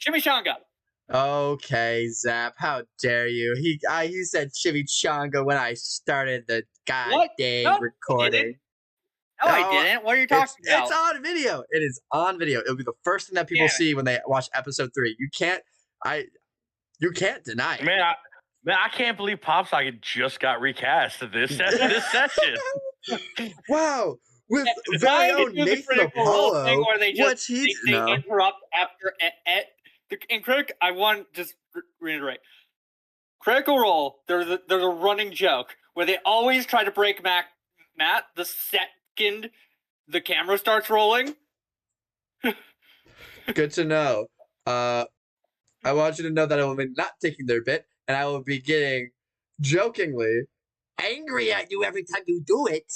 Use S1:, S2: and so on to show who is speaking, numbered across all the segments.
S1: Chimichanga.
S2: Okay, Zap, how dare you? He said chimichanga when I started the
S1: What?
S2: goddamn
S1: No, I
S2: recording.
S1: didn't. No, I
S2: Oh,
S1: didn't. What are you talking
S2: it's
S1: about?
S2: on video. It is on video. It'll be the first thing that people
S1: Damn it.
S2: see when they watch episode 3. You can't deny it.
S3: Man, I can't believe Pop Socket just got recast this session.
S2: Wow, with
S1: If
S2: very
S1: I
S2: own
S1: do the
S2: Nathan
S1: critical role thing
S2: Apollo.
S1: where they
S2: What's
S1: just
S2: he
S1: they
S2: no?
S1: interrupt after in critic, I want to just reiterate. Critical Role, there's a running joke where they always try to break Matt the second the camera starts rolling.
S2: Good to know. I want you to know that I will be not taking their bit, and I will be getting jokingly angry at you every time you do it.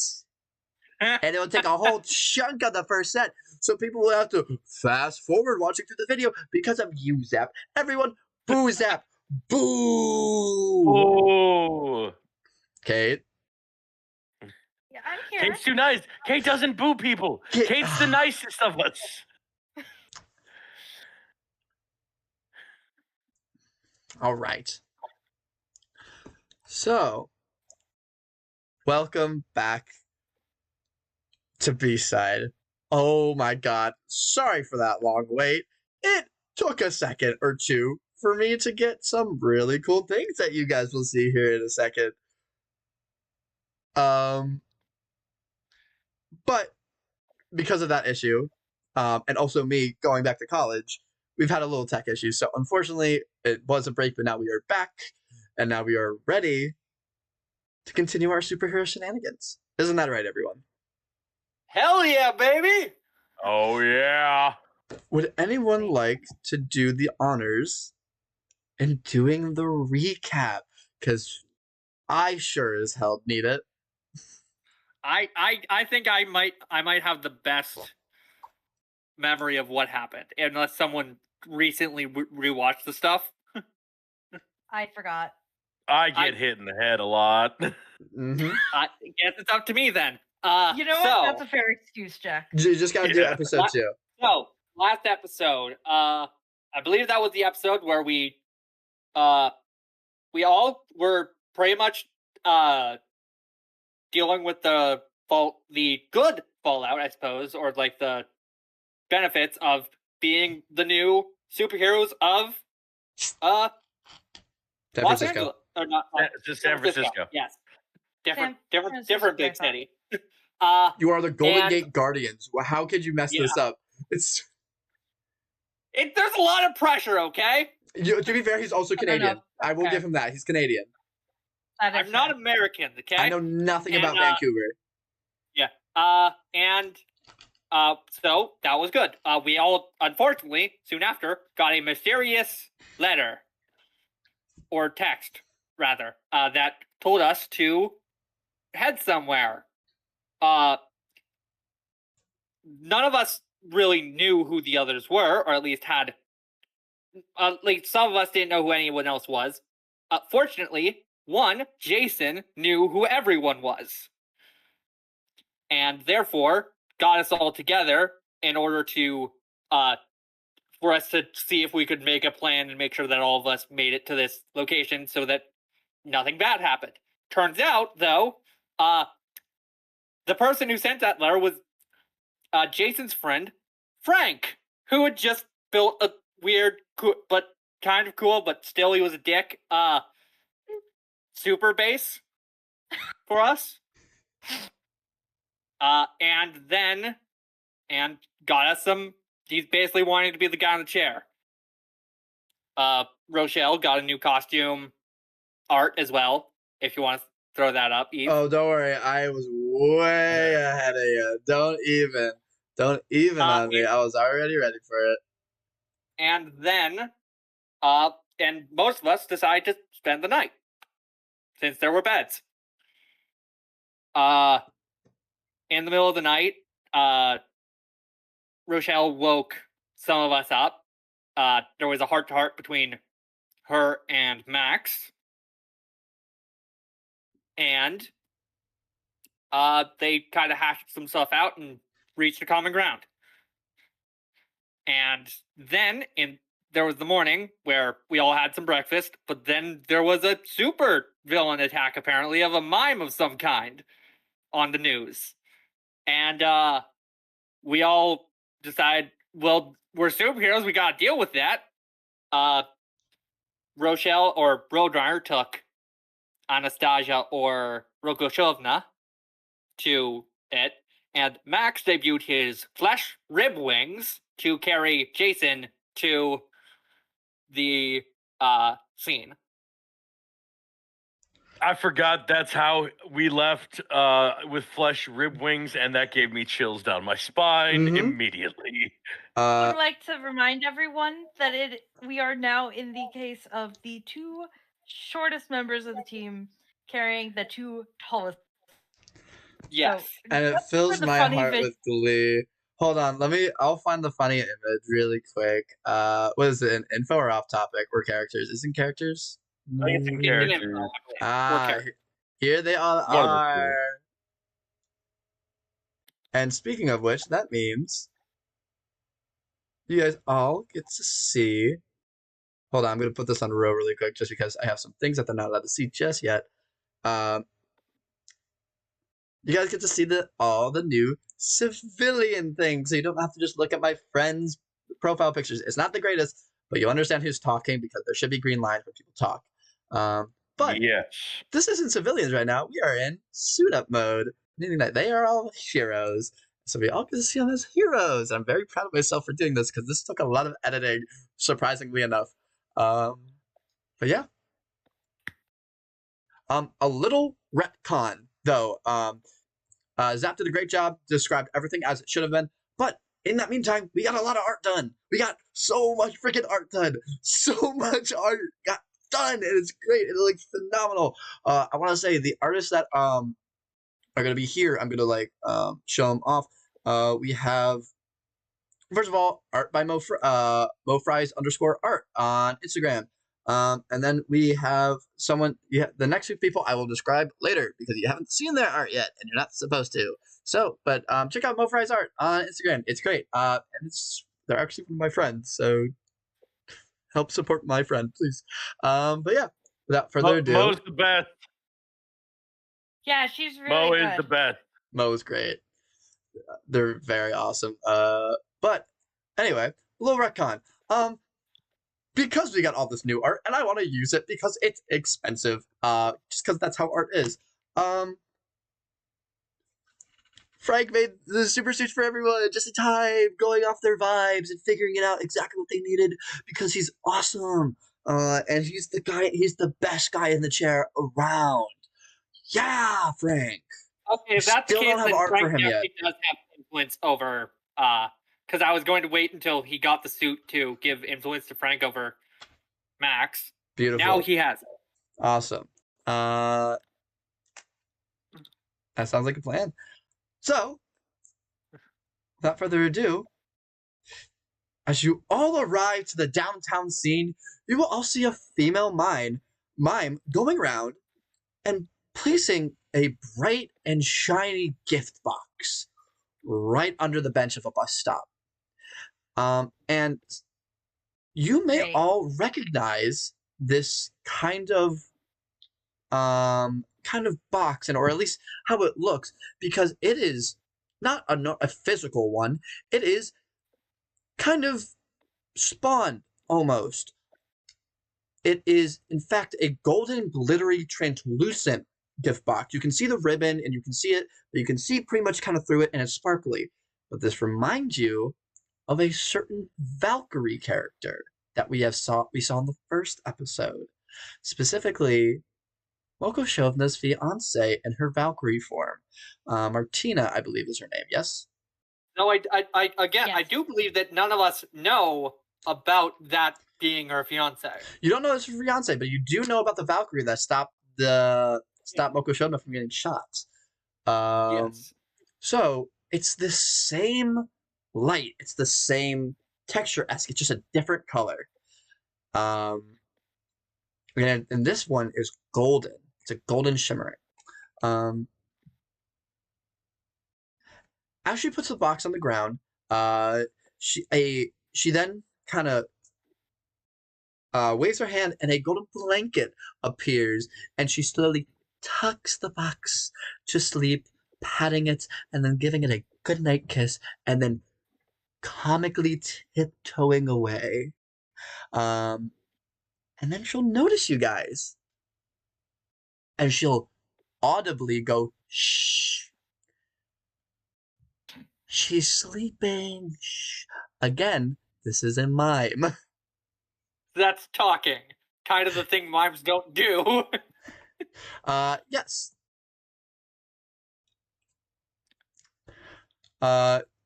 S2: And it'll take a whole chunk of the first set. So people will have to fast forward watching through the video because of you, Zap. Everyone, boo, Zap. Boo.
S3: Ooh.
S2: Kate.
S4: Yeah, I'm here.
S3: Kate's too nice. Kate doesn't boo people. Kate's the nicest of us.
S2: All right. So, welcome back to B-Side. Oh my god. Sorry for that long wait. It took a second or two for me to get some really cool things that you guys will see here in a second. But because of that issue, and also me going back to college, we've had a little tech issue. So unfortunately, it was a break, but now we are back, and now we are ready to continue our superhero shenanigans. Isn't that right, everyone?
S1: Hell yeah, baby!
S3: Oh, yeah.
S2: Would anyone like to do the honors in doing the recap? Because I sure as hell need it.
S1: I think I might have the best memory of what happened, unless someone recently rewatched the stuff.
S4: I forgot.
S3: I get hit in the head a lot.
S2: Mm-hmm.
S1: I guess it's up to me then.
S4: You know what? That's a fair excuse, Jack.
S2: You just gotta do episode 2.
S1: So, last episode, I believe that was the episode where we all were pretty much dealing with the good fallout, I suppose, or like the benefits of being the new superheroes of
S2: San Francisco.
S1: Or not,
S3: Just San Francisco.
S1: Yes. Different big
S4: Francisco.
S1: city.
S2: You are the Golden Gate Guardians. How could you mess this up?
S1: There's a lot of pressure, okay?
S2: To be fair, he's also Canadian. I will give him that. He's Canadian.
S1: I'm not American, okay?
S2: I know nothing about Vancouver.
S1: Yeah. So that was good. We all, unfortunately, soon after, got a mysterious letter. Or text, rather, that told us to head somewhere. None of us really knew who the others were, or at least had... like, some of us didn't know who anyone else was. Fortunately, Jason knew who everyone was. And therefore, got us all together in order to... for us to see if we could make a plan and make sure that all of us made it to this location so that nothing bad happened. Turns out, though, the person who sent that letter was Jason's friend, Frank, who had just built a weird, but kind of cool, but still he was a dick, super base for us. And got us some... He's basically wanting to be the guy in the chair. Rochelle got a new costume art as well, if you want to throw that up, Eve.
S2: Oh, don't worry. I was way ahead of you. Don't even on me. I was already ready for it.
S1: And then, and most of us decided to spend the night, since there were beds. In the middle of the night, Rochelle woke some of us up. There was a heart-to-heart between her and Max. And they kind of hashed some stuff out and reached a common ground. And then, there was the morning where we all had some breakfast, but then there was a super villain attack, apparently, of a mime of some kind on the news. And we all decided, well, we're superheroes, we gotta deal with that. Rochelle or Roadrunner took Anastasia or Rokoshovna to it, and Max debuted his flesh rib wings to carry Jason to the scene.
S3: I forgot that's how we left with flesh rib wings, and that gave me chills down my spine immediately.
S4: I would like to remind everyone that we are now in the case of the two shortest members of the team carrying the two tallest.
S1: Yes.
S4: So,
S2: And it fills my heart with glee. Hold on, I'll find the funny image really quick. What is it, an info or off topic? Or characters? Isn't characters?
S3: I think it's in characters.
S2: Here they all are. And speaking of which, that means you guys all get to see. Hold on, I'm going to put this on row really quick just because I have some things that they're not allowed to see just yet. You guys get to see all the new civilian things, so you don't have to just look at my friends' profile pictures. It's not the greatest, but you'll understand who's talking because there should be green lines when people talk. But
S3: yes,
S2: this isn't civilians right now. We are in suit-up mode, meaning that they are all heroes. So we all get to see them as heroes. I'm very proud of myself for doing this because this took a lot of editing, surprisingly enough. But yeah. A little retcon, though. Zap did a great job, described everything as it should have been. But in that meantime, we got a lot of art done. We got so much freaking art done. So much art got done, and it's great. It looks phenomenal. I want to say the artists that are gonna be here, I'm gonna show them off. We have, first of all, art by MoFries _art on Instagram. And then we have the next few people I will describe later because you haven't seen their art yet and you're not supposed to. So, but check out MoFries art on Instagram. It's great. And they're actually my friends, so help support my friend, please. But yeah, without further ado.
S3: Mo's the best.
S4: Yeah, she's really
S3: Mo
S4: good.
S3: is the best.
S2: Mo is great. They're very awesome. But anyway, a little retcon. Because we got all this new art, and I want to use it because it's expensive. Just because that's how art is. Frank made the super suits for everyone just in time, going off their vibes and figuring it out exactly what they needed because he's awesome. And he's the best guy in the chair around. Yeah, Frank.
S1: Okay, if that's the case, then
S2: art
S1: Frank
S2: for him
S1: definitely does have influence over because I was going to wait until he got the suit to give influence to Frank over Max.
S2: Beautiful.
S1: Now he has it.
S2: Awesome. That sounds like a plan. So, without further ado, as you all arrive to the downtown scene, you will all see a female mime going around and placing a bright and shiny gift box right under the bench of a bus stop. And you may all recognize this kind of box, or at least how it looks, because it is not a physical one. It is kind of spawned almost. It is, in fact, a golden, glittery, translucent gift box. You can see the ribbon and you can see it, but you can see pretty much kind of through it, and it's sparkly. But this reminds you of a certain Valkyrie character that we saw in the first episode. Specifically, Mokoshovna's fiance in her Valkyrie form. Martina, I believe, is her name. Yes?
S1: No, I do believe that none of us know about that being her fiance.
S2: You don't know it's her fiance, but you do know about the Valkyrie that stopped Mokoshovna from getting shot.
S1: Yes.
S2: So it's the same light. It's the same texture-esque. It's just a different color. And this one is golden. It's a golden shimmering. As she puts the box on the ground, she then kind of waves her hand, and a golden blanket appears, and she slowly tucks the box to sleep, patting it, and then giving it a goodnight kiss, and then comically tiptoeing away. And then she'll notice you guys, and she'll audibly go, "Shh. She's sleeping. Shh." Again, this is a mime.
S1: That's talking. Kind of the thing mimes don't do.
S2: Yes.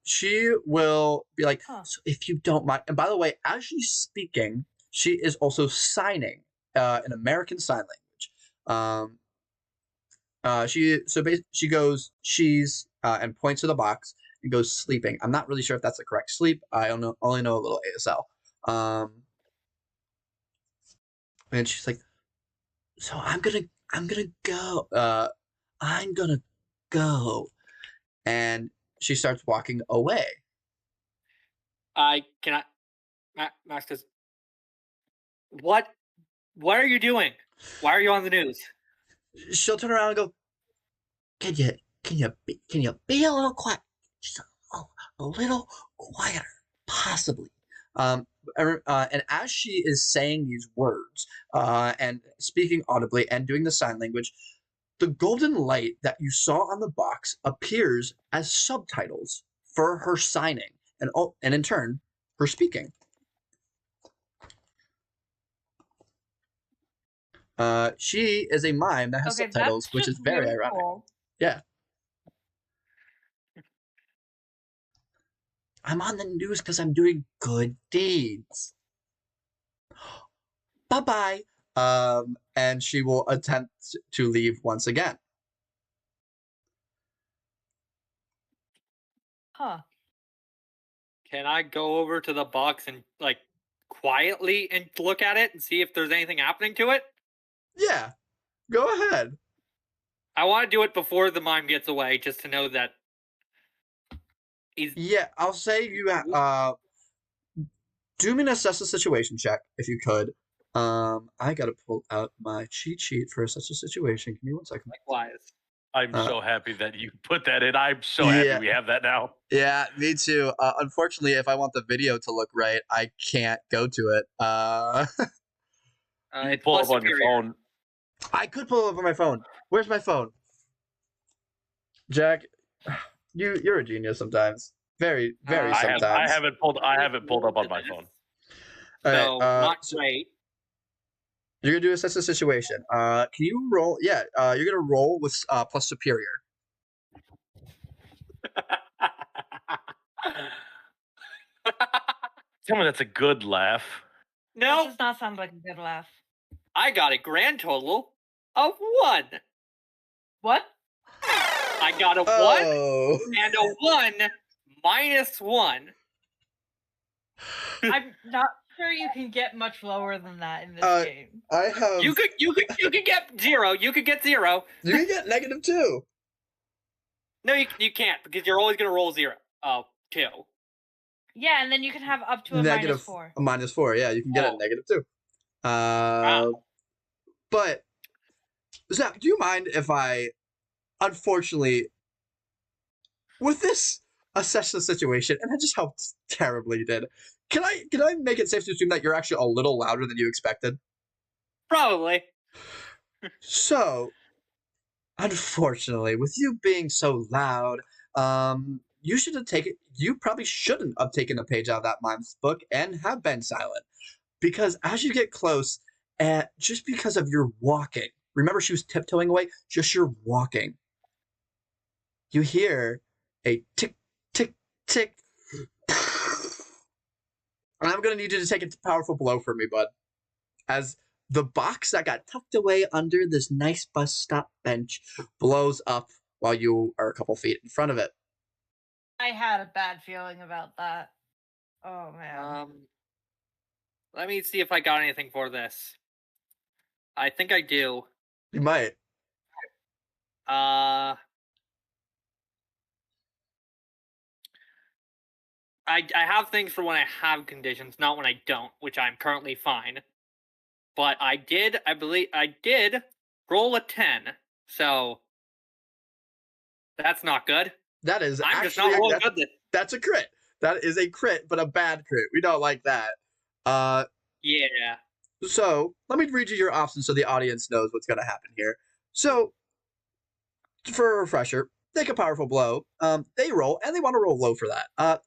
S2: She will be like, "So if you don't mind," and by the way, as she's speaking, she is also signing in American Sign Language. She goes, "She's," and points to the box and goes, "Sleeping." I'm not really sure if that's the correct sleep. I don't know, only know a little ASL. And she's like, "So I'm gonna go. I'm gonna go," and she starts walking away.
S1: Max goes, what are you doing? Why are you on the news?
S2: She'll turn around and go, can you be a little quiet? Just a little quieter, possibly." And as she is saying these words and speaking audibly and doing the sign language, the golden light that you saw on the box appears as subtitles for her signing and in turn, her speaking. She is a mime that has subtitles, which is very ironic.
S4: Cool.
S2: Yeah. I'm on the news because I'm doing good deeds. Bye-bye. And she will attempt to leave once again.
S4: Huh.
S1: Can I go over to the box and like quietly and look at it and see if there's anything happening to it?
S2: Yeah. Go ahead.
S1: I want to do it before the mime gets away, just to know that he's.
S2: Yeah, I'll say you do me an assess the situation check if you could. I gotta pull out my cheat sheet for such a situation. Give me 1 second.
S1: Likewise.
S3: I'm so happy that you put that in. I'm so happy we have that now.
S2: Yeah, me too. Unfortunately, if I want the video to look right, I can't go to it.
S3: You can pull up on your phone.
S2: I could pull it up on my phone. Where's my phone? Jack, you're a genius sometimes. Very, very sometimes.
S3: I have it pulled up on my phone.
S1: So not great.
S2: You're gonna do assess the situation. Can you roll? Yeah, you're gonna roll with plus superior.
S3: Tell me that's a good laugh.
S1: No,
S4: That does not sound like a good laugh.
S1: I got a grand total of 1.
S4: What?
S1: I got a 1 and a 1 minus 1.
S4: I'm not sure you can get much lower than that in this game.
S2: I have.
S1: You could get 0. You could get 0.
S2: You can get -2.
S1: No, you can't, because you're always gonna roll 0. 2.
S4: Yeah, and then you can have up to a -4.
S2: A -4, yeah, you can get a -2.
S1: Wow.
S2: But Zach, do you mind if I, unfortunately, with this assess the situation, and I just how terribly you did, can I make it safe to assume that you're actually a little louder than you expected?
S1: Probably.
S2: So, unfortunately, with you being so loud, you probably shouldn't have taken a page out of that mime's book and have been silent. Because as you get close, just because of your walking, remember she was tiptoeing away, just your walking, you hear a tick, tick, tick. And I'm going to need you to take a powerful blow for me, bud. As the box that got tucked away under this nice bus stop bench blows up while you are a couple feet in front of it.
S4: I had a bad feeling about that. Oh, man.
S1: Let me see if I got anything for this. I think I do.
S2: You might.
S1: I have things for when I have conditions, not when I don't, which I'm currently fine. but I believe I did roll a 10. So that's not good.
S2: That is
S1: I'm just
S2: actually
S1: not rolling good.
S2: that's a crit. That is a crit, but a bad crit. We don't like that.
S1: Yeah.
S2: So let me read you your options so the audience knows what's going to happen here. So, for a refresher, take a powerful blow. They roll, and they want to roll low for that.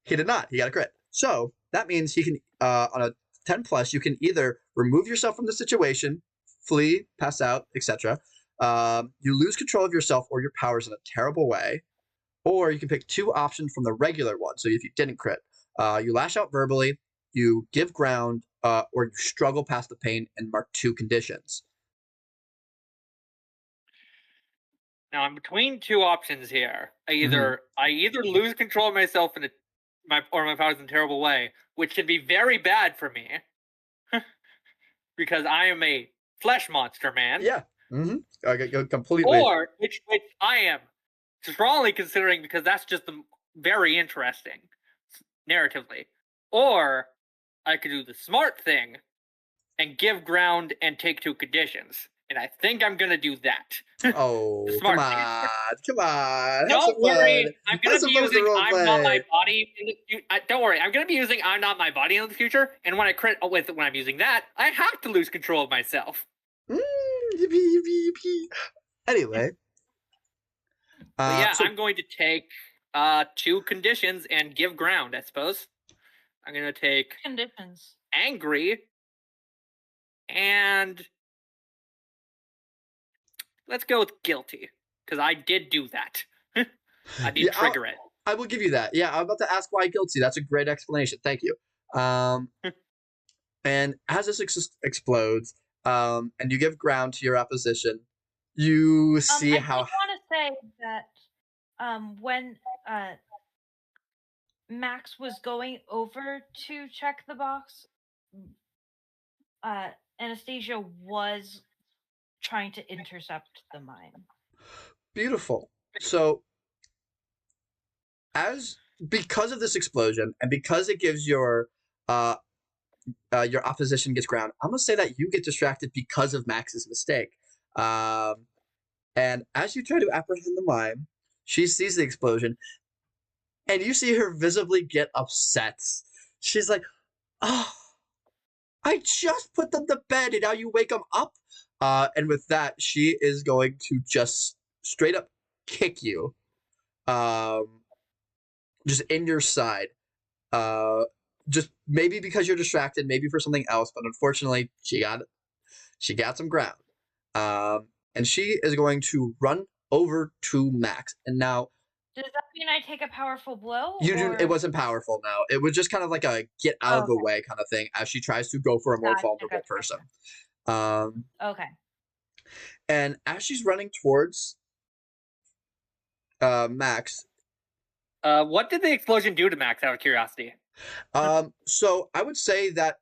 S2: He did not. He got a crit. So that means he can, on a 10 plus, you can either remove yourself from the situation, flee, pass out, etc. You lose control of yourself or your powers in a terrible way, or you can pick two options from the regular one. So if you didn't crit, you lash out verbally, you give ground, or you struggle past the pain and mark two conditions.
S1: Now I'm between two options here. I either lose control of myself in my powers in a terrible way, which can be very bad for me, because I am a flesh monster, man.
S2: Yeah. Completely.
S1: Or which I am strongly considering, because that's just very interesting narratively. Or I could do the smart thing and give ground and take two conditions. And I think I'm gonna do that.
S2: Oh,
S1: Smart
S2: come
S1: thing.
S2: on, come on.
S1: Don't worry, I'm gonna
S2: Have
S1: be
S2: some fun with the
S1: using
S2: role
S1: I'm
S2: play.
S1: not my body. Don't worry, I'm gonna be using I'm not my body in the future. And when I crit when I'm using that, I have to lose control of myself.
S2: Yippee, yippee, yippee. Anyway.
S1: But yeah,
S2: so
S1: I'm going to take two conditions and give ground, I suppose. I'm gonna take
S4: Conditions.
S1: angry and let's go with guilty, because I did do that. I did trigger it.
S2: I will give you that. Yeah, I'm about to ask why guilty. That's a great explanation. Thank you. And as this explodes, and you give ground to your opposition, you see how.
S4: I want to say that when Max was going over to check the box, Anastasia was trying to intercept the mine.
S2: Beautiful. So, because of this explosion, and because it gives your opposition gets ground, I'm gonna say that you get distracted because of Max's mistake. And as you try to apprehend the mine, she sees the explosion, and you see her visibly get upset. She's like, "Oh, I just put them to bed, and now you wake them up." And with that, she is going to just straight up kick you, just in your side. Just maybe because you're distracted, maybe for something else, but unfortunately, she got some ground. And she is going to run over to Max. And now,
S4: does that mean I take a powerful blow?
S2: It wasn't powerful. No, it was just kind of like a get out of the way kind of thing as she tries to go for a more vulnerable person.
S4: Okay.
S2: And as she's running towards Max,
S1: what did the explosion do to Max, out of curiosity?
S2: So I would say that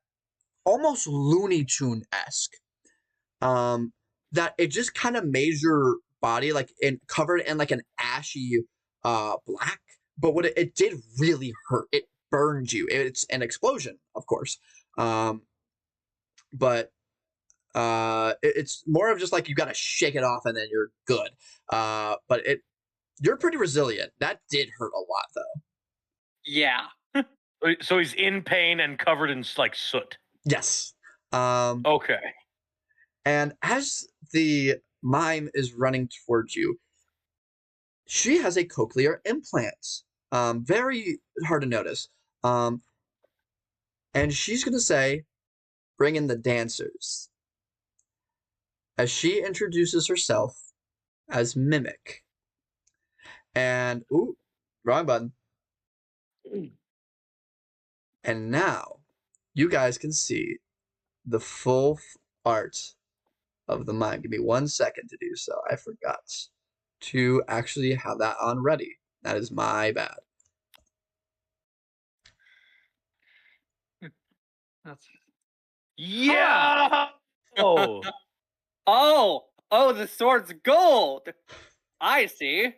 S2: almost Looney Tune-esque. That it just kind of made your body covered in like an ashy black. But what it did really hurt. It burned you. It's an explosion, of course. But it's more of just like you got to shake it off and then you're good. But you're pretty resilient. That did hurt a lot, though.
S1: Yeah.
S3: So he's in pain and covered in like soot.
S2: Yes.
S3: Okay.
S2: And as the mime is running towards you, she has a cochlear implant. Very hard to notice. And she's going to say, "Bring in the dancers," as she introduces herself as Mimic. And, ooh, wrong button. And now, you guys can see the full art of the mime. Give me 1 second to do so. I forgot to actually have that on ready. That is my bad.
S3: Yeah. Oh.
S1: Oh, the sword's gold. I see.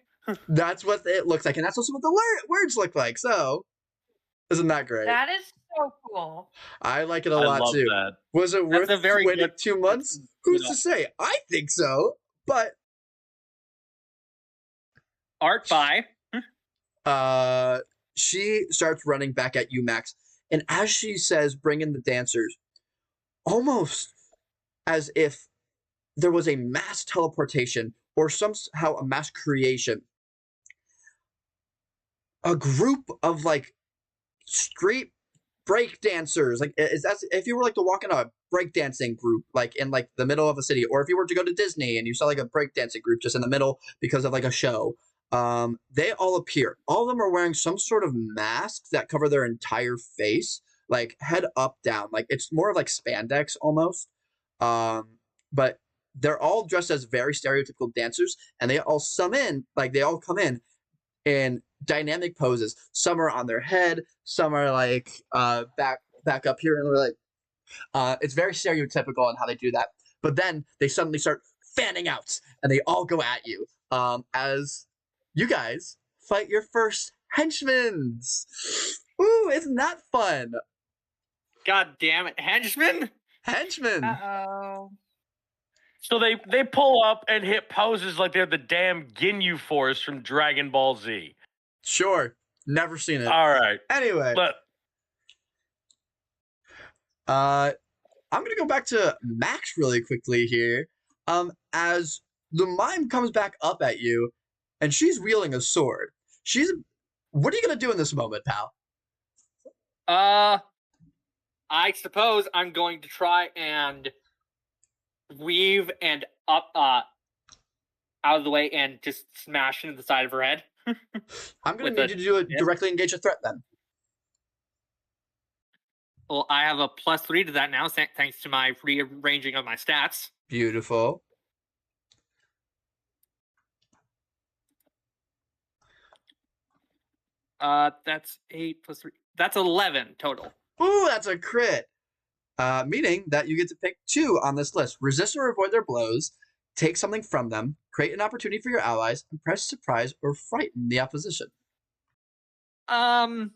S2: That's what it looks like, and that's also what the words look like. So, isn't that great?
S4: That is so cool.
S2: I like it a
S3: I
S2: lot
S3: love
S2: too.
S3: that.
S2: Was it worth
S1: a very
S2: waiting
S1: good-
S2: 2 months?
S1: that's a
S2: Who's
S1: good
S2: to say? I think so, but
S1: Art by.
S2: she starts running back at you, Max, and as she says, "Bring in the dancers," almost as if there was a mass teleportation or somehow a mass creation. A group of like street break dancers, like is that if you were like to walk in a breakdancing group like in like the middle of a city, or if you were to go to Disney and you saw like a breakdancing group just in the middle because of like a show, they all appear. All of them are wearing some sort of masks that cover their entire face, like head up, down, like it's more of like spandex almost. But they're all dressed as very stereotypical dancers, and they all come in dynamic poses. Some are on their head, some are like back up here, and they're like it's very stereotypical on how they do that. But then they suddenly start fanning out, and they all go at you as you guys fight your first henchmen. Ooh, isn't that fun?
S1: God damn it, henchman!
S2: Henchmen.
S4: Uh-oh.
S3: So they pull up and hit poses like they're the damn Ginyu Force from Dragon Ball Z.
S2: Sure, never seen it.
S3: All right.
S2: Anyway,
S3: But
S2: I'm gonna go back to Max really quickly here. As the mime comes back up at you, and she's wielding a sword. What are you gonna do in this moment, pal?
S1: I suppose I'm going to try and weave and up out of the way and just smash into the side of her head.
S2: I'm gonna
S1: With
S2: need you to do it
S1: yeah.
S2: directly engage a threat then.
S1: Well, I have a +3 to that now, thanks to my rearranging of my stats.
S2: Beautiful.
S1: That's 8 + 3. That's 11 total.
S2: Ooh, that's a crit. Meaning that you get to pick 2 on this list. Resist or avoid their blows, take something from them, create an opportunity for your allies, impress, surprise, or frighten the opposition.
S1: I'm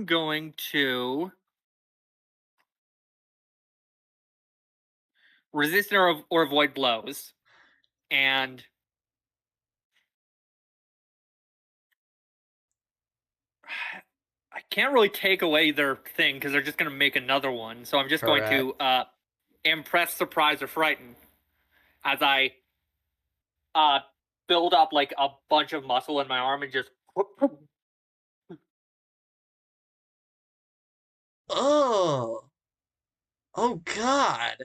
S1: going to resist or avoid blows, and I can't really take away their thing because they're just going to make another one. So I'm just going to impress, surprise, or frighten as I build up like a bunch of muscle in my arm and just.
S2: Oh. Oh God.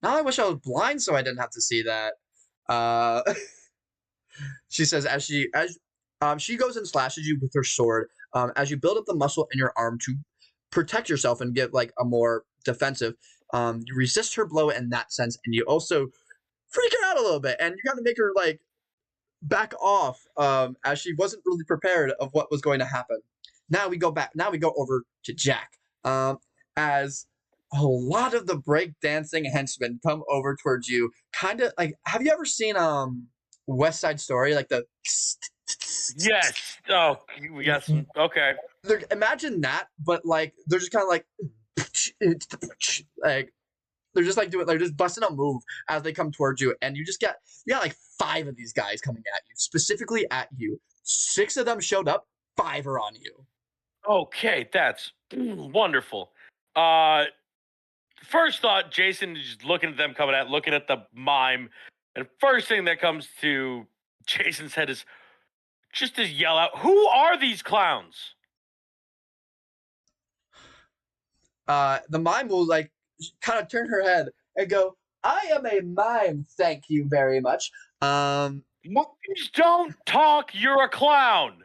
S2: Now I wish I was blind so I didn't have to see that. She says as she goes and slashes you with her sword. As you build up the muscle in your arm to protect yourself and get like a more defensive, you resist her blow in that sense, and you also freak her out a little bit, and you got to make her like back off as she wasn't really prepared of what was going to happen. Now we go over to Jack. As a lot of the breakdancing henchmen come over towards you, kind of like, have you ever seen West Side Story, like the
S3: yes. Oh, we got some. Okay.
S2: imagine that, but like they're just kind of like like they're just like they're just busting a move as they come towards you, and you got like 5 of these guys coming at you, specifically at you. 6 of them showed up, 5 are on you.
S3: Okay, that's wonderful. First thought, Jason is just looking at them coming at, looking at the mime, and first thing that comes to Jason's head is just to yell out, "Who are these clowns?"
S2: The mime will like kind of turn her head and go, "I am a mime, thank you very much."
S3: Mimes don't talk. You're a clown.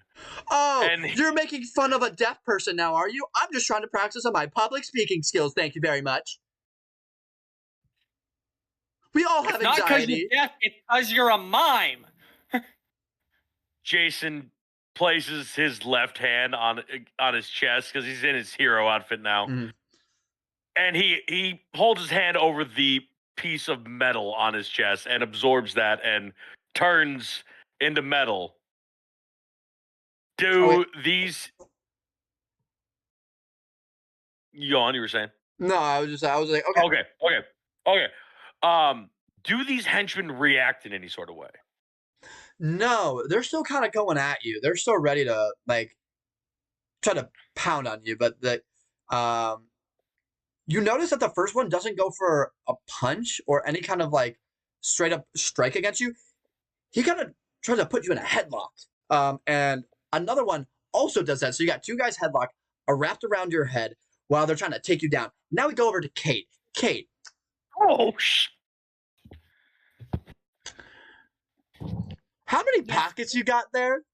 S2: Oh,
S3: And-
S2: you're making fun of a deaf person now, are you? I'm just trying to practice on my public speaking skills. Thank you very much. We all have
S1: It's not because
S2: anxiety.
S1: you're deaf, it's because you're a mime.
S3: Jason places his left hand on his chest because he's in his hero outfit now, and he holds his hand over the piece of metal on his chest and absorbs that and turns into metal. Do these? Yawn, you were saying?
S2: No, I was like,
S3: Okay. Do these henchmen react in any sort of way?
S2: No, they're still kind of going at you. They're still ready to like try to pound on you, but you notice that the first one doesn't go for a punch or any kind of like straight up strike against you. He kind of tries to put you in a headlock. And another one also does that. So you got two guys headlock wrapped around your head while they're trying to take you down. Now we go over to Kate. Kate.
S3: Oh,
S2: How many
S4: Yes.
S2: pockets you got there?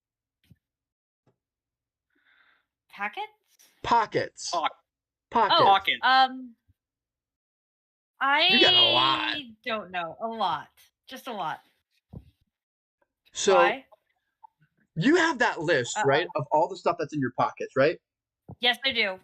S4: Packets?
S2: Pockets.
S1: Pockets.
S2: Pockets. You got a lot.
S4: I don't know. A lot. Just a lot.
S2: So
S4: Why?
S2: you have that list, right, of all the stuff that's in your pockets, right?
S4: Yes, I do.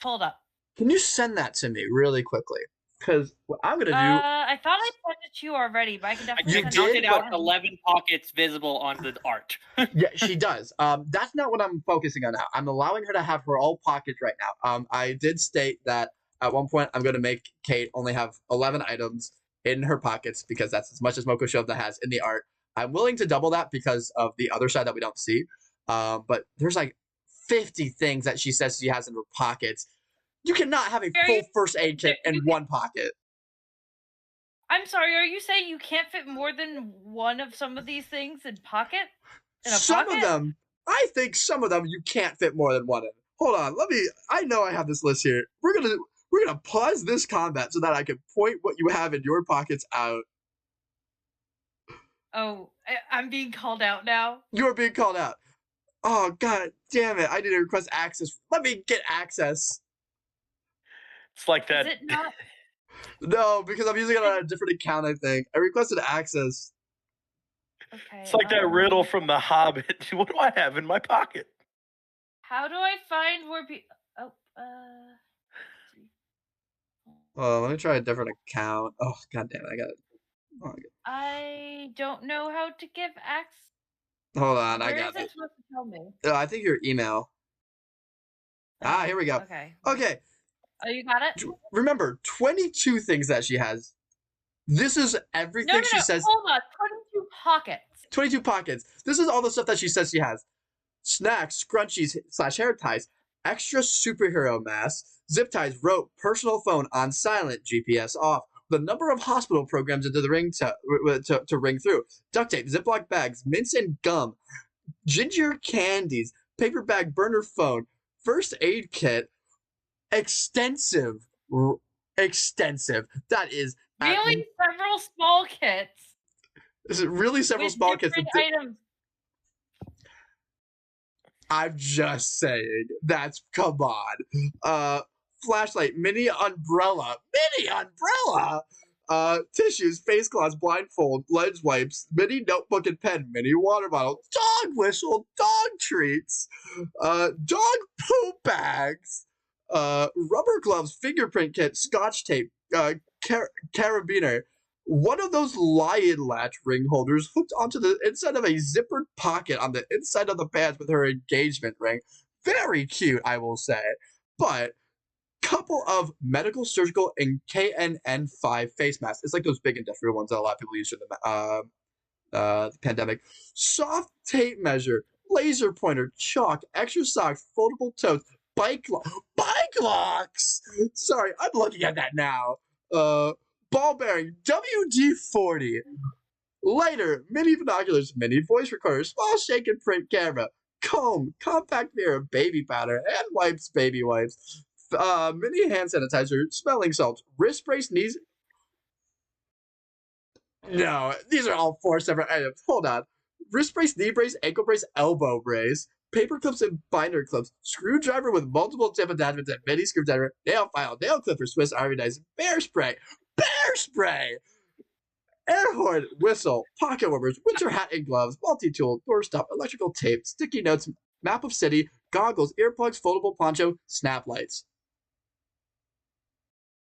S4: Hold up.
S2: Can you send that to me really quickly? Because what I'm gonna do.
S4: I thought I sent it to you already, but I can definitely
S2: You
S4: send
S2: did,
S4: it
S1: Counted out 11 pockets visible on the art.
S2: Yeah, she does. That's not what I'm focusing on now. I'm allowing her to have her all pockets right now. I did state that at one point I'm going to make Kate only have 11 items in her pockets because that's as much as Moko Shovda has in the art. I'm willing to double that because of the other side that we don't see. But there's like 50 things that she says she has in her pockets. You cannot have a full first aid kit in one pocket.
S4: I'm sorry, are you saying you can't fit more than one of some of these things in pocket?
S2: Some of them, I think some of them you can't fit more than one in. Hold on, I know I have this list here. We're gonna pause this combat so that I can point what you have in your pockets out.
S4: Oh, I'm being called out now.
S2: You're being called out. Oh god damn it! I need to request access. Let me get access.
S3: It's like that.
S4: Is it not?
S2: No, because I'm using it on a different account. I think I requested access.
S4: Okay.
S3: It's like that riddle from The Hobbit. What do I have in my pocket?
S4: How do I find where people?
S2: Oh, let me try a different account. Oh god damn it! I got it. Oh,
S4: I don't know how to give access.
S2: Hold on, I
S4: Where
S2: got
S4: is it
S2: it.
S4: supposed to tell me?
S2: I think your email. Here we go.
S4: Okay.
S2: Okay.
S4: Oh, you got it?
S2: Remember, 22 things that she has. This is everything she says.
S4: Hold on, 22 pockets.
S2: 22 pockets. This is all the stuff that she says she has. Snacks, scrunchies / hair ties, extra superhero masks, zip ties, rope, personal phone on silent, GPS off. The number of hospital programs into the ring to ring through. Duct tape, Ziploc bags, mints and gum, ginger candies, paper bag, burner phone, first aid kit, extensive. That is
S4: really several small kits.
S2: Is it really several small kits?
S4: Items.
S2: I'm just saying. Come on. Flashlight, mini umbrella, tissues, face cloths, blindfold, lens wipes, mini notebook and pen, mini water bottle, dog whistle, dog treats, dog poop bags, rubber gloves, fingerprint kit, scotch tape, carabiner. One of those lion latch ring holders hooked onto the inside of a zippered pocket on the inside of the pants with her engagement ring. Very cute, I will say. But couple of medical, surgical, and KN-N5 face masks. It's like those big industrial ones that a lot of people use for the pandemic. Soft tape measure, laser pointer, chalk, extra socks, foldable totes, bike locks. Sorry, I'm looking at that now. Ball bearing, WD-40. Lighter, mini binoculars, mini voice recorder, small shake and print camera, comb, compact mirror, baby powder, hand wipes, baby wipes, mini hand sanitizer, smelling salts, wrist brace, knees. No, these are all 4 separate items. Hold on. Wrist brace, knee brace, ankle brace, elbow brace, paper clips and binder clips, screwdriver with multiple tip attachments and mini screwdriver, nail file, nail clipper, Swiss Army knife, bear spray, air horn, whistle, pocket warmers, winter hat and gloves, multi-tool, doorstop, electrical tape, sticky notes, map of city, goggles, earplugs, foldable poncho, snap lights.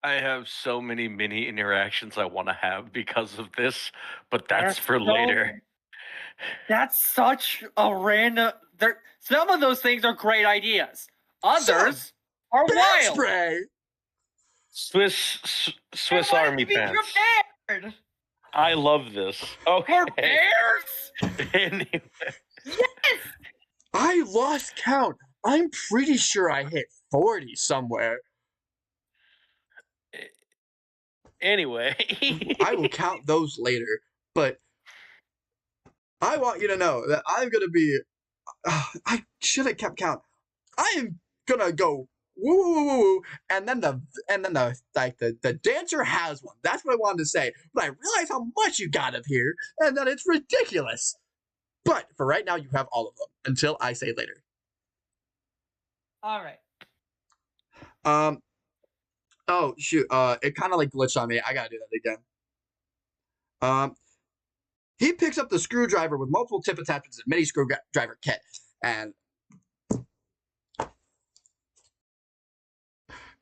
S3: I have so many mini interactions I want to have because of this, but that's for later.
S1: That's such a random. Some of those things are great ideas. Others are
S2: Bear
S1: wild.
S2: spray.
S3: Swiss
S4: I wanted
S3: Army
S4: to be
S3: pants.
S4: prepared.
S3: I love this. Okay.
S1: For bears?
S3: Anyway.
S4: Yes.
S2: I lost count. I'm pretty sure I hit 40 somewhere.
S3: Anyway.
S2: I will count those later, but I want you to know that I'm gonna be. I should have kept count. I am gonna go woo woo woo woo woo, and then the dancer has one. That's what I wanted to say. But I realize how much you got up here, and that it's ridiculous. But for right now, you have all of them until I say later.
S4: All right.
S2: Oh shoot. It kind of like glitched on me. I gotta do that again. He picks up the screwdriver with multiple tip attachments and mini screwdriver kit, and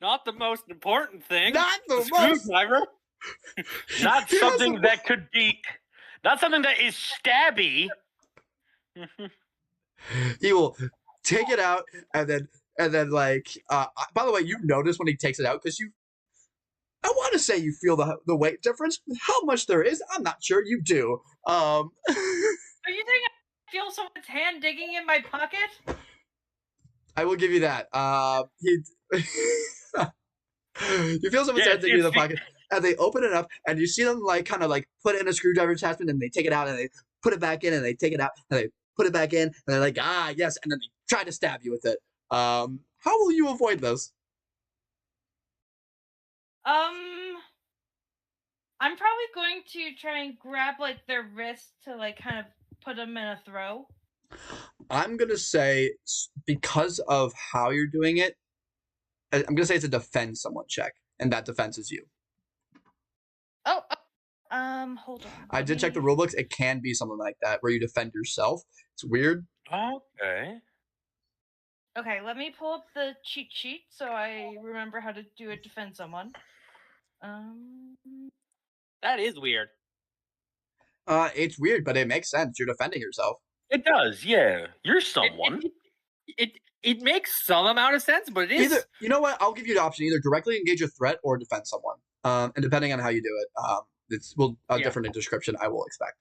S1: Not the most important thing.
S2: not the
S1: Screwdriver.
S3: Not
S2: He has
S3: something
S2: a-
S3: that could be. Not something that is stabby.
S2: He will take it out and then like. By the way, you notice when he takes it out because you. I want to say you feel the weight difference. How much there is, I'm not sure you do.
S4: Are you saying I feel someone's hand digging in my pocket?
S2: I will give you that. You feel someone's
S3: Yeah,
S2: hand digging in the
S3: it's-
S2: pocket, and they open it up, and you see them like kind of like put in a screwdriver attachment, and they take it out, and they put it back in, and they take it out, and they put it back in, and they're like, ah, yes, and then they try to stab you with it. How will you avoid this?
S4: I'm probably going to try and grab like their wrist to like kind of put them in a throw.
S2: I'm gonna say because of how you're doing it, I'm gonna say it's a defend someone check, and that defense is you.
S4: Oh, hold on.
S2: I did check the rule books. It can be something like that where you defend yourself. It's weird.
S3: Okay.
S4: Okay, let me pull up the cheat sheet so I remember how to do it. Defend someone.
S1: That is weird.
S2: It's weird, but it makes sense. You're defending yourself.
S3: It does, yeah. You're someone.
S1: It makes some amount of sense, but it is.
S2: Either, you know what? I'll give you the option: either directly engage a threat or defend someone. And depending on how you do it, it's different in description. I will expect.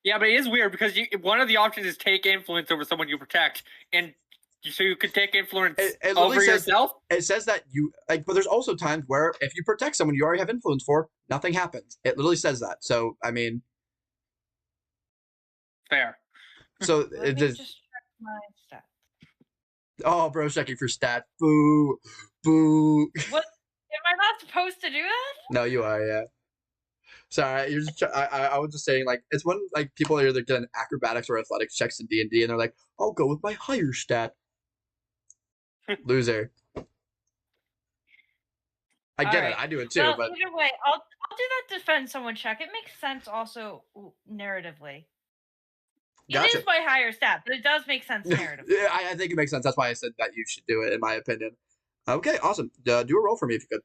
S1: Yeah, but it is weird because one of the options is take influence over someone you protect, and so you could take influence
S2: It
S1: over
S2: says,
S1: yourself.
S2: It says that you like, but there's also times where if you protect someone you already have influence for, nothing happens. It literally says that. So I mean,
S1: Fair.
S2: so
S4: Let
S2: it
S4: me
S2: just.
S4: just check my stats.
S2: Oh, bro, checking for stats. Boo, boo.
S4: What? Am I not supposed to do that?
S2: No, you are. Yeah. Sorry, you're just. I was just saying, like, it's when like people are either getting acrobatics or athletics checks in D&D, and they're like, "I'll go with my higher stat." Loser. I get
S4: Alright.
S2: it. I do it too,
S4: Well,
S2: but
S4: either way, I'll do that defend someone check. It makes sense also narratively. It
S2: gotcha.
S4: is my higher stat, but it does make sense narratively.
S2: Yeah, I think it makes sense. That's why I said that you should do it, in my opinion. Okay, awesome. Do a roll for me if you could.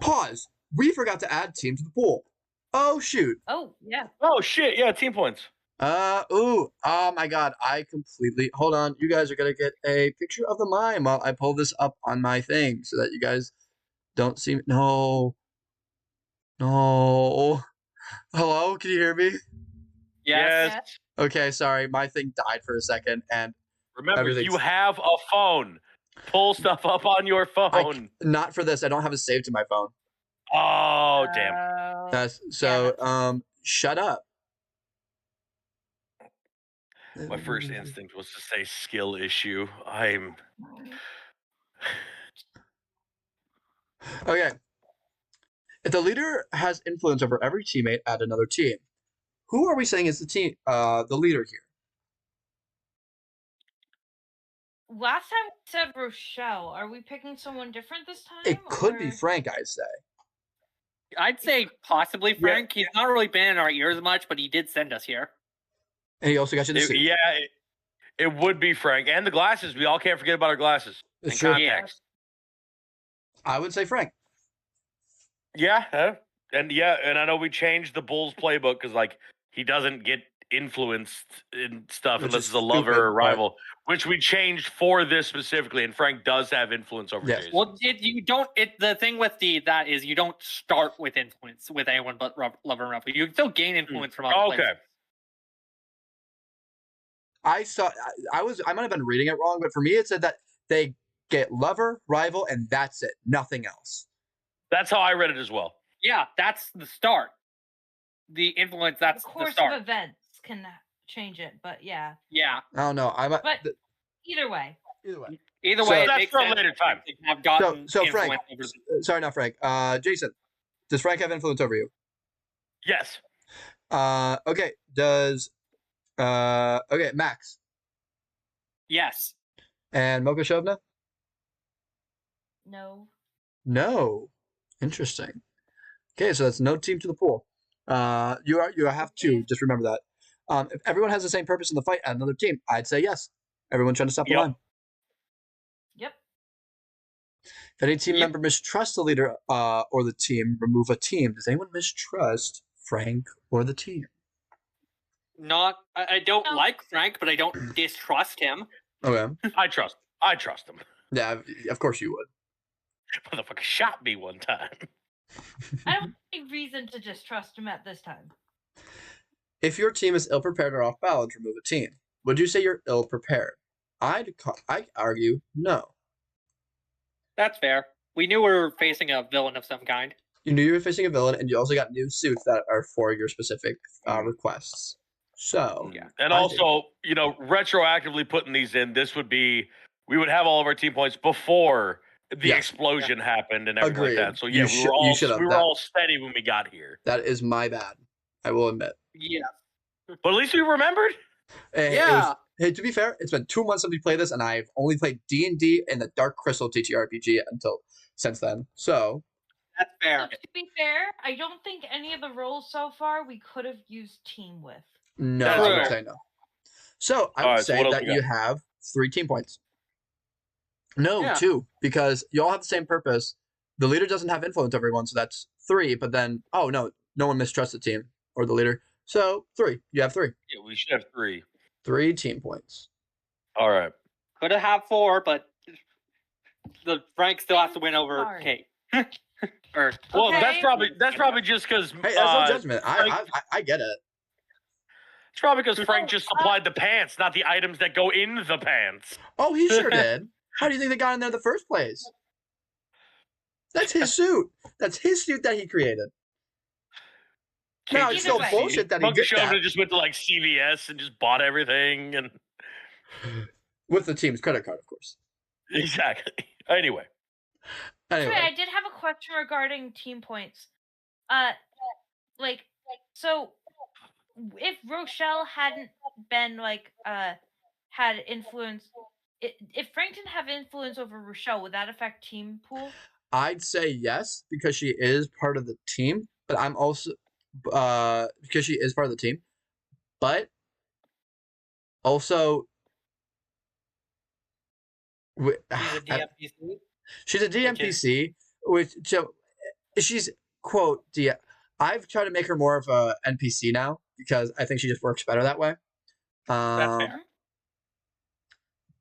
S2: Pause. We forgot to add team to the pool. Oh shoot.
S4: Oh yeah.
S3: Oh shit, yeah, team points.
S2: Oh my god, I completely hold on. You guys are gonna get a picture of the mime while I pull this up on my thing so that you guys don't see me. No. Hello, can you hear me?
S1: Yes.
S3: Yes.
S2: Okay, sorry, my thing died for a second, and
S3: Remember,
S2: everything's-
S3: you have a phone. Pull stuff up on your phone.
S2: not for this. I don't have it saved to my phone.
S3: Oh, damn.
S2: That's so.
S4: that's-
S2: Shut up.
S3: My first instinct was to say skill issue. I'm.
S2: Okay. If the leader has influence over every teammate at another team, who are we saying is the leader here?
S4: Last time we said Rochelle. Are we picking someone different this time?
S2: It could be
S4: or-
S2: Frank, I'd say.
S1: I'd say possibly Frank. He's not really been in our ears much, but he did send us here.
S2: And he also got you the suit.
S3: It would be Frank. And the glasses. We all can't forget about our glasses.
S2: It's
S3: and
S2: true.
S3: contacts.
S2: I would say Frank.
S3: Yeah. And I know we changed the Bulls playbook because like he doesn't get influenced in stuff
S2: Which
S3: unless
S2: is
S3: it's a lover
S2: stupid,
S3: or
S2: but-
S3: rival, which we changed for this specifically. And Frank does have influence over
S2: Yes.
S3: Jason.
S1: Well, you don't. The thing with that is you don't start with influence with anyone but lover and rival. You can still gain influence from other players.
S2: I might have been reading it wrong, but for me it said that they get lover, rival, and that's it. Nothing else.
S3: That's how I read it as well.
S1: Yeah, that's the start. The influence, that's
S4: The
S1: the
S4: course
S1: start.
S4: of events can change it, but yeah.
S1: Yeah.
S2: I don't know.
S4: But either way.
S2: Either way.
S1: Either
S2: So-
S1: way, it
S3: That's
S1: makes
S3: for a
S1: sense
S3: later time.
S1: to have gotten
S2: So Frank,
S1: influence over
S2: sorry, not Frank. Jason, does Frank have influence over you?
S3: Yes.
S2: Okay. Does okay, Max
S1: Yes.
S2: and Mocha Shovna?
S4: No.
S2: No. Interesting. Okay, so that's no team to the pool. You have two. Just remember that. If everyone has the same purpose in the fight at another team, I'd say yes. Everyone's trying to stop the
S3: Yep.
S2: line.
S4: Yep.
S2: If any team
S1: Yep.
S2: member mistrusts the leader or the team, remove a team. Does anyone mistrust Frank or the team?
S1: I don't
S4: No.
S1: like Frank, but I don't distrust him.
S2: Okay.
S3: I trust him.
S2: Yeah, of course you would.
S3: Motherfucker shot me one time.
S4: I don't have any reason to distrust him at this time.
S2: If your team is ill prepared or off balance, remove a team. Would you say you're ill prepared? I'd argue no.
S1: That's fair. We knew we were facing a villain of some kind.
S2: You knew you were facing a villain, and you also got new suits that are for your specific requests. So
S1: Yeah.
S3: And also, retroactively putting these in, we would have all of our team points before the
S2: Yes.
S3: explosion happened and everything
S2: Agreed.
S3: like that. So
S2: You
S3: yeah,
S2: should-
S3: we
S2: you should have
S3: were
S2: that.
S3: all steady when we got here.
S2: that is my bad. I will admit.
S1: Yeah.
S3: But at least we remembered.
S2: And
S1: Yeah.
S2: hey, to be fair, it's been 2 months since we played this, and I've only played D&D and the Dark Crystal TTRPG since then. So
S1: That's fair.
S4: So to be fair, I don't think any of the roles so far we could have used team with.
S2: no,
S3: That's
S2: I would
S1: fair.
S2: say no. So I
S3: All
S2: would
S3: right, so
S2: say
S3: what else
S2: that
S3: we
S2: you
S3: got?
S2: have 3 team points. No,
S1: Yeah.
S2: 2, because you all have the same purpose. The leader doesn't have influence over everyone, so that's 3. But then, no one mistrusts the team or the leader. So 3. You have 3.
S3: Yeah, we should have 3.
S2: 3 team points.
S3: All right.
S1: Could have had 4, but the Frank still has to win over
S4: Sorry.
S1: Kate. Or
S3: Well,
S4: Okay.
S3: that's probably just because
S2: Hey, that's no judgment. I get it.
S3: it's probably because Frank just supplied the pants, not the items that go in the pants.
S2: Oh, he sure did. How do you think they got in there in the first place? That's his suit. That's his suit that he created. No,
S3: Kate
S2: it's
S3: just
S2: still
S4: way.
S2: bullshit that he
S3: Monkey
S2: did
S3: Shoulder
S2: that
S3: just went to like CVS and just bought everything and
S2: with the team's credit card, of course.
S3: exactly. Anyway,
S2: Anyway,
S4: Actually, I did have a question regarding team points. So if Rochelle hadn't been had influence, if Frank didn't have influence over Rochelle, would that affect team pool?
S2: I'd say yes because she is part of the team, but I'm also because she is part of the team, but also
S1: he's a DMPC.
S2: she's a DMPC, which so she's quote I've tried to make her more of a NPC now because I think she just works better that way.
S1: That's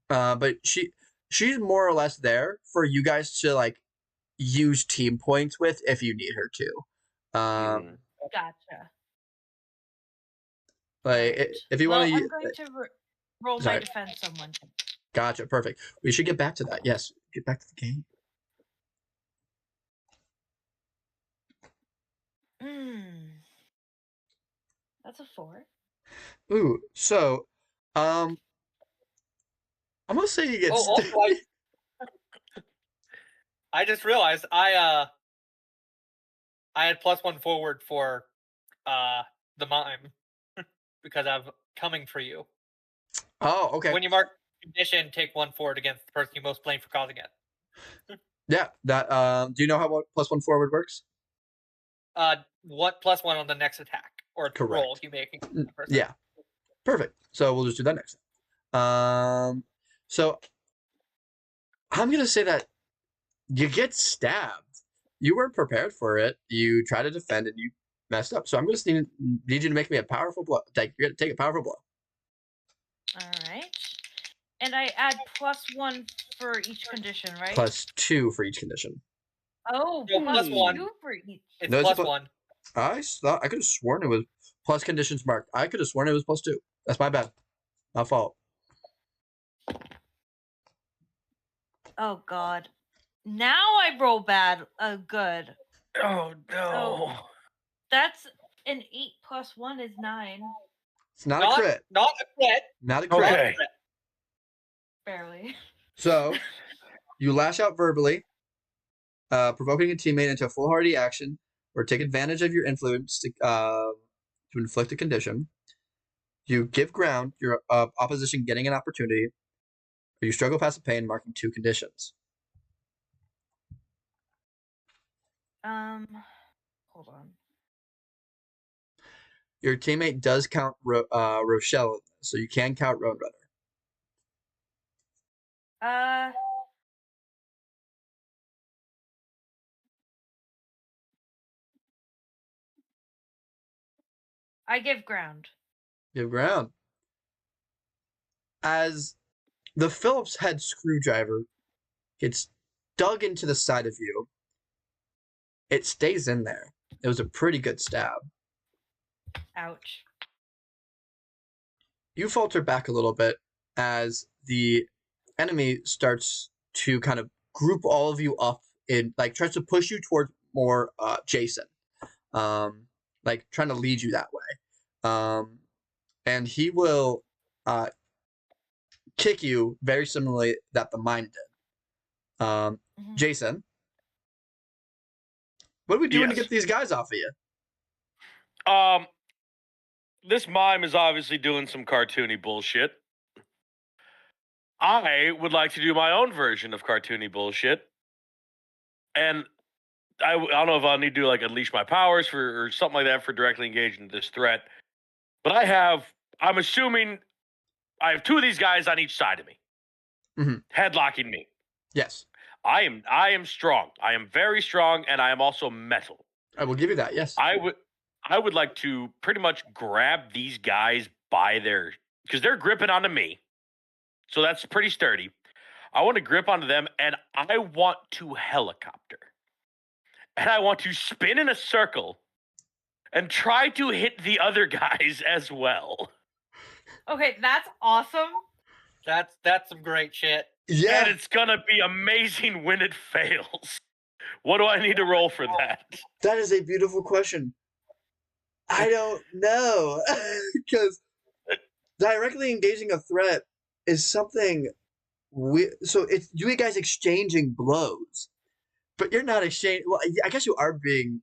S1: fair.
S2: But she's more or less there for you guys to like use team points with if you need her to.
S4: Gotcha.
S2: Like if you want to,
S4: I'm going to roll
S2: sorry.
S4: my defense on one thing.
S2: Gotcha, perfect. We should get back to that. Yes, get back to the game.
S4: That's a 4.
S2: Ooh, so I'm gonna say you get.
S1: Oh, also, I just realized I had +1 forward for the mime because I'm coming for you.
S2: Oh, okay.
S1: When you mark condition, take 1 forward against the person you most blame for causing it.
S2: Yeah, that. Do you know how +1 forward works?
S1: What +1 on the next attack or
S2: Correct.
S1: roll you make? against the person.
S2: Yeah, perfect. So we'll just do that next time. So I'm gonna say that you get stabbed you weren't prepared for it. You tried to defend and you messed up. So I'm just need you to make me a powerful blow. You're gonna take a powerful blow.
S4: All right. And I add +1 for each condition, right?
S2: +2 for each condition.
S4: Oh,
S1: No, +1.
S4: +2 for each.
S1: It's
S2: No, it's a
S1: +1.
S2: I thought I could have sworn it was plus conditions marked. I could have sworn it was +2. That's my bad. My fault.
S4: Oh God. Now I roll bad. Good.
S3: Oh no.
S4: So that's an 8 + 1 is 9.
S2: It's not a crit.
S1: Not a crit.
S2: Not a crit.
S3: Okay.
S4: Barely.
S2: So you lash out verbally, provoking a teammate into a foolhardy action, or take advantage of your influence to inflict a condition. You give ground, your opposition getting an opportunity, or you struggle past the pain, marking 2 conditions.
S4: Hold on.
S2: Your teammate does count Rochelle, so you can count Roadrunner.
S4: I give ground.
S2: Give ground. As the Phillips head screwdriver gets dug into the side of you, it stays in there. It was a pretty good stab.
S4: Ouch.
S2: You falter back a little bit as the enemy starts to kind of group all of you up in, like, tries to push you toward more Jason. Like, trying to lead you that way. And he will kick you very similarly that the mine did. Jason, what are we doing to get these guys off of you?
S3: This mime is obviously doing some cartoony bullshit. I would like to do my own version of cartoony bullshit. And I don't know if I'll need to do like unleash my powers or something like that for directly engaging this threat. But I'm assuming I have 2 of these guys on each side of me. Headlocking me.
S2: Yes.
S3: I am strong. I am very strong, and I am also metal.
S2: I will give you that, yes.
S3: I would like to pretty much grab these guys by because they're gripping onto me. So that's pretty sturdy. I want to grip onto them, and I want to helicopter. And I want to spin in a circle and try to hit the other guys as well.
S4: Okay, that's awesome.
S1: That's some great shit.
S2: Yeah.
S3: And it's going to be amazing when it fails. What do I need to roll for that?
S2: That is a beautiful question. I don't know. Because directly engaging a threat is something so it's you guys exchanging blows. But you're not exchanging. Well, I guess you are getting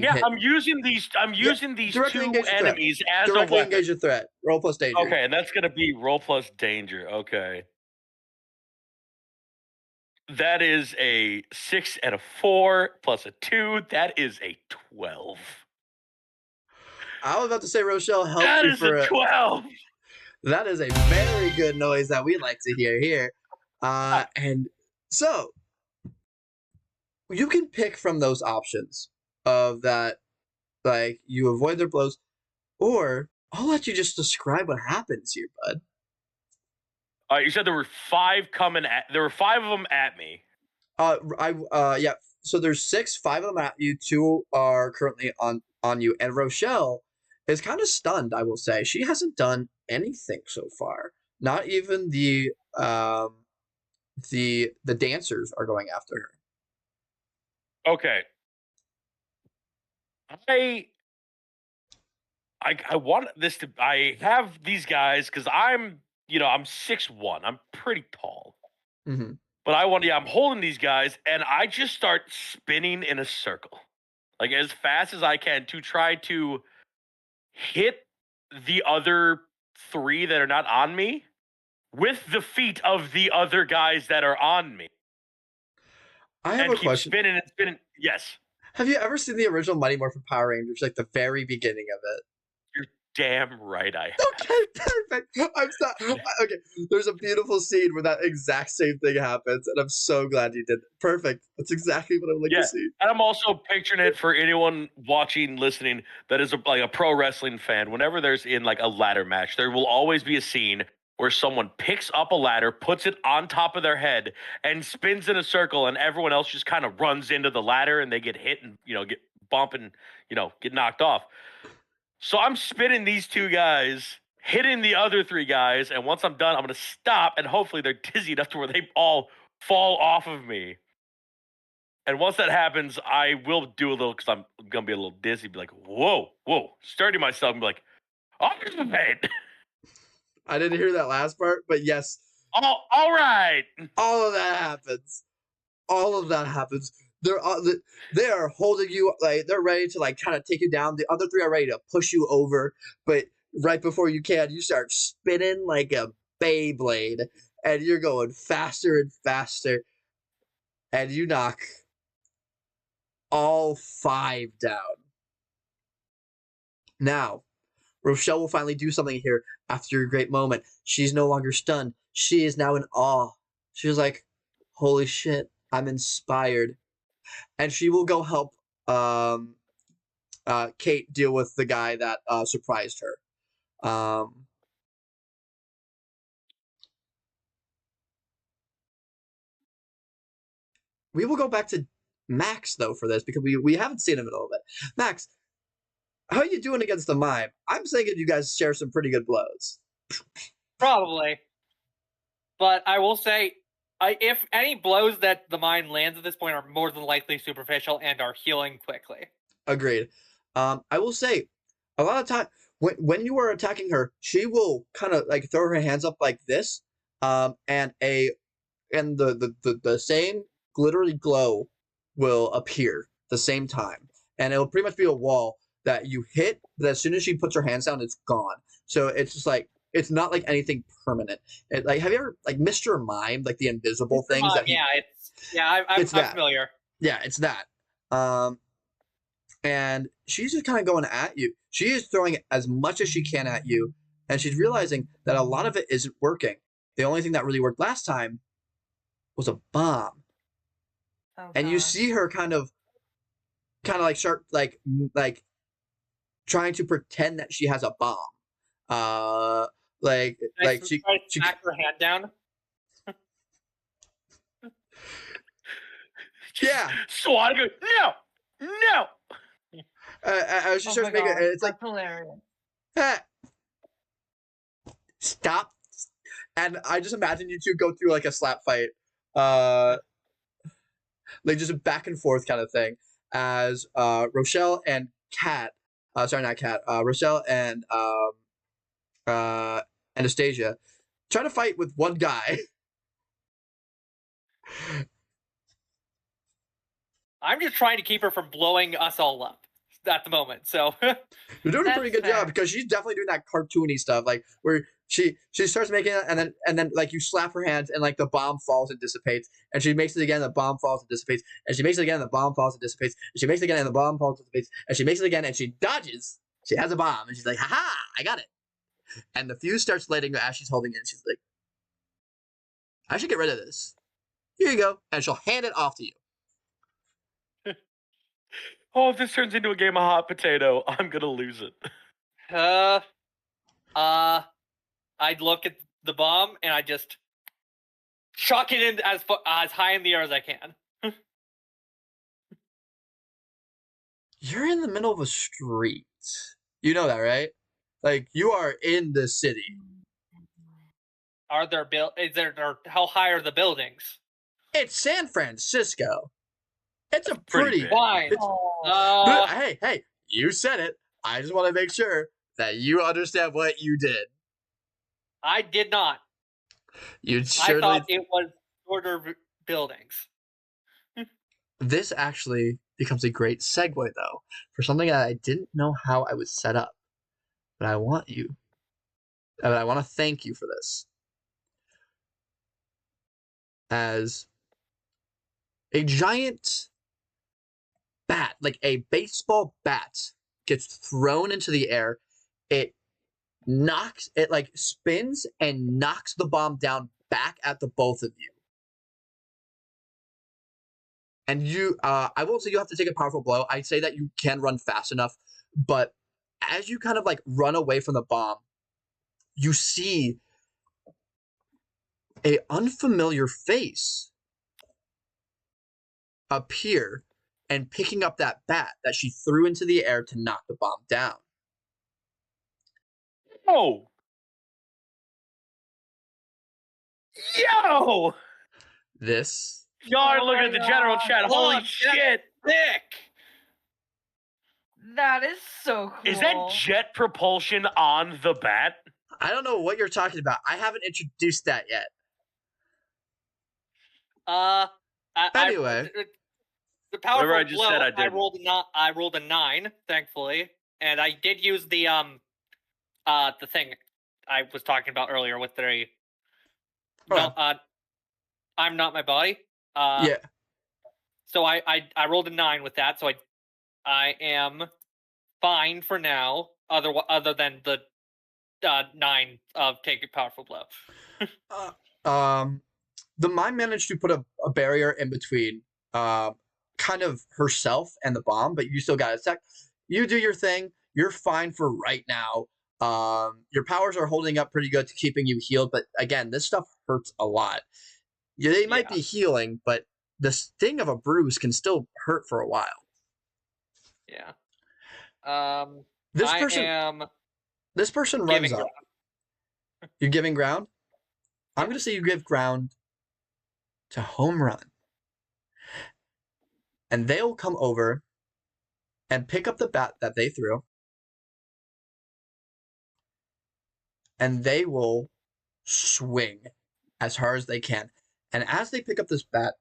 S2: hit.
S3: I'm using these 2 enemies as
S2: directly
S3: a weapon.
S2: engage a threat. Roll plus danger.
S3: Okay, and that's going to be roll plus danger. Okay. That is a 6 and a 4 plus a 2. That is a 12.
S2: I was about to say, Rochelle, help
S3: That
S2: you
S3: is
S2: for
S3: a 12.
S2: That is a very good noise that we like to hear here. And so you can pick from those options of that, like, you avoid their blows, or I'll let you just describe what happens here, bud.
S3: You said there were 5 of them at me.
S2: Yeah. So there's 6, 5 of them at you. 2 are currently on you, and Rochelle is kind of stunned. I will say she hasn't done anything so far. Not even the dancers are going after her.
S3: Okay. I want this to. I have these guys because I'm 6'1". I'm pretty tall. But I'm holding these guys, and I just start spinning in a circle, like as fast as I can to try to hit the other 3 that are not on me with the feet of the other guys that are on me.
S2: I have a question.
S3: Spinning and spinning. Yes.
S2: Have you ever seen the original Mighty Morphin Power Rangers, like the very beginning of it?
S3: damn right I have.
S2: Okay, perfect. I'm sorry. Okay, there's a beautiful scene where that exact same thing happens, and I'm so glad you did. Perfect. That's exactly what I would like to see.
S3: And I'm also picturing it for anyone watching, listening, that is like a pro wrestling fan. Whenever there's in like a ladder match, there will always be a scene where someone picks up a ladder, puts it on top of their head, and spins in a circle, and everyone else just kind of runs into the ladder, and they get hit and get bumped and get knocked off. So I'm spinning these two guys, hitting the other three guys, and once I'm done, I'm gonna stop, and hopefully they're dizzy enough to where they all fall off of me. And once that happens, I will do a little, because I'm gonna be a little dizzy, be like, whoa, steady myself, and be like, all right.
S2: I didn't hear that last part, but yes.
S3: All right.
S2: All of that happens. All of that happens. They are holding you, like they're ready to like kind of take you down. The other three are ready to push you over, but right before you can, you start spinning like a Beyblade, and you're going faster and faster, and you knock all 5 down. Now, Rochelle will finally do something here after your great moment. She's no longer stunned. She is now in awe. She's like, holy shit, I'm inspired. And she will go help Kate deal with the guy that surprised her. We will go back to Max, though, for this, because we haven't seen him in a little bit. Max, how are you doing against the mime? I'm thinking you guys share some pretty good blows.
S1: Probably. But I will say, if any blows that the mime lands at this point are more than likely superficial and are healing quickly.
S2: Agreed. I will say, a lot of time when you are attacking her, she will kind of like throw her hands up like this, and the same glittery glow will appear the same time, and it'll pretty much be a wall that you hit, but as soon as she puts her hands down, it's gone. So it's just like, it's not like anything permanent. Like, have you ever like Mr. Mime, like the invisible things that
S1: I'm familiar.
S2: Yeah, it's that. And she's just kind of going at you. She is throwing as much as she can at you, and she's realizing that a lot of it isn't working. The only thing that really worked last time was a bomb.
S4: Oh,
S2: and you see her kind of like sharp, like trying to pretend that she has a bomb. She
S1: smack her hand down.
S2: Yeah.
S3: So I go, no.
S2: She starts making it. It's like
S4: hilarious.
S2: Stop. And I just imagine you two go through like a slap fight, like just a back and forth kind of thing, as Rochelle and Kat, Rochelle and Anastasia try to fight with one guy.
S1: I'm just trying to keep her from blowing us all up at the moment. So
S2: you're doing a pretty good job, because she's definitely doing that cartoony stuff, like where she starts making it, and then like you slap her hands, and like the bomb falls and dissipates, and she makes it again, the bomb falls and dissipates, and she makes it again, the bomb falls and dissipates, and she makes it again, and the bomb falls and dissipates, and she makes it again, and she dodges. She has a bomb, and she's like, "Ha! I got it!" And the fuse starts lighting as she's holding it. And she's like, "I should get rid of this. Here you go," and she'll hand it off to you.
S3: Oh, if this turns into a game of hot potato, I'm gonna lose it.
S1: I'd look at the bomb and I just chuck it in as high in the air as I can.
S2: You're in the middle of a street. You know that, right? Like, you are in the city.
S1: How high are the buildings?
S2: It's San Francisco. It's a
S3: pretty big.
S1: Why?
S2: Hey, you said it. I just want to make sure that you understand what you did.
S1: I did not.
S2: You
S1: I thought it was shorter buildings.
S2: This actually becomes a great segue, though, for something that I didn't know how I would set up. But I want to thank you for this. As a giant bat, like a baseball bat, gets thrown into the air, it knocks it, like spins and knocks the bomb down back at the both of you. And you, I won't say you have to take a powerful blow. I say that you can run fast enough, but as you kind of like run away from the bomb, you see a unfamiliar face appear and picking up that bat that she threw into the air to knock the bomb down.
S3: Oh. Yo!
S2: This.
S3: Y'all are looking at the general chat. Holy
S1: Look,
S3: shit.
S1: Thick.
S4: That is so cool.
S3: Is that jet propulsion on the bat?
S2: I don't know what you're talking about. I haven't introduced that yet. Anyway.
S1: The powerful
S3: Whatever I just
S1: blow,
S3: said, I
S1: I
S3: did.
S1: rolled a 9, thankfully, and I did use the thing I was talking about earlier with the I'm not my body.
S2: Yeah.
S1: So I rolled a 9 with that, so I am fine for now. Other than the 9 of take a powerful blow.
S2: The mime managed to put a barrier in between kind of herself and the bomb, but you still got a sec. You do your thing. You're fine for right now. Your powers are holding up pretty good to keeping you healed, but again, this stuff hurts a lot. They might be healing, but the sting of a bruise can still hurt for a while.
S1: Yeah.
S2: This person runs up. You're giving ground? I'm going to say you give ground to Home Run. And they'll come over and pick up the bat that they threw. And they will swing as hard as they can. And as they pick up this bat,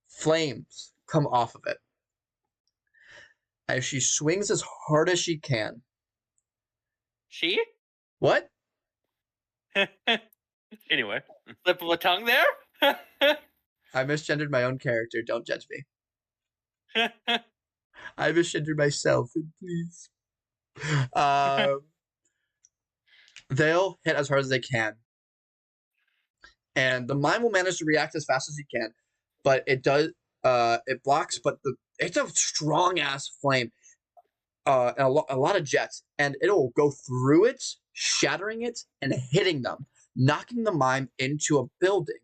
S2: flames come off of it. As she swings as hard as she can.
S1: She?
S2: What?
S3: Anyway.
S1: Slip of a tongue there?
S2: I misgendered my own character. Don't judge me. I misgendered myself, please. They'll hit as hard as they can. And the mime will manage to react as fast as he can. But it does, it blocks, but it's a strong-ass flame. And a lot of jets. And it'll go through it, shattering it, and hitting them. Knocking the mime into a building.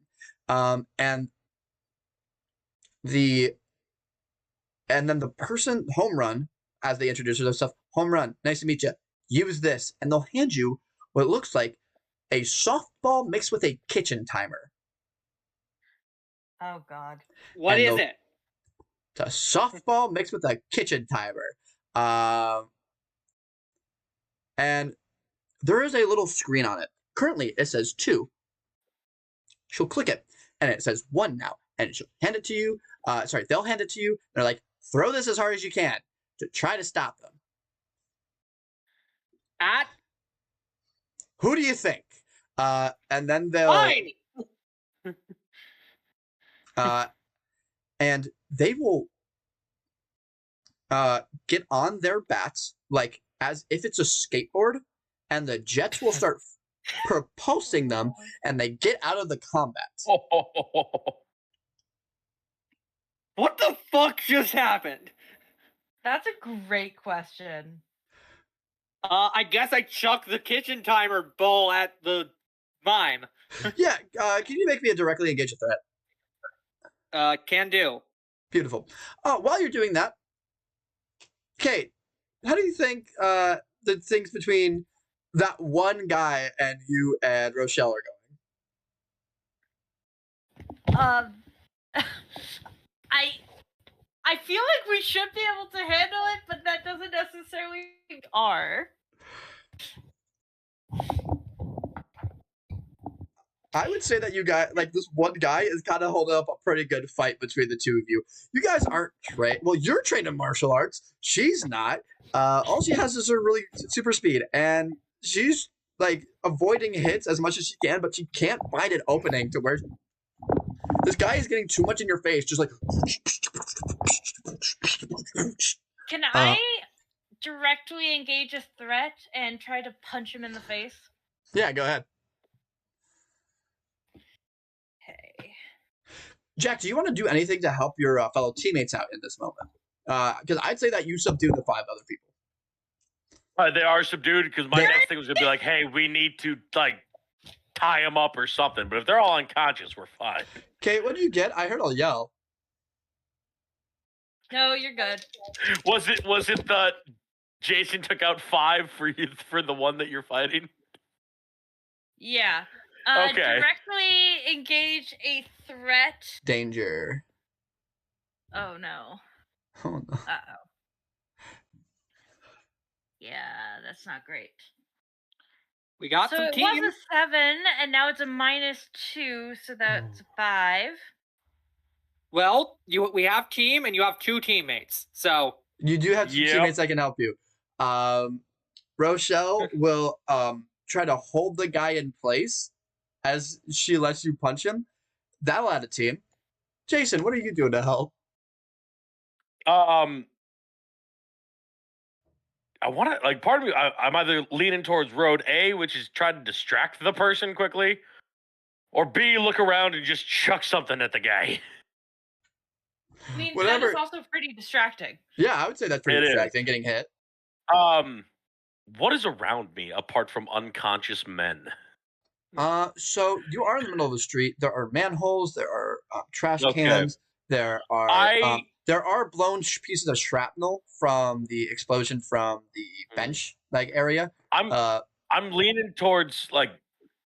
S2: And then the person, Home Run, as they introduce themselves, Home Run, nice to meet you. Use this, and they'll hand you what looks like a softball mixed with a kitchen timer.
S4: Oh, God.
S1: What is it?
S2: It's a softball mixed with a kitchen timer. And there is a little screen on it. Currently, it says 2. She'll click it, and it says 1 now. And she'll hand it to you. They'll hand it to you. They're like, throw this as hard as you can to try to stop them.
S1: At?
S2: Who do you think? And then they'll...
S1: Fine!
S2: And they will get on their bats, like, as if it's a skateboard, and the jets will start propulsing them, and they get out of the combat.
S1: What the fuck just happened?
S4: That's a great question.
S1: I guess I chucked the kitchen timer bowl at the mime.
S2: Yeah, can you make me a directly engaged threat?
S1: Can do.
S2: Beautiful. While you're doing that, Kate, how do you think the things between that one guy and you and Rochelle are going?
S4: I feel like we should be able to handle it, but that doesn't necessarily are.
S2: I would say that you guys, like, this one guy is kind of holding up a pretty good fight between the two of you. You guys aren't trained. Well, you're trained in martial arts. She's not. All she has is her really super speed, and she's like avoiding hits as much as she can, but she can't find an opening to where this guy is getting too much in your face, just like.
S4: Can I directly engage a threat and try to punch him in the face?
S2: Yeah, go ahead.
S4: Okay.
S2: Jack, do you want to do anything to help your fellow teammates out in this moment? Because I'd say that you subdued the 5 other people.
S3: They are subdued because my next thing was going to be like, hey, we need to, like, tie them up or something. But if they're all unconscious, we're fine.
S2: Kate, what did you get? I heard a yell.
S4: No, you're good.
S3: Was it the Jason took out 5 for you for the one that you're fighting?
S4: Yeah.
S3: Okay.
S4: Directly engage a threat.
S2: Danger.
S4: Oh no.
S2: Oh no.
S4: Uh-oh. Yeah, that's not great.
S1: We got
S4: So
S1: some
S4: it
S1: team.
S4: was a 7, and now it's a -2, so that's a 5.
S1: Well, we have team, and you have 2 teammates. So
S2: You do have 2
S3: Yep.
S2: teammates that can help you. Rochelle will try to hold the guy in place as she lets you punch him. That'll add a team. Jason, what are you doing to help?
S3: I want to, like, part of me, I'm either leaning towards road A, which is try to distract the person quickly, or B, look around and just chuck something at the guy.
S4: I mean,
S2: Whatever.
S4: that is also pretty distracting.
S2: Yeah, I would say that's pretty
S3: It is.
S2: distracting, getting hit.
S3: What is around me apart from unconscious men?
S2: So you are in the middle of the street. There are manholes. There are trash
S3: Okay.
S2: cans. There are blown pieces of shrapnel from the explosion from the bench area.
S3: I'm leaning towards, like,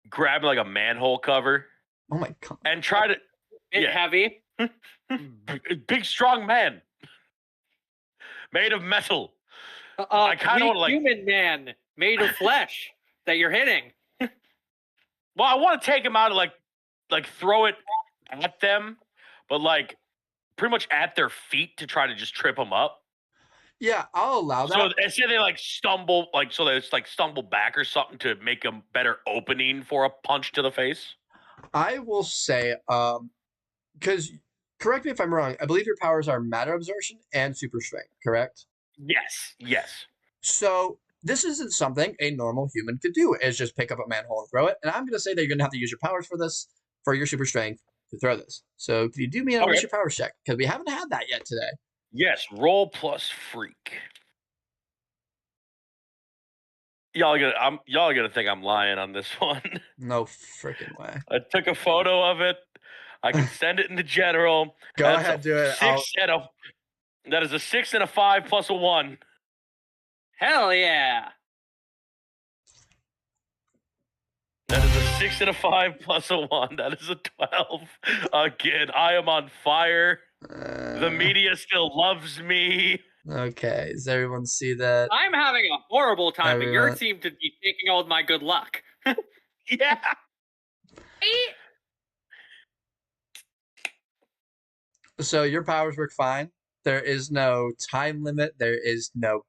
S3: grabbing, like, a manhole cover.
S2: Oh my god!
S3: And try to
S1: heavy.
S3: big strong man made of metal.
S1: I
S3: kinda wanna, like-
S1: human man made of flesh that you're hitting.
S3: Well, I want to take him out and like throw it at them, but like pretty much at their feet to try to just trip them up.
S2: Yeah, I'll allow that.
S3: So say they like stumble, like so they like stumble back or something to make a better opening for a punch to the face.
S2: I will say, because correct me if I'm wrong. I believe your powers are matter absorption and super strength. Correct?
S3: Yes.
S2: So this isn't something a normal human could do, is just pick up a manhole and throw it. And I'm going to say that you're going to have to use your powers for this, for your super strength, to throw this. So can you do me an unleash your powers check? Because we haven't had that yet today.
S3: Yes, roll plus freak. Y'all are gonna think I'm lying on this one.
S2: No freaking way.
S3: I took a photo of it. I can send it in the general.
S2: Go ahead, do it.
S3: That is a 6 and a 5 plus a 1.
S1: Hell yeah.
S3: That is a 6 and a 5 plus a 1. That is a 12. Again, I am on fire. The media still loves me.
S2: Okay, does everyone see that?
S1: I'm having a horrible time, but you
S2: Everyone-
S1: seem to be taking all of my good luck.
S3: Yeah.
S2: So your powers work fine. There is no time limit. There is no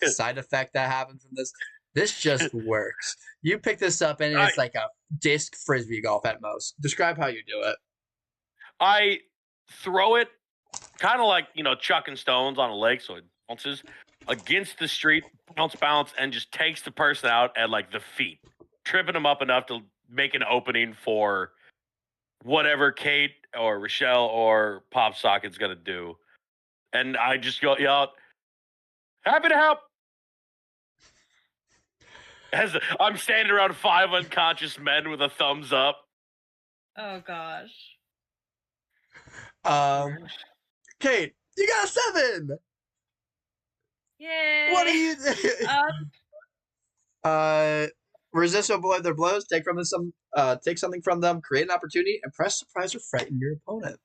S2: side effect that happens from this. This just works. You pick this up and it's like a disc frisbee golf at most. Describe how you do it.
S3: I throw it kind of like, chucking stones on a lake, so it bounces against the street, bounce, and just takes the person out at like the feet, tripping them up enough to make an opening for whatever Kate or Rochelle or Pop Socket's gonna do. And I just yell, happy to help. As I'm standing around 5 unconscious men with a thumbs up.
S4: Oh gosh.
S2: Kate, you got a 7.
S4: Yay.
S2: What are you doing? Resist or avoid their blows. Take something from them. Create an opportunity and press, surprise, or frighten your opponent.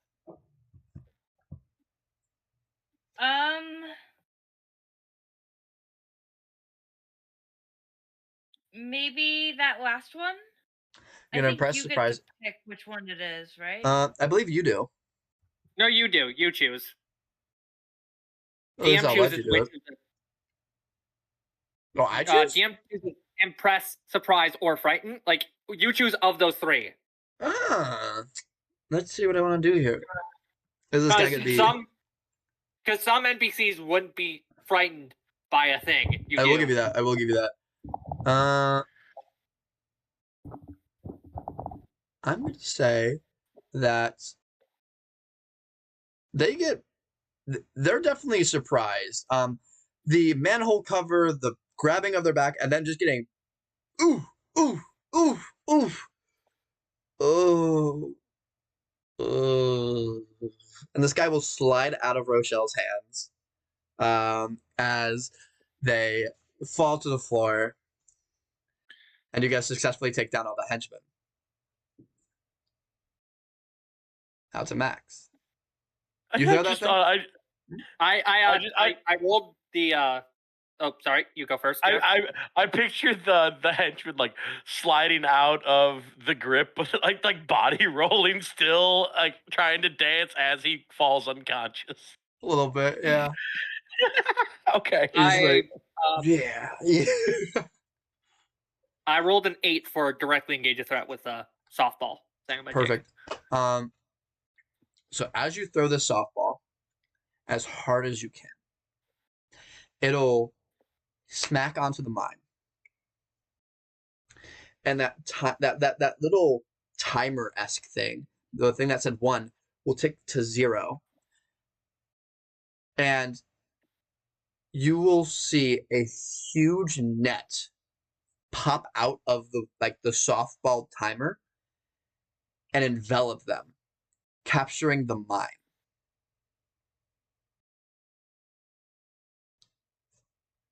S4: Maybe that last one.
S2: You're gonna
S4: I think
S2: press,
S4: you
S2: surprise.
S4: get to pick which one it is, right?
S2: I believe you do.
S1: No, you do. You choose.
S2: At least I'll
S1: DM
S2: let you
S1: chooses
S2: do it. Oh, I choose?
S1: DM chooses impress, surprise, or frighten. Like, you choose of those 3.
S2: Let's see what I want to do here. Is this guy gonna be?
S1: Because some NPCs wouldn't be frightened by a thing.
S2: I will give you that. I will give you that. I'm going to say that they're definitely surprised. The manhole cover, the grabbing of their back, and then just getting ooh, ooh, ooh, ooh, oh, and this guy will slide out of Rochelle's hands as they fall to the floor, and you guys successfully take down all the henchmen. Out to Max. You throw that thing?
S1: I rolled the. Oh, sorry. You go first.
S3: I pictured the henchman like sliding out of the grip, but like body rolling still, like trying to dance as he falls unconscious.
S2: A little bit, yeah.
S3: Okay.
S2: Yeah.
S1: I rolled an 8 for directly engage a threat with a softball.
S2: Perfect. So as you throw this softball as hard as you can, it'll smack onto the mine. And that little timer-esque thing, the thing that said 1, will tick to 0. And you will see a huge net pop out of the softball timer and envelop them, capturing the mine.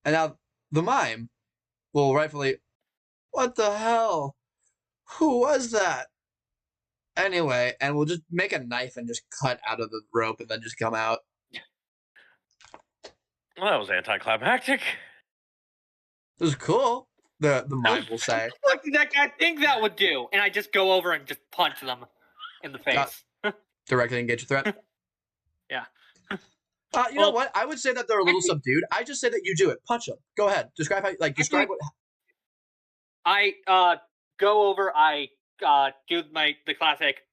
S2: And now the mime will rightfully, what the hell? Who was that? Anyway, and we'll just make a knife and just cut out of the rope and then just come out.
S3: Well, that was anticlimactic.
S2: It was cool. The mime will say.
S1: What did that guy think that would do? And I just go over and just punch them in the face.
S2: Directly engage a threat.
S1: Yeah.
S2: You know what? I would say that they're a little subdued. I just say that you do it. Punch them. Go ahead. Describe what.
S1: I go over. I do the classic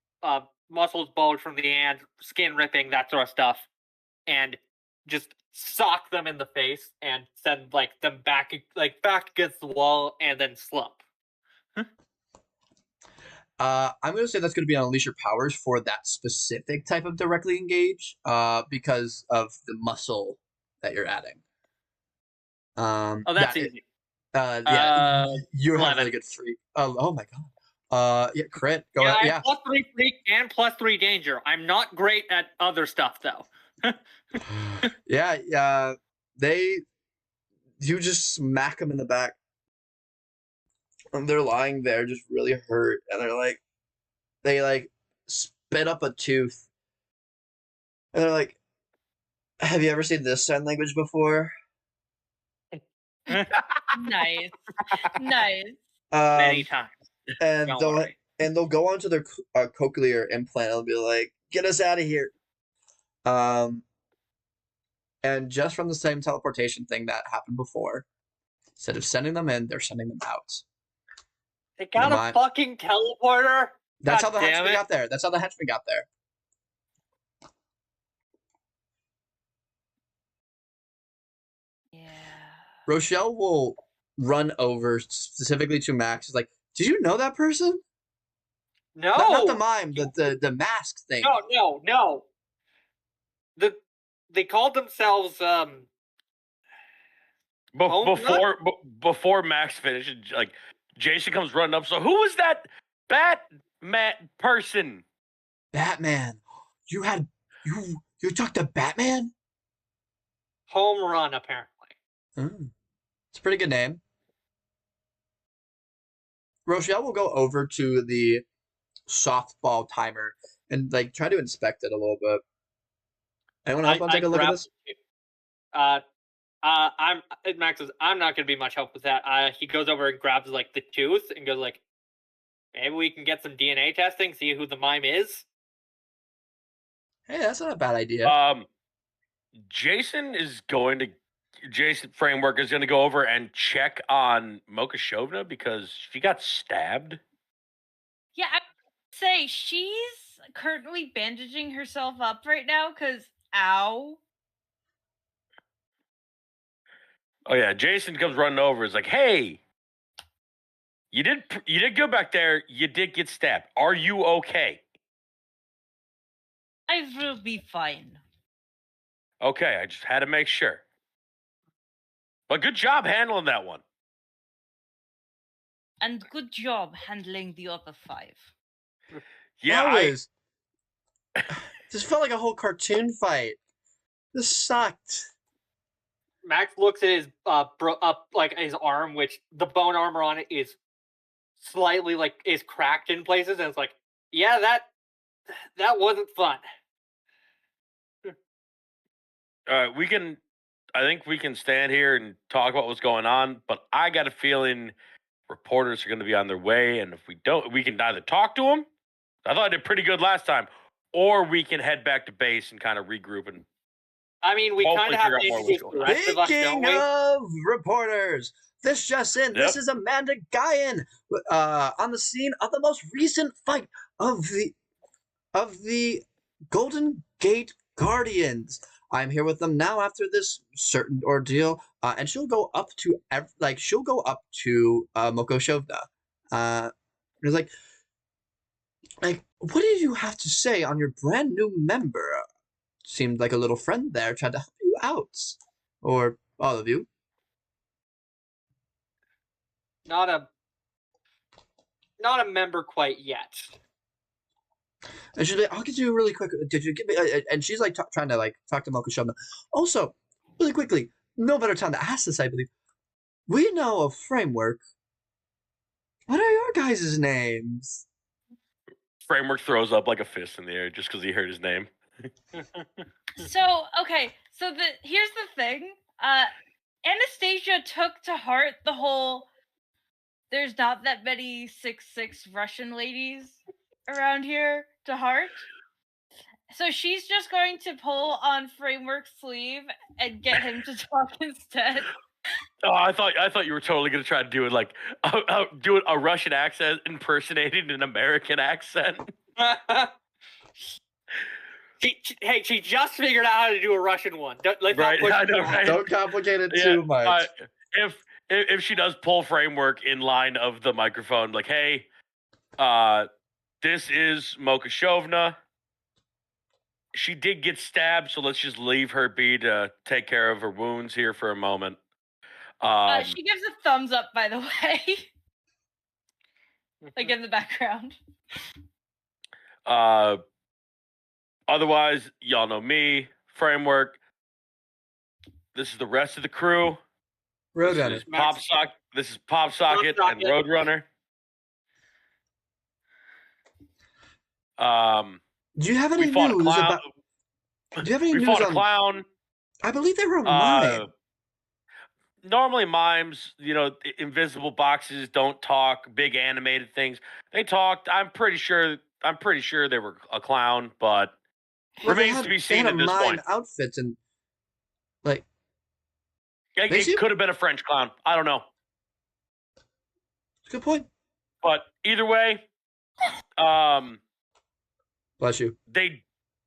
S1: muscles bulge from the hand, skin ripping, that sort of stuff, and just sock them in the face and send them back against the wall and then slump.
S2: I'm going to say that's going to be on Unleash Your Powers for that specific type of directly engage because of the muscle that you're adding.
S1: That's easy.
S2: You have
S1: 11.
S2: really good freak. Oh my god. Yeah, crit. Go ahead. Yeah.
S1: +3 freak and +3 danger. I'm not great at other stuff though.
S2: Yeah. You just smack them in the back. And they're lying there just really hurt, and they spit up a tooth, and they're like, have you ever seen this sign language before?
S4: Nice.
S1: Many times.
S2: And
S1: Don't
S2: they'll go onto their cochlear implant and be like, get us out of here. And just from the same teleportation thing that happened before, instead of sending them in, they're sending them out.
S1: They got a fucking teleporter?
S2: That's how the henchman got there. That's how the henchman got there.
S4: Yeah.
S2: Rochelle will run over specifically to Max. Is like, did you know that person?
S1: No.
S2: Not the mime, the mask thing.
S1: No. They called themselves
S3: Before Max finishes, like Jason comes running up. So who was that Batman person?
S2: Batman. You talked to Batman?
S1: Home Run, apparently.
S2: It's a pretty good name. Rochelle will go over to the softball timer and try to inspect it a little bit. Anyone else want to take a look at this?
S1: Max says, I'm not gonna be much help with that. He goes over and grabs the tooth and goes maybe we can get some DNA testing, see who the mime is.
S2: Hey, that's not a bad idea.
S3: Jason Framework is going to go over and check on Mocha Shovna because she got stabbed.
S4: Yeah, I would say she's currently bandaging herself up right now because ow.
S3: Oh yeah, Jason comes running over. Is like, hey, you did good back there. You did get stabbed. Are you okay?
S4: I will be fine.
S3: Okay, I just had to make sure. But good job handling that one.
S4: And good job handling the other 5.
S3: Yeah,
S2: This felt like a whole cartoon fight. This sucked.
S1: Max looks at his like his arm, which the bone armor on it is slightly is cracked in places, and it's like, yeah, that wasn't fun.
S3: I think we can stand here and talk about what's going on, but I got a feeling reporters are going to be on their way, and if we don't, we can either talk to them. I thought I did pretty good last time, or we can head back to base and kind of regroup and.
S1: I mean, we kind of have to introduce the rest of us, don't we?
S2: Speaking of reporters, this just in. This is Amanda Guyan on the scene of the most recent fight of the Golden Gate Guardians. I'm here with them now after this certain ordeal, and she'll go up to Moko Shovna. It's like, what did you have to say on your brand new member? Seemed like a little friend there tried to help you out, or all of you.
S1: Not a member quite yet.
S2: And she's like, I'll get you really quick. Did you give me? And she's like trying to talk to Moko Shovna. Also, really quickly, no better time to ask this, I believe. We know a framework. What are your guys' names?
S3: Framework throws up like a fist in the air just because he heard his name.
S4: So here's the thing. Anastasia took to heart the whole there's not that many 6'6" Russian ladies around here to heart. So she's just going to pull on Framework's sleeve and get him to talk instead.
S3: Oh, I thought you were totally gonna try to do it like do a Russian accent impersonating an American accent.
S1: She just figured out how to do a Russian one.
S2: Don't complicate it too much.
S3: If she does pull Framework in line of the microphone, like, hey, this is Moko Shovna. She did get stabbed, so let's just leave her be to take care of her wounds here for a moment.
S4: She gives a thumbs up, by the way. Like in the background.
S3: Otherwise, y'all know me, Framework. This is the rest of the crew.
S2: Roadrunner.
S3: This is Pop Socket and Roadrunner.
S2: Do you have any news about? Do you have any news on
S3: Clown?
S2: I believe they were mime.
S3: Normally, mimes, invisible boxes don't talk. Big animated things, they talked. I'm pretty sure they were a clown, but remains to be seen at this point.
S2: Outfits and
S3: it could have been a French clown. I don't know.
S2: Good point.
S3: But either way,
S2: bless you.
S3: They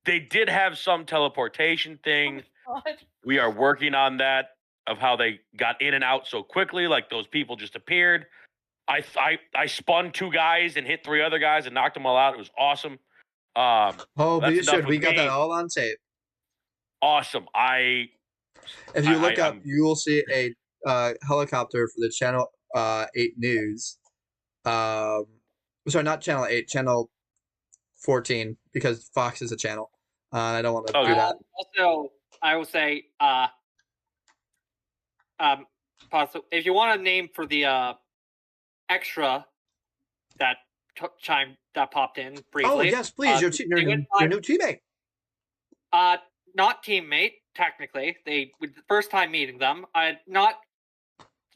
S3: did have some teleportation thing.
S4: Oh,
S3: we are working on that, of how they got in and out so quickly, like those people just appeared. I spun 2 guys and hit 3 other guys and knocked them all out. It was awesome.
S2: But you should. We got that all on tape.
S3: Awesome.
S2: If you look up, you will see a helicopter for the Channel 8 News. Sorry, not Channel 8, Channel 14, because Fox is a channel. I don't want to do that.
S1: Also, I will say, if you want a name for the extra that popped in briefly.
S2: Oh yes, please. Your new teammate.
S1: Not teammate. Technically, the first time meeting them. Not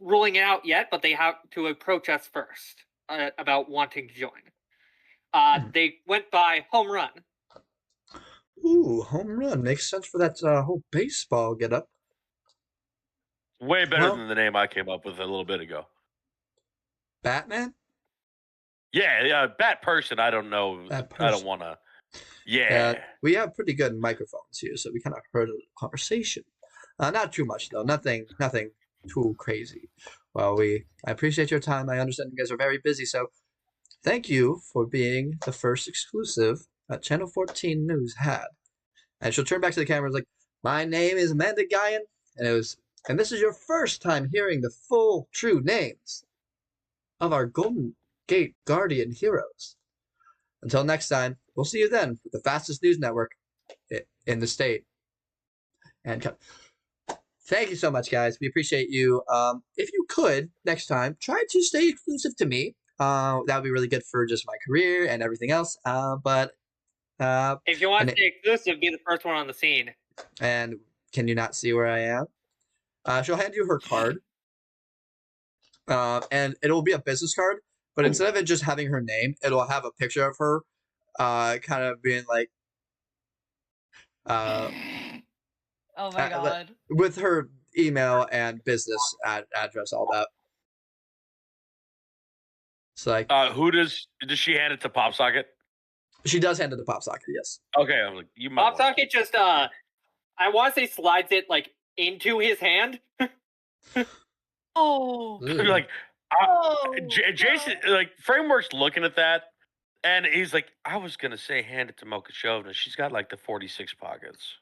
S1: ruling it out yet, but they have to approach us first about wanting to join. They went by Home Run.
S2: Ooh, Home Run makes sense for that whole baseball getup.
S3: Way better than the name I came up with a little bit ago.
S2: Batman?
S3: Yeah, Bat Person. I don't know. I don't want to. Yeah.
S2: We have pretty good microphones here, so we kind of heard a conversation. Not too much though. Nothing too crazy. Well, I appreciate your time. I understand you guys are very busy, so thank you for being the first exclusive that Channel 14 News had. And she'll turn back to the camera and is like, my name is Amanda Guyan, and this is your first time hearing the full true names of our Golden Gate Guardian heroes. Until next time, we'll see you then with the fastest news network in the state. And thank you so much, guys. We appreciate you. If you could, next time, try to stay exclusive to me. That would be really good for just my career and everything else. But
S1: if you want to stay exclusive, be the first one on the scene.
S2: And can you not see where I am? She'll hand you her card. And it'll be a business card, but instead of it just having her name, it'll have a picture of her kind of being like
S4: Oh my god.
S2: With her email and business address, all that. So like
S3: does she hand it to PopSocket?
S2: She does hand it to PopSocket, yes.
S3: Okay, I'm like, you might
S1: PopSocket just I want to say slides it like into his hand.
S4: Oh.
S3: Like Jason, like Framework's looking at that, and he's like, I was gonna say hand it to Mocha Shovna. She's got like the 46 pockets.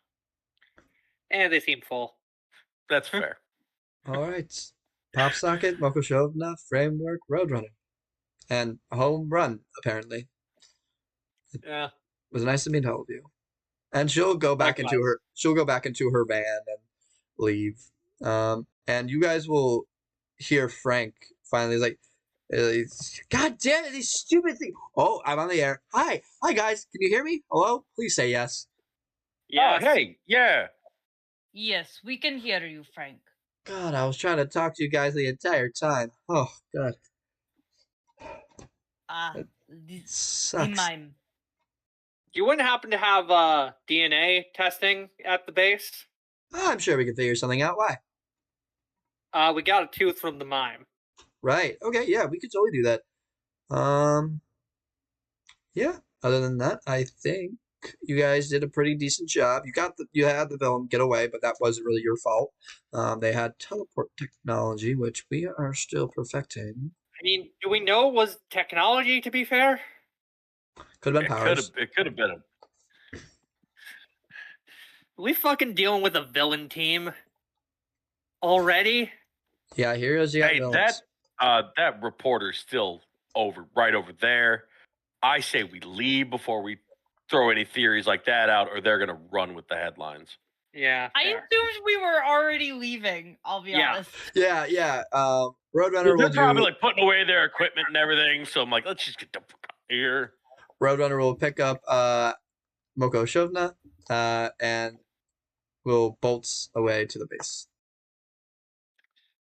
S1: And they seem full.
S3: That's fair.
S2: All right. PopSocket, Mocha Shovna, Framework, Roadrunner. And home run, apparently.
S1: Yeah.
S2: It was nice to meet all of you. And she'll go back into her van and leave. And you guys will hear Frank finally like, God damn it, these stupid things. Oh, I'm on the air. Hi guys, can you hear me? Hello? Please say yes.
S1: Yeah.
S3: Oh, hey, yeah.
S4: Yes, we can hear you, Frank.
S2: God, I was trying to talk to you guys the entire time. Oh God.
S4: The
S2: Sucks.
S4: mime.
S1: You wouldn't happen to have DNA testing at the base?
S2: I'm sure we can figure something out. Why?
S1: We got a tooth from the mime.
S2: Right. Okay. Yeah, we could totally do that. Yeah. Other than that, I think you guys did a pretty decent job. You had the villain get away, but that wasn't really your fault. They had teleport technology, which we are still perfecting.
S1: I mean, do we know it was technology? To be fair,
S2: could have been powers.
S3: It could have been.
S1: Are we fucking dealing with a villain team already?
S2: Yeah, heroes. Yeah, villains.
S3: That reporter's still right over there. I say we leave before we throw any theories like that out, or they're gonna run with the headlines.
S1: Yeah,
S4: I assumed we were already leaving. I'll be honest.
S2: Yeah. Roadrunner
S3: They're probably like putting away their equipment and everything. So I'm like, let's just get the fuck out of here.
S2: Roadrunner will pick up Moko Shovna and will bolt away to the base.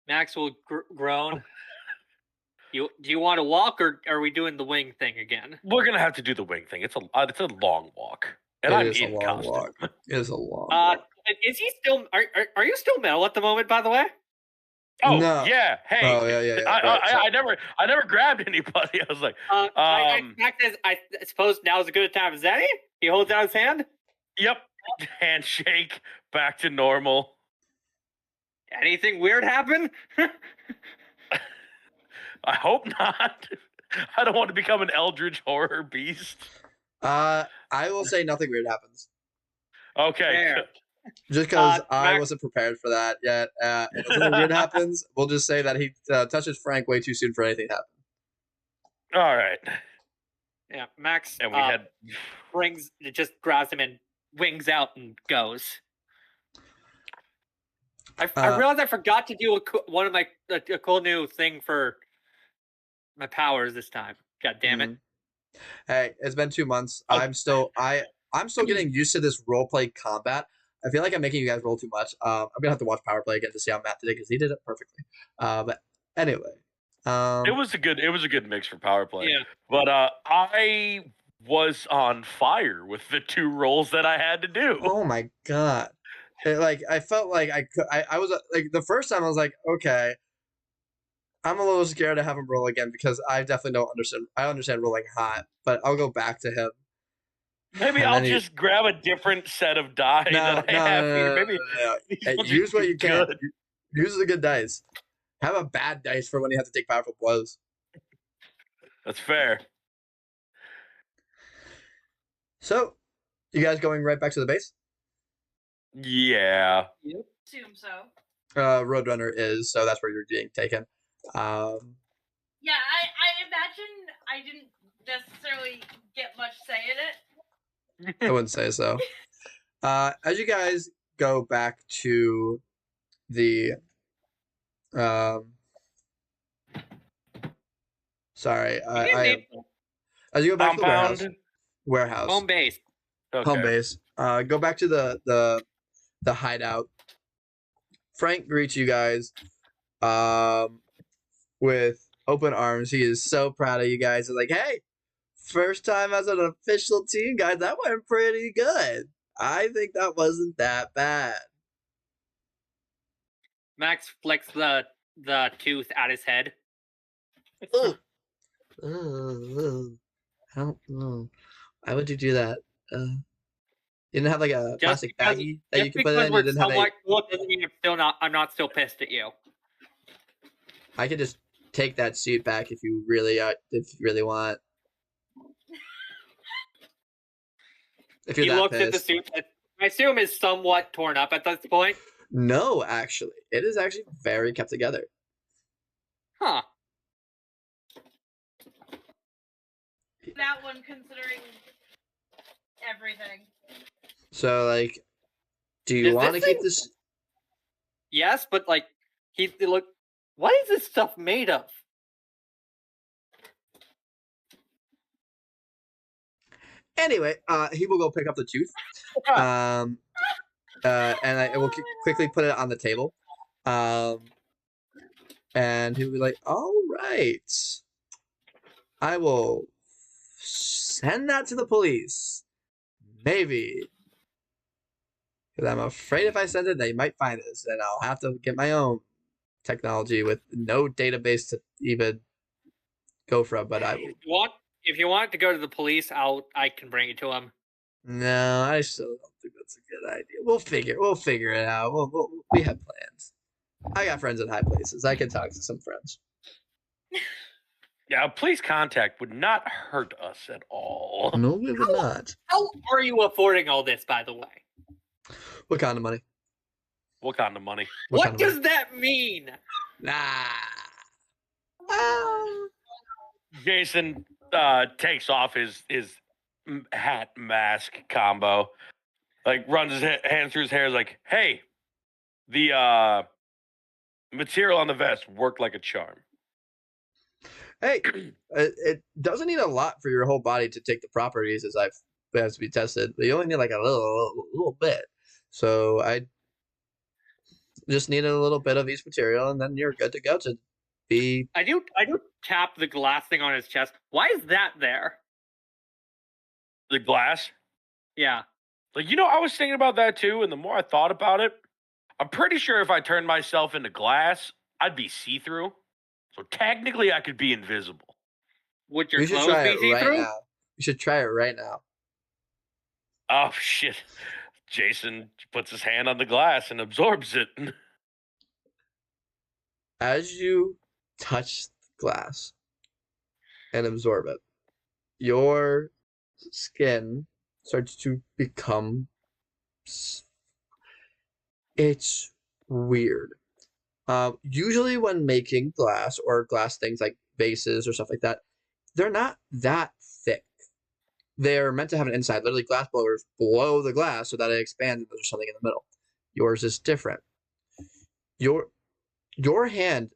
S1: Max will groan. Do you want to walk, or are we doing the wing thing again?
S3: We're gonna have to do the wing thing. It's a long walk, and I'm in costume.
S2: Walk. It is a long walk.
S1: Is he still? Are you still Mel at the moment? By the way.
S3: Oh
S2: no.
S3: Yeah. Hey.
S2: Oh yeah.
S3: I never grabbed anybody. I was like,
S1: I suppose now's as good a time as any. He holds out his hand.
S3: Yep. Handshake. Back to normal.
S1: Anything weird happen?
S3: I hope not. I don't want to become an eldritch horror beast.
S2: I will say nothing weird happens.
S3: Okay.
S2: Just because I wasn't prepared for that yet. If something weird happens, we'll just say that he touches Frank way too soon for anything to happen.
S3: All right.
S1: Yeah, Max.
S3: And we
S1: just grabs him and wings out and goes. I realized I forgot to do a cool new thing for my powers this time. God damn it!
S2: Hey, it's been 2 months. I'm still getting used to this roleplay combat. I feel like I'm making you guys roll too much. I'm gonna have to watch Power Play again to see how Matt did it because he did it perfectly. But anyway,
S3: it was a good mix for Power Play.
S1: Yeah.
S3: But I was on fire with the 2 rolls that I had to do.
S2: Oh my god! I felt like I was like the first time I was like, okay, I'm a little scared to have him roll again because I definitely don't understand. I understand rolling hot, but I'll go back to him.
S3: Maybe I'll just grab a different set of die that I have here. Maybe
S2: use what you can. Use the good dice. Have a bad dice for when you have to take powerful blows.
S3: That's fair.
S2: So, you guys going right back to the base?
S3: Yeah.
S4: Assume so.
S2: Roadrunner is, so that's where you're being taken.
S4: Yeah, I imagine I didn't necessarily get much say in it.
S2: I wouldn't say so. As you guys go back to the sorry, as you go back to the warehouse,
S1: home base.
S3: Okay.
S2: home base. Go back to the hideout. Frank greets you guys with open arms. He is so proud of you guys. He's like, hey, first time as an official team, guys. That went pretty good. I think that wasn't that bad.
S1: Max flicks the tooth at his head.
S2: I don't know. Why would you do that? You didn't have like a plastic baggie that you could put in.
S1: We're
S2: You didn't have
S1: somewhat cool doesn't mean I'm not still pissed at you.
S2: I could just take that suit back if you really want. If you're
S1: He
S2: that
S1: looks at the
S2: pissed.
S1: suit that I assume is somewhat torn up at this point.
S2: No, actually, it is actually very kept together.
S1: Huh.
S4: That one, considering everything.
S2: So, like, do you want to keep this?
S1: Yes, but like he look. What is this stuff made of?
S2: Anyway, he will go pick up the tooth. And I will quickly put it on the table. And he'll be like, all right. I will send that to the police. Maybe. Because I'm afraid if I send it, they might find this. And I'll have to get my own technology with no database to even go from. But I will.
S1: If you want to go to the police, I can bring it to him.
S2: No, I still don't think that's a good idea. We'll figure it out. We have plans. I got friends in high places. I can talk to some friends.
S3: Yeah, police contact would not hurt us at all.
S2: No, we would not.
S1: How are you affording all this, by the way?
S2: What kind of money?
S3: What kind of money?
S1: What does that mean?
S3: Jason takes off his hat mask combo, like runs his hand through his hair, is like, hey, the material on the vest worked like a charm.
S2: Hey, it doesn't need a lot for your whole body to take the properties as to be tested. But you only need like a little bit. So I just need a little bit of each material, and then you're good to go to be.
S1: I do tap the glass thing on his chest. Why is that there?
S3: The glass?
S1: Yeah.
S3: Like, I was thinking about that too, and the more I thought about it, I'm pretty sure if I turned myself into glass, I'd be see-through. So technically, I could be invisible.
S1: Would your clothes be see-through?
S2: You should try it right now.
S3: Oh, shit. Jason puts his hand on the glass and absorbs it.
S2: As you touch the glass and absorb it, your skin starts to become. It's weird. Usually when making glass or glass things like vases or stuff like that, they're not that thick. They're meant to have an inside. Literally, glass blowers blow the glass so that it expands and there's something in the middle. Yours is different. Your hand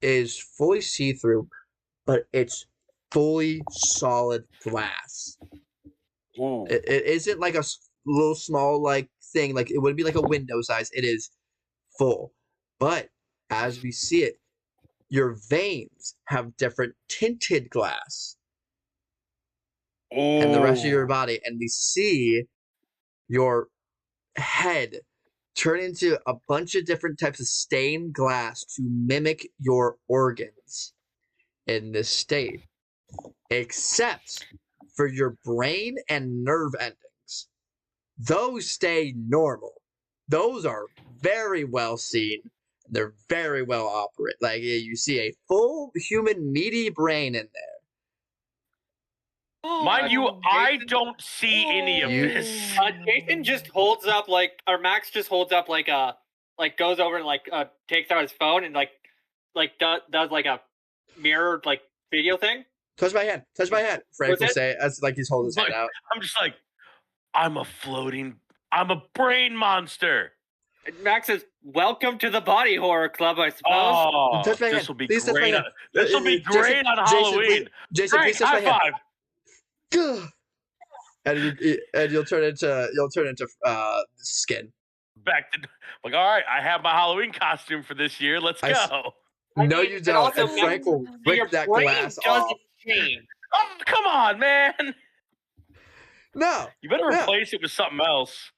S2: is fully see-through, but it's fully solid glass.
S3: Ooh.
S2: It isn't like a little small like thing. Like it would be like a window size. It is full. But as we see it, your veins have different tinted glass. And the rest of your body, and we see your head turn into a bunch of different types of stained glass to mimic your organs in this state, except for your brain and nerve endings. Those stay normal. Those are very well seen. They're very well operated. Like you see a full human meaty brain in there.
S3: Mind you,
S4: Oh,
S3: I
S1: Jason-
S3: don't see any of
S2: You-
S3: this.
S1: Jason just holds up or Max just holds up goes over and takes out his phone and does like a mirrored video thing.
S2: Touch my hand. Touch my hand. Frank
S1: What's
S2: will
S1: it?
S2: say as like he's holding his hand out.
S3: I'm just like, I'm a brain monster.
S1: And Max says, "Welcome to the body horror club, I suppose."
S3: Oh,
S2: Touch my hand.
S3: this will be
S2: Please touch my
S3: great.
S2: hand.
S3: This will be
S2: Jason-
S3: great on
S2: Jason,
S3: Halloween.
S2: Jason,
S3: Frank,
S2: please touch my
S3: high
S2: hand.
S3: five.
S2: And you'll turn into skin.
S3: Back to all right. I have my Halloween costume for this year. Let's
S2: I s-
S3: go.
S2: No,
S1: mean,
S2: you
S1: and
S2: don't.
S1: also
S2: And Frank will
S1: your
S2: rip that
S1: brain
S2: glass
S1: doesn't
S2: off.
S1: change.
S3: Oh, come on, man.
S2: No.
S3: You better
S2: Yeah.
S3: replace it with something else.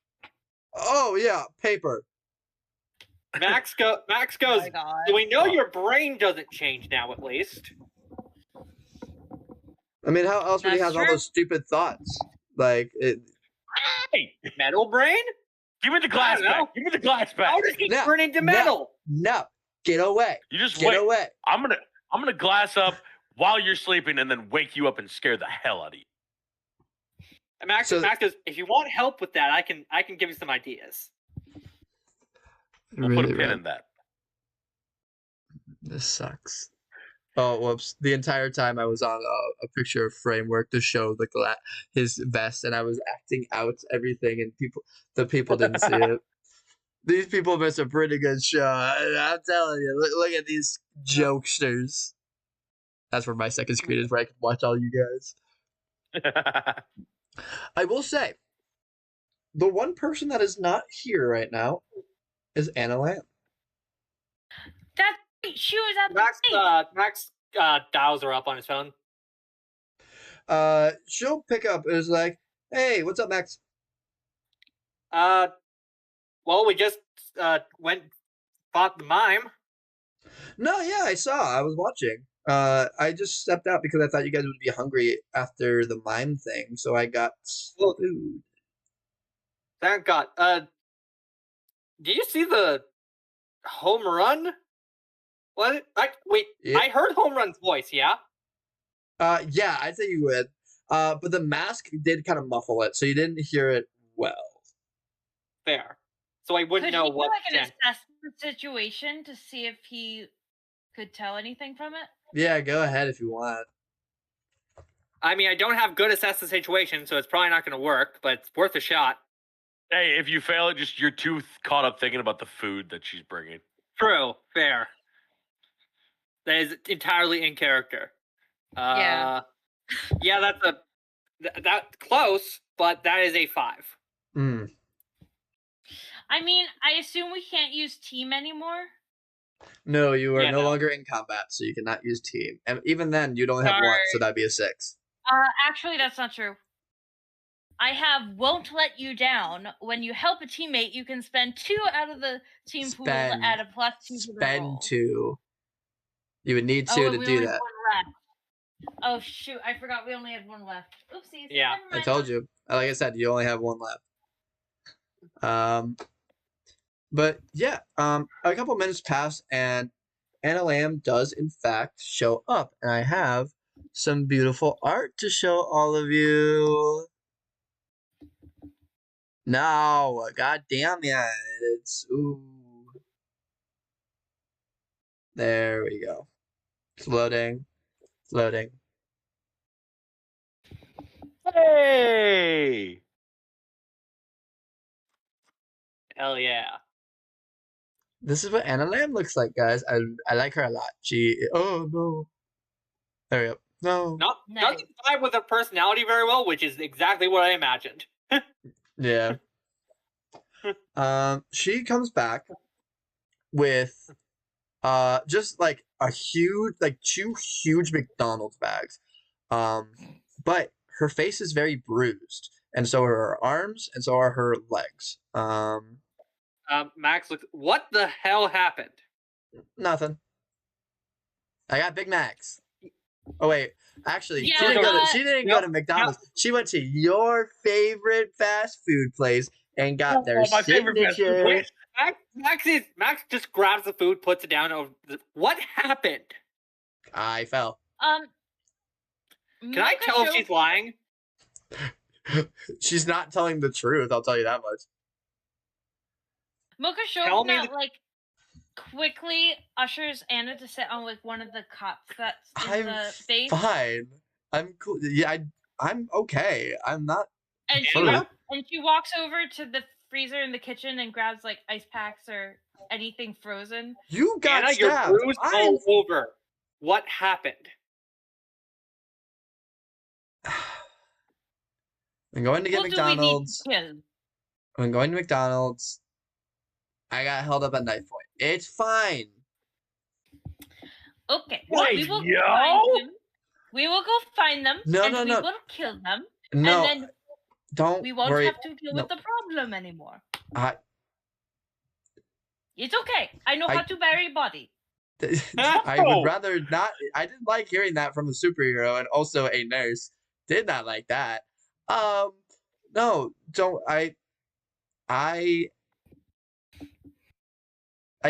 S2: Oh yeah, paper.
S1: Max
S4: Oh
S1: goes.
S4: my God.
S1: So we know your brain doesn't change now, at least.
S2: I mean, how else would he
S4: That's
S2: have all
S4: true.
S2: those stupid thoughts? Like it.
S3: Hey,
S1: Metal brain?
S3: give me the glass
S1: don't know.
S3: back. Give me the glass back.
S1: How does he
S2: No,
S1: turn into
S2: no.
S1: metal?
S2: No, get away.
S3: You just
S2: Get
S3: wait.
S2: away.
S3: I'm gonna glass up while you're sleeping and then wake you up and scare the hell out of you.
S1: And Max
S2: So-
S1: goes, "If you want help with that, I can give you some ideas."
S3: We'll put a pin in that.
S2: This sucks. Oh, whoops. The entire time I was on a picture of Framework to show his vest, and I was acting out everything, and the people didn't see it. These people missed a pretty good show. I'm telling you. Look at these jokesters. That's where my second screen is, where I can watch all you guys. I will say, the one person that is not here right now is Anna Lamb.
S4: That's she was at
S1: Max
S4: the
S1: Max dials her up on his phone.
S2: She'll pick up and is like, "Hey, what's up, Max?"
S1: Well, we just fought the mime.
S2: No, yeah, I saw. I was watching. I just stepped out because I thought you guys would be hungry after the mime thing, so I got
S1: Well-
S2: food.
S1: Thank God. Did you see the home run? What? Wait,
S2: Yeah.
S1: I heard home run's voice. Yeah.
S2: Yeah, I'd say you would. But the mask did kind of muffle it, so you didn't hear it well.
S1: Fair. So I wouldn't
S4: Could
S1: know
S4: he do
S1: what.
S4: like an
S1: Jen-
S4: assessment situation to see if he could tell anything from it?
S2: Yeah, go ahead if you want.
S1: I mean, I don't have good assess the situation, so it's probably not going to work, but it's worth a shot.
S3: Hey, if you fail it, just you're too caught up thinking about the food that she's bringing.
S1: True. Fair. That is entirely in character.
S4: Yeah.
S1: Yeah, that's close, but that is a 5.
S2: Mm.
S4: I mean, I assume we can't use team anymore.
S2: No, you are
S1: Yeah,
S2: no
S1: no.
S2: longer in combat, so you cannot use team. And even then, you'd only have one,
S4: Sorry.
S2: so that'd be a 6.
S4: Actually, that's not true. I have won't let you down. When you help a teammate, you can spend 2 out of the team pool
S2: Spend.
S4: at a +2 to the roll.
S2: Spend 2. You would need 2
S4: and
S2: to
S4: we
S2: do
S4: only
S2: that.
S4: have 1 left. Oh shoot! I forgot we only had 1 left. Oopsies.
S1: Yeah,
S4: never
S2: I
S4: mind.
S2: told you. Like I said, you only have 1 left. But yeah, a couple minutes pass, and Anna Lamb does in fact show up, and I have some beautiful art to show all of you. No, god damn it. It's ooh. There we go. It's loading. It's loading.
S3: Hey!
S1: Hell yeah.
S2: This is what Anna Lamb looks like, guys. I like her a lot. Oh no. There we go. No.
S1: Not the vibe with her personality very well, which is exactly what I imagined.
S2: Yeah. She comes back with just like a huge, like 2 huge McDonald's bags. But her face is very bruised, and so are her arms, and so are her legs.
S1: Max looks. What the hell happened?
S2: Nothing. I got Big Macs. Oh wait, actually,
S4: Yeah,
S2: she didn't go to McDonald's. She went to your favorite fast food place and got their
S3: my favorite fast food
S2: signature.
S3: place.
S1: Max just grabs the food, puts it down. What happened?
S2: I fell.
S1: Can I tell if she's lying?
S2: She's not telling the truth, I'll tell you that much.
S4: Mokoshovna, like, quickly ushers Anna to sit on, like, one of the cups that's in the base.
S2: Fine. I'm cool. Yeah, I'm okay. I'm not.
S4: And she walks over to the freezer in the kitchen and grabs, like, ice packs or anything frozen.
S2: You got
S1: Anna,
S2: stabbed.
S1: you're bruised all over. What happened?
S2: I'm going to get McDonald's. I'm going to McDonald's. I got held up at knife point. It's fine.
S4: Okay.
S3: Wait,
S4: we will find them. We will go find them.
S2: No.
S4: We will kill them.
S2: No.
S4: And then
S2: don't
S4: we won't
S2: worry.
S4: have to deal with the problem anymore. It's okay. I know how to bury a body.
S2: I would rather not. I didn't like hearing that from a superhero and also a nurse. Did not like that. No, don't. I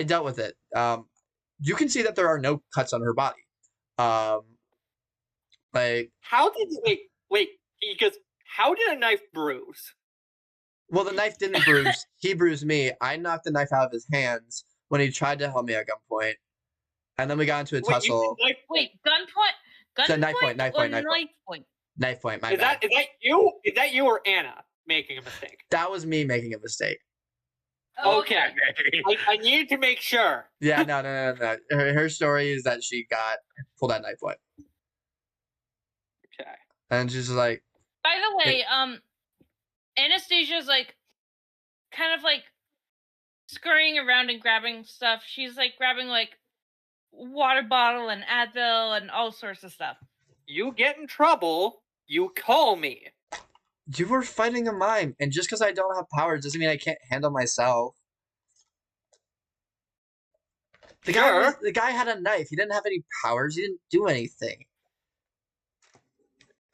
S2: dealt with it. You can see that there are no cuts on her body. Like,
S1: how did wait? Because how did a knife bruise?
S2: Well, the knife didn't bruise. He bruised me. I knocked the knife out of his hands when he tried to help me at gunpoint, and then we got into a tussle.
S4: Wait, gunpoint?
S2: Knife point.
S4: Knife point.
S2: My bad.
S1: Is that you? Is that you or Anna making a mistake?
S2: That was me making a mistake.
S1: Okay. I needed to make sure.
S2: Yeah, no. Her story is that she got pulled at knife point.
S1: Okay.
S2: And she's like.
S4: By the way, Anastasia's like, kind of like scurrying around and grabbing stuff. She's like grabbing like water bottle and Advil and all sorts of stuff.
S1: You get in trouble, you call me.
S2: You were fighting a mime, and just because I don't have powers doesn't mean I can't handle myself. The guy had a knife. He didn't have any powers. He didn't do anything.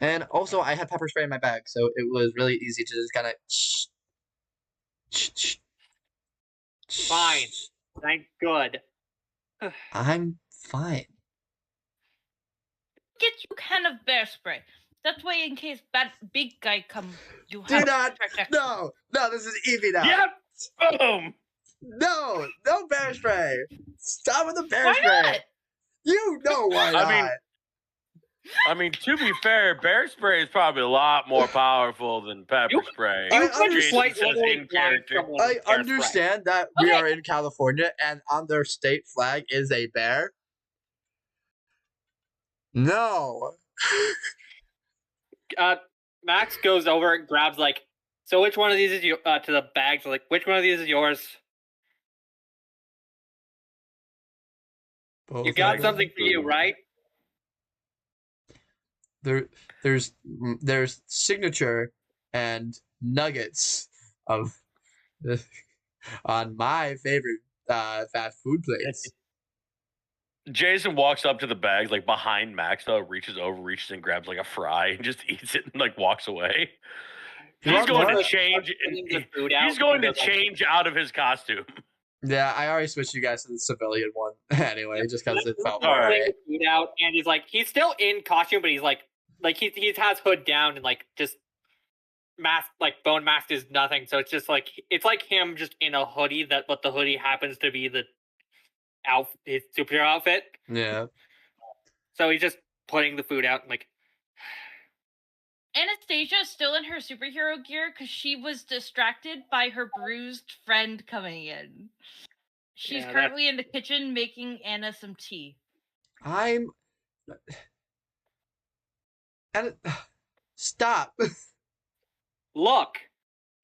S2: And also, I had pepper spray in my bag, so it was really easy to just kind of.
S1: Fine. Thank good.
S2: I'm fine.
S4: Get you kind of bear spray. That way, in case that big guy comes, you have protection.
S2: No, this is Eevee now.
S3: Yep. Boom.
S2: No bear spray. Stop with the bear
S4: why
S2: spray.
S4: Not?
S2: You know why not.
S3: I mean, to be fair, bear spray is probably a lot more powerful than pepper spray.
S2: I understand that we are in California and on their state flag is a bear. No.
S1: Max goes over and grabs so which one of these is you to the bags? Like, which one of these is yours?
S2: Both
S1: you got something for you, right?
S2: There's signature and nuggets of on my favorite fast food place.
S3: Jason walks up to the bags behind Max though, reaches and grabs a fry and just eats it and walks away. He's going to change. He's going to change out of his costume.
S2: Yeah, I already switched you guys to the civilian one anyway, just because it felt
S1: all right. Food out, and he's still in costume, but he's he has hood down and just mask bone mask is nothing. So it's just it's him just in a hoodie but the hoodie happens to be his superhero outfit.
S2: Yeah.
S1: So he's just putting the food out and
S4: Anastasia's still in her superhero gear because she was distracted by her bruised friend coming in. She's currently in the kitchen making Anna some tea.
S2: Stop.
S1: Look,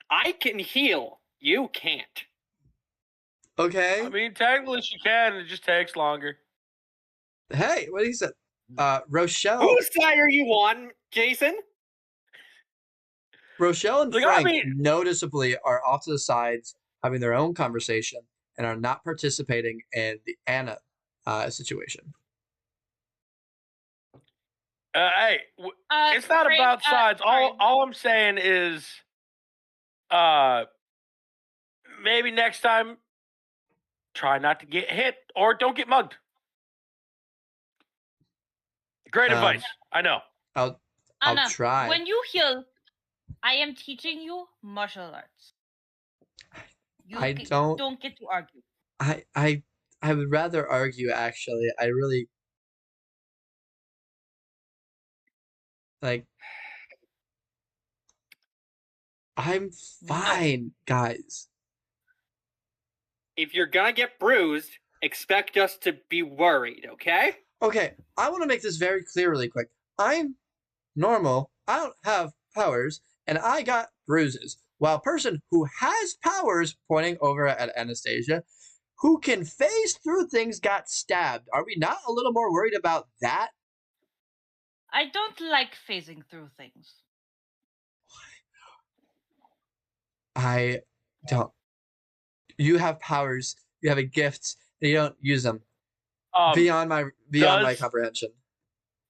S1: I can heal. You can't.
S2: Okay.
S3: I mean, technically she can. It just takes longer.
S2: Hey, what he said? Rochelle.
S1: Whose side are you on, Jason?
S2: Rochelle and Frank noticeably are off to the sides, having their own conversation, and are not participating in the Anna situation.
S3: Hey, it's not Frank, about sides. All I'm saying is, maybe next time try not to get hit or don't get mugged. Great advice. I know.
S2: I'll
S4: Anna,
S2: try.
S4: when you heal, I am teaching you martial arts.
S2: I
S4: don't get to argue.
S2: I would rather argue, actually. I really like. I'm fine, guys.
S1: If you're gonna get bruised, expect us to be worried, okay?
S2: Okay, I want to make this very clear really quick. I'm normal. I don't have powers, and I got bruises. While a person who has powers, pointing over at Anastasia, who can phase through things, got stabbed. Are we not a little more worried about that?
S4: I don't like phasing through things.
S2: I don't. You have powers. You have a gift, and you don't use them. Beyond my comprehension.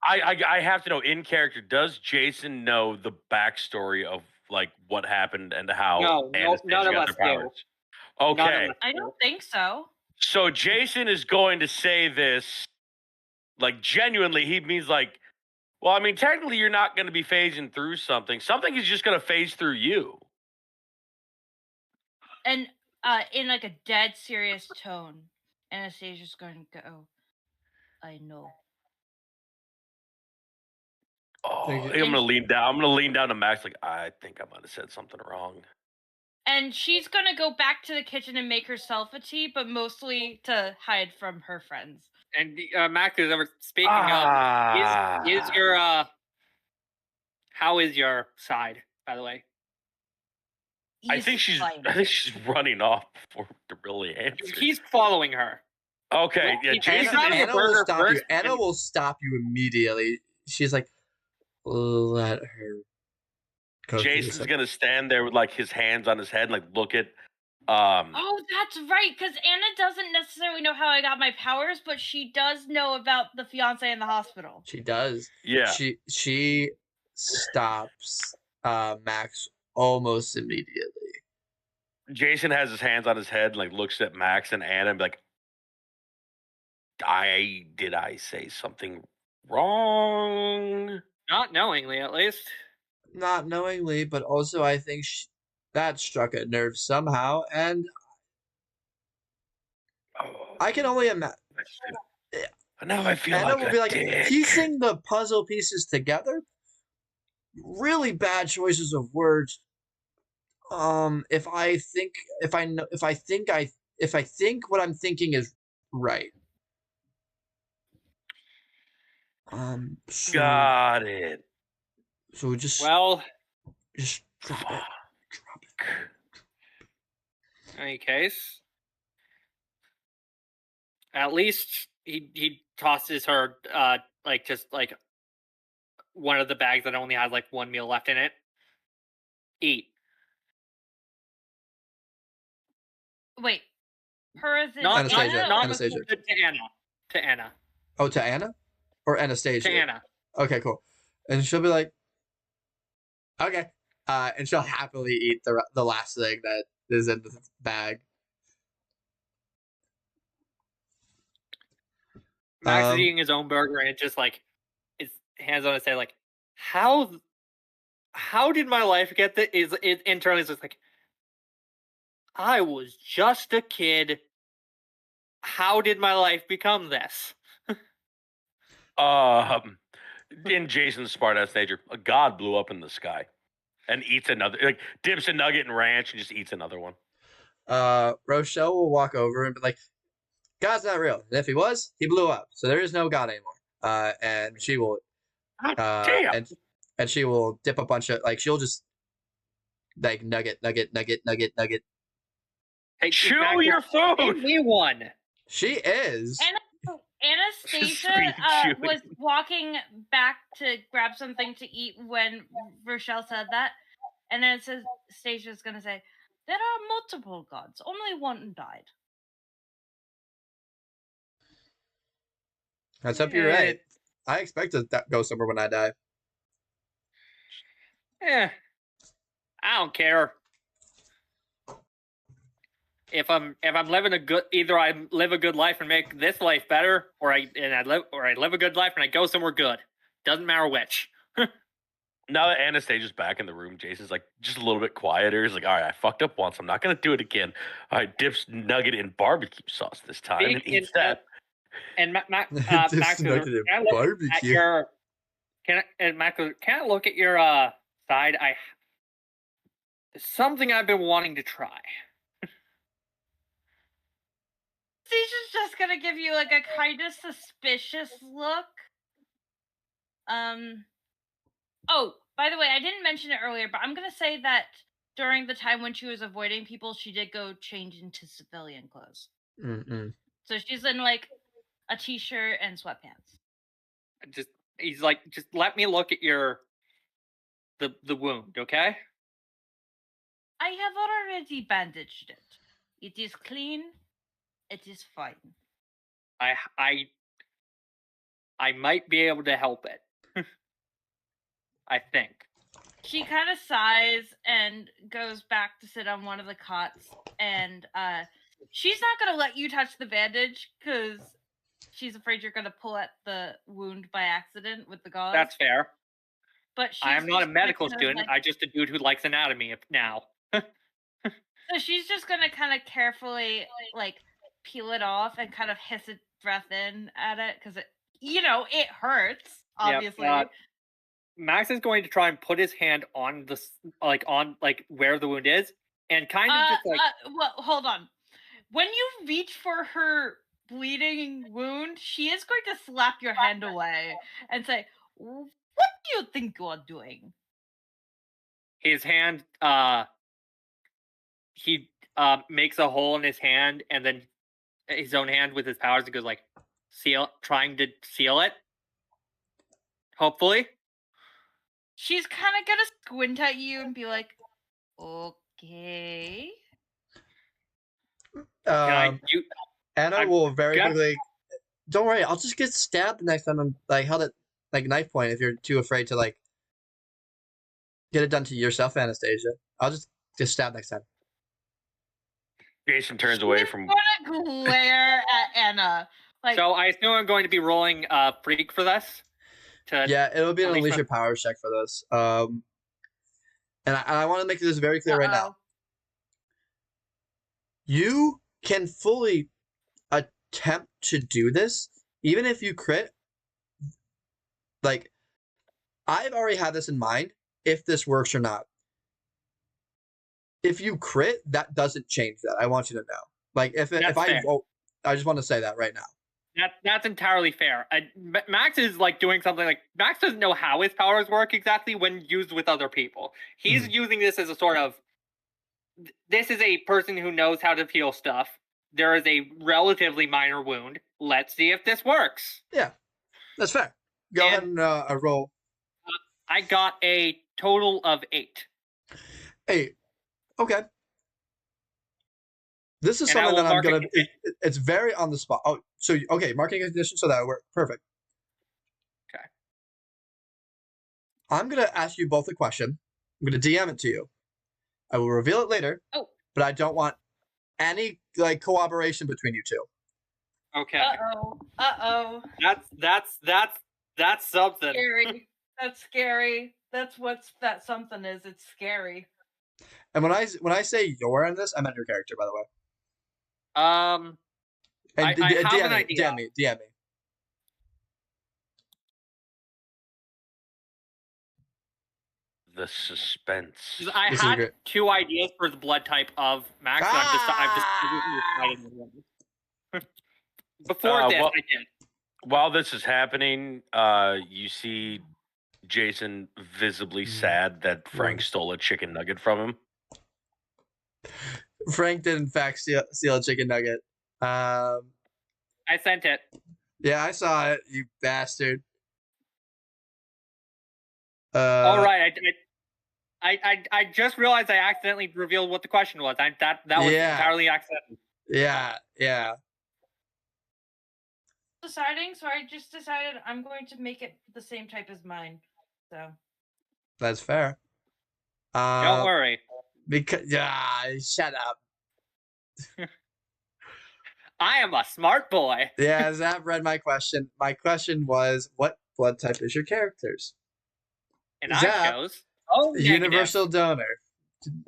S3: I have to know, in character, does Jason know the backstory of like what happened and how
S1: No, none of us do.
S3: Okay.
S4: I don't think so.
S3: So Jason is going to say this like genuinely. He means like, well, I mean, technically you're not going to be phasing through something. Something is just going to phase through you.
S4: And in like a dead serious tone, Anastasia's going to go, I know.
S3: Oh, I'm gonna lean down. I'm gonna lean down to Max. Like, I think I might have said something wrong.
S4: And she's gonna go back to the kitchen and make herself a tea, but mostly to hide from her friends.
S1: And Max is ever speaking of. Is your how is your side, by the way?
S3: I think she's running off before to really answer.
S1: He's following her.
S3: Okay, yeah. Jason,
S2: Anna will stop you. Anna will stop you immediately. She's like, let her go.
S3: Jason's gonna stand there with like his hands on his head and like look at
S4: Oh, that's right, because Anna doesn't necessarily know how I got my powers, but she does know about the fiance in the hospital.
S2: She does.
S3: Yeah.
S2: She stops Max almost immediately.
S3: Jason has his hands on his head and like looks at Max and Anna and be like, did I say something wrong?
S1: Not knowingly, at least.
S2: Not knowingly, but also I think that struck a nerve somehow, and I can only imagine.
S3: Now I feel
S2: Anna
S3: like
S2: will be like
S3: dick.
S2: piecing the puzzle pieces together. Really bad choices of words. If I think what I'm thinking is right.
S3: Got it.
S2: So just
S1: drop
S2: it.
S1: In any case, at least he tosses her just one of the bags that only has like one meal left in it. Eat.
S4: Wait, her is it
S2: Anastasia.
S4: Anna?
S2: Anastasia.
S1: To Anna.
S2: Oh, to Anna? Or Anastasia?
S1: To Anna.
S2: Okay, cool. And she'll be like, okay. And she'll happily eat the last thing that is in the bag.
S1: Max is eating his own burger and it's just like his hands on his head, like, how did my life get this? Is internally it's just like, I was just a kid. How did my life become this?
S3: In Jason's smart ass nature, a god blew up in the sky and eats another, like dips a nugget in ranch and just eats another one.
S2: Rochelle will walk over and be like, God's not real. And if he was, he blew up. So there is no God anymore. And she will
S3: damn.
S2: And she will dip a bunch of she'll just like nugget.
S1: Hey,
S3: chew your food.
S1: Give me one.
S2: She is.
S4: Anastasia was walking back to grab something to eat when Rochelle said that. And then Anastasia's going to say, there are multiple gods. Only one died.
S2: That's up your right. I expect to go somewhere when I die.
S1: I don't care. if I'm living a good, either I live a good life and make this life better, or I live a good life and I go somewhere good. Doesn't matter which.
S3: Now that Anastasia's back in the room, Jason's like just a little bit quieter. He's like, all right, I fucked up once. I'm not going to do it again. I dips nugget in barbecue sauce this time and eats that.
S1: And Max,
S2: Just
S1: can
S2: nugget in
S1: I look
S2: barbecue.
S1: at your, can I look at your side? There's something I've been wanting to try.
S4: Anastasia's just gonna give you like a kind of suspicious look. Oh, by the way, I didn't mention it earlier, but I'm gonna say that during the time when she was avoiding people, she did go change into civilian clothes.
S2: Mm-mm.
S4: So she's in like a t-shirt and sweatpants.
S1: He's like, just let me look at your the wound, okay?
S4: I have already bandaged it. It is clean. It is fine.
S1: I might be able to help it. I think.
S4: She kind of sighs and goes back to sit on one of the cots, and she's not gonna let you touch the bandage because she's afraid you're gonna pull at the wound by accident with the gauze.
S1: That's fair.
S4: But
S1: I'm not a medical
S4: kind of
S1: student.
S4: like-
S1: I'm just a dude who likes anatomy now.
S4: So she's just gonna kind of carefully like peel it off and kind of hiss a breath in at it because it hurts obviously.
S1: Yep, Max is going to try and put his hand on on where the wound is, and kind of just like.
S4: Well, hold on. When you reach for her bleeding wound, she is going to slap your hand away and say, "What do you think you are doing?"
S1: His hand, he makes a hole in his hand, and then his own hand with his powers, and goes like, trying to seal it. Hopefully.
S4: She's kind of gonna squint at you and be like, "Okay."
S2: Anna will very quickly. Don't worry, I'll just get stabbed the next time I'm like held at like knife point. If you're too afraid to like get it done to yourself, Anastasia, I'll just get stabbed next time.
S3: Jason turns away from.
S4: Gonna glare at Anna. Like,
S1: so I assume I'm going to be rolling freak for this.
S2: Yeah, it'll be an unleash your powers check for this. And I want to make this very clear right now. You can fully attempt to do this, even if you crit. Like, I've already had this in mind, if this works or not. If you crit, that doesn't change that. I want you to know. Like, if I vote, I just want to say that right now.
S1: That's entirely fair. Max is like doing something like Max doesn't know how his powers work exactly when used with other people. He's using this as a sort of. This is a person who knows how to heal stuff. There is a relatively minor wound. Let's see if this works.
S2: Yeah, that's fair. Go ahead and roll.
S1: I got a total of 8.
S2: 8. Okay. This is something that I'm gonna. It's very on the spot. Oh, so okay, marking condition, so that work perfect.
S1: Okay.
S2: I'm gonna ask you both a question. I'm gonna DM it to you. I will reveal it later.
S1: Oh.
S2: But I don't want any like cooperation between you two.
S1: Okay.
S4: Uh-oh.
S1: That's something.
S4: Scary. That's scary. That's what that something is. It's scary.
S2: And when I say you're in this, I meant your character, by the way.
S1: And I have an idea.
S2: DM me.
S3: The suspense.
S1: I had 2 ideas for the blood type of Max. So I've decided one. Before this, I did.
S3: While this is happening, you see Jason visibly sad that Frank stole a chicken nugget from him.
S2: Frank did in fact steal a chicken nugget.
S1: I sent it.
S2: Yeah, I saw it, you bastard.
S1: All right, I just realized I accidentally revealed what the question was. That was entirely accidental.
S2: Yeah.
S4: Deciding, so I just decided I'm going to make it the same type as mine. So
S2: that's fair.
S1: Don't worry.
S2: Because shut up.
S1: I am a smart boy.
S2: Yeah, Zap read my question. My question was, what blood type is your character's?
S1: And I
S2: Zap,
S1: chose negative.
S2: universal donor.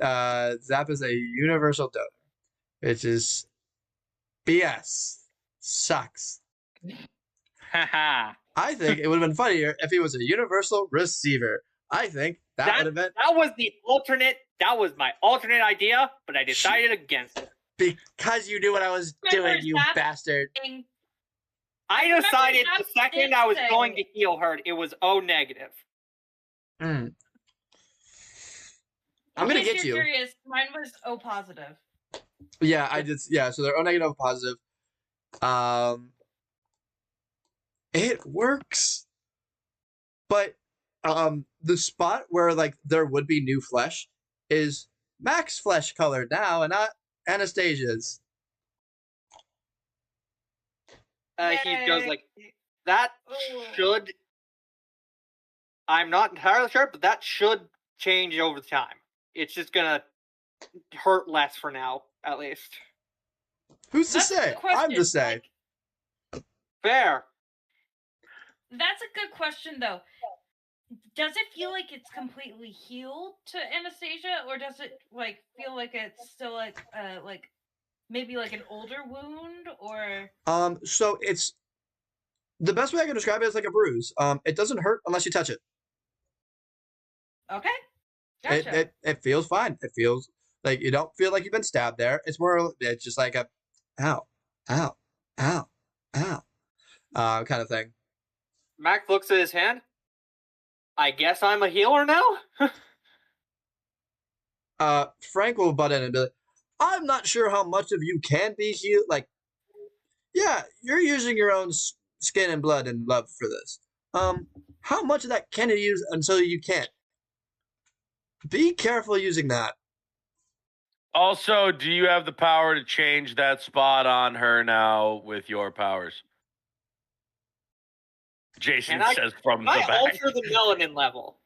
S2: Zap is a universal donor, which is BS. Sucks.
S1: Haha.
S2: I think it would have been funnier if he was a universal receiver. I think that would have been
S1: That was the alternate. That was my alternate idea, but I decided against it.
S2: because you knew what I was doing, you bastard.
S1: I decided the second I was going to heal her, it was O negative.
S2: I'm gonna get you.
S4: Curious, mine was O positive.
S2: Yeah, I did. Yeah, so they're O negative, O positive. It works, but the spot where like there would be new flesh is Mac's flesh color now, and not Anastasia's.
S1: He goes like, that should. I'm not entirely sure, but that should change over time. It's just gonna hurt less for now, at least.
S2: Who's to say? I'm to say.
S1: Fair.
S4: That's a good question, though. Does it feel like it's completely healed to Anastasia, or does it like feel like it's still like maybe like an older wound, or?
S2: So it's the best way I can describe it is like a bruise. It doesn't hurt unless you touch it.
S4: Okay. Gotcha.
S2: It feels fine. It feels like you don't feel like you've been stabbed there. It's more. It's just like a, ow, ow, ow, ow, kind of thing.
S1: Mac looks at his hand. I guess I'm a healer now?
S2: Frank will butt in and be like, I'm not sure how much of you can be healed. Like, yeah, you're using your own skin and blood and love for this. How much of that can you use until you can't? Be careful using that.
S3: Also, do you have the power to change that spot on her now with your powers? Jason says from the back.
S1: I alter the melanin level.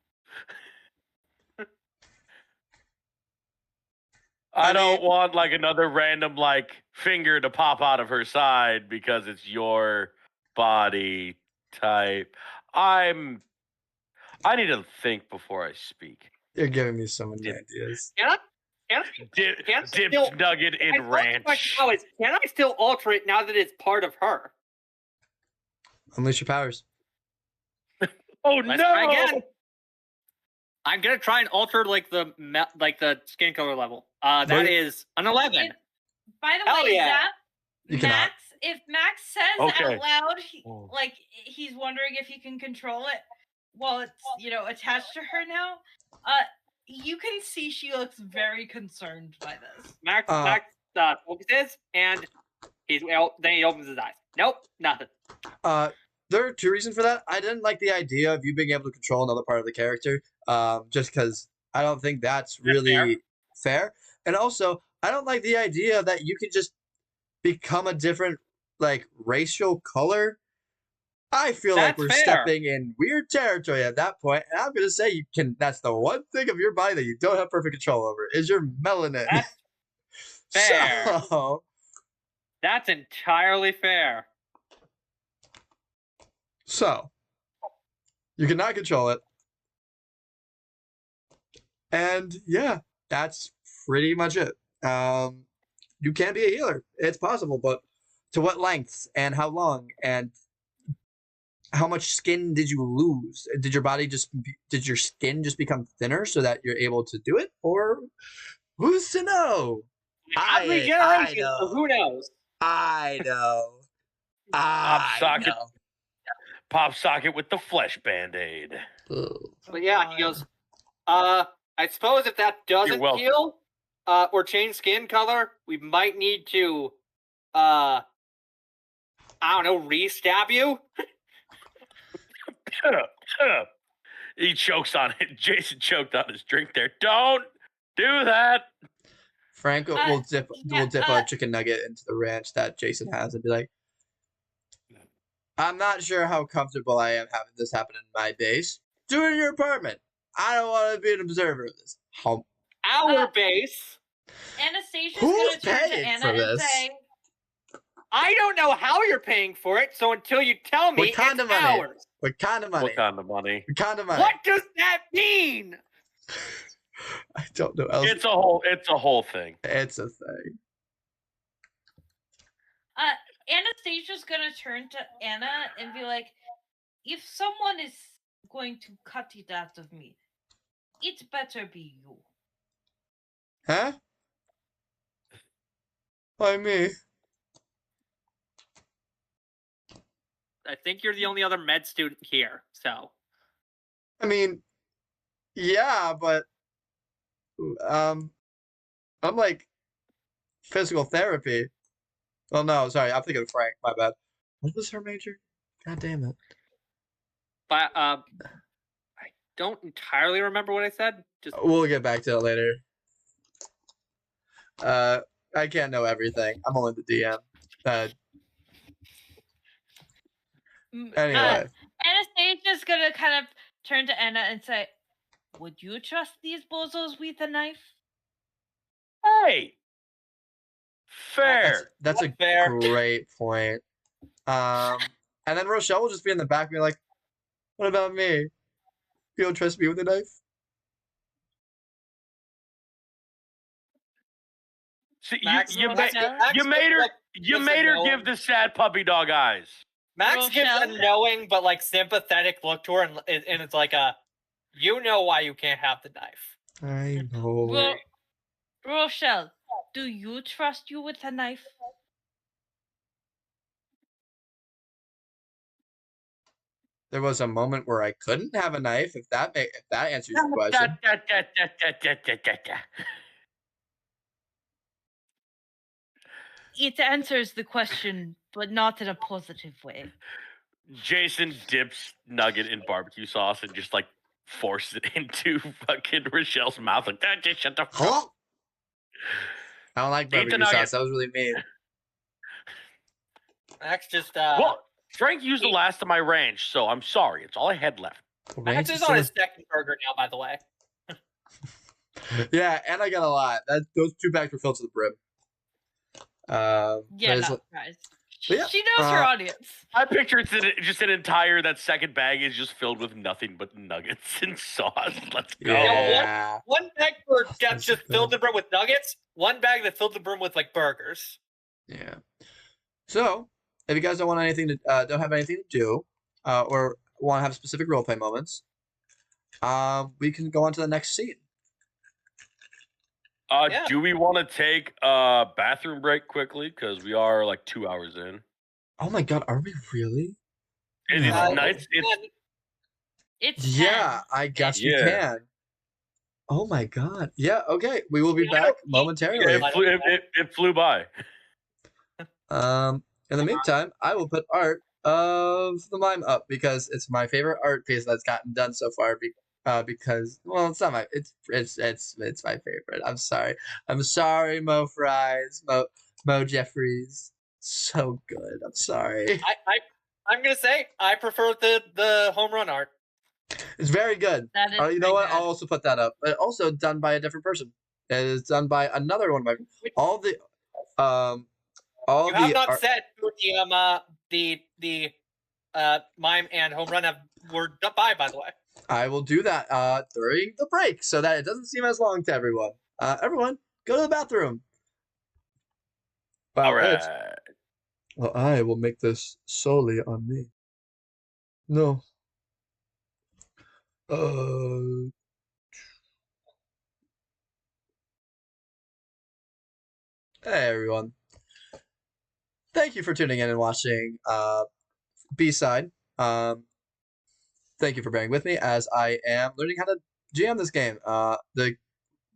S3: I don't want like another random like finger to pop out of her side because it's your body type. I need to think before I speak.
S2: You're giving me so many ideas.
S3: Dipped nugget in ranch.
S1: Can I still alter it now that it's part of her?
S2: Unleash your powers.
S3: Oh
S1: Let's
S3: no!
S1: try again. I'm gonna try and alter like the skin color level. That is an 11.
S4: By the way,
S1: yeah.
S4: Max, if Max says
S3: Okay.
S4: out loud, like he's wondering if he can control it while it's attached to her now, you can see she looks very concerned by this.
S1: Max focuses and then he opens his eyes. Nope, nothing.
S2: There are two reasons for that. I didn't like the idea of you being able to control another part of the character, just because I don't think that's really fair. And also, I don't like the idea that you can just become a different, like, racial color. I feel like we're stepping in weird territory at that point, and I'm gonna say you can. That's the one thing of your body that you don't have perfect control over is your melanin.
S1: That's fair.
S2: So,
S1: that's entirely fair.
S2: So, you cannot control it. And yeah, that's pretty much it. You can be a healer. It's possible, but to what lengths and how long and how much skin did you lose? Did your skin just become thinner so that you're able to do it? Or who's to know?
S1: Every generation, so who knows?
S2: I know.
S3: Pop socket with the flesh band-aid.
S1: But yeah, he goes, I suppose if that doesn't heal or change skin color, we might need to, I don't know, re-stab you?
S3: He chokes on it. Jason choked on his drink there. Don't do that.
S2: Frank will dip a chicken nugget into the ranch that Jason has and be like, I'm not sure how comfortable I am having this happen in my base. Do it in your apartment. I don't want to be an observer of this.
S1: Our base?
S4: Anastasia's
S2: Who's
S4: gonna turn to
S2: paying
S4: Anna
S2: for
S4: and
S2: this?
S4: say,
S1: I don't know how you're paying for it, so until you tell me,
S2: What kind
S1: it's
S2: of money?
S1: ours.
S2: What kind of money?
S3: What kind of money?
S2: What kind of money?
S1: What does that mean?
S2: I don't know.
S3: It's a whole thing.
S2: It's a thing.
S4: Anastasia's gonna turn to Anna and be like, if someone is going to cut it out of me, it better be you.
S2: Huh? Why me?
S1: I think you're the only other med student here, so.
S2: I mean, yeah, but I'm like physical therapy. Oh no, sorry, I'm thinking of Frank. My bad. What was her major? God damn it.
S1: But I don't entirely remember what I said. Just
S2: We'll get back to it later. I can't know everything. I'm only the DM. Anyway.
S4: Anastasia's gonna kind of turn to Anna and say, would you trust these bozos with a knife?
S3: Hey, fair.
S2: That's a
S1: fair.
S2: great point. And then Rochelle will just be in the back, be like, "What about me? You don't trust me with a knife?"
S3: See,
S1: Max,
S3: you
S1: Max-
S3: made
S1: Max
S3: her
S1: gives a knowing-
S3: give the sad puppy dog eyes.
S1: Max gives a
S4: Rochelle?
S1: knowing but like sympathetic look to her, and it's like you know why you can't have the knife.
S2: I know.
S4: Rochelle, do you trust you with a knife?
S2: There was a moment where I couldn't have a knife. If that answers your question.
S4: It answers the question, but not in a positive way.
S3: Jason dips Nugget in barbecue sauce and just like forces it into fucking Rochelle's mouth. Like, just shut the fuck up.
S2: Huh? I don't like
S3: Eat the
S2: barbecue
S3: nugget.
S2: sauce. That was really mean.
S1: Max just
S3: Well, Frank used the last of my ranch, so I'm sorry. It's all I had left.
S1: Max is on his second burger now, by the way.
S2: Yeah, and I got a lot. Those 2 bags were filled to the brim.
S4: Yeah,
S2: there's-
S4: no, guys.
S2: But yeah,
S4: She knows her audience.
S3: I picture it's just an entire, that second bag is just filled with nothing but nuggets and sauce. Let's go.
S2: Yeah.
S1: One bag that's
S2: That's
S1: just
S2: good.
S1: filled the brim with nuggets. One bag that filled the brim with like burgers.
S2: Yeah. So, if you guys don't want anything to don't have anything to do, or want to have specific roleplay moments, we can go on to the next scene.
S1: Yeah.
S3: Do we want to take a bathroom break quickly? Because we are like 2 hours in.
S2: Oh my god, are we really?
S3: It's
S2: No.
S3: nights.
S4: It's
S2: Yeah,
S4: 10.
S2: I guess we
S3: Yeah.
S2: can. Oh my god. Yeah, okay. We will be back momentarily.
S3: It flew by.
S2: In the meantime, I will put art of the mime up because it's my favorite art piece that's gotten done so far. Because it's not my it's my favorite. I'm sorry, Mo Fries, Mo Jeffries. So good. I'm sorry.
S1: I'm gonna say I prefer the home run art.
S2: It's very good.
S4: That is
S2: You know what?
S4: good.
S2: I'll also put that up. But also done by a different person. It is done by another one of my all the
S1: You have not said who the mime and home run were done by the way.
S2: I will do that during the break so that it doesn't seem as long to everyone. Everyone, go to the bathroom. Wow,
S3: All right.
S2: Well, I will make this solely on me. No. Hey everyone. Thank you for tuning in and watching B-Side. Thank you for bearing with me as I am learning how to GM this game. The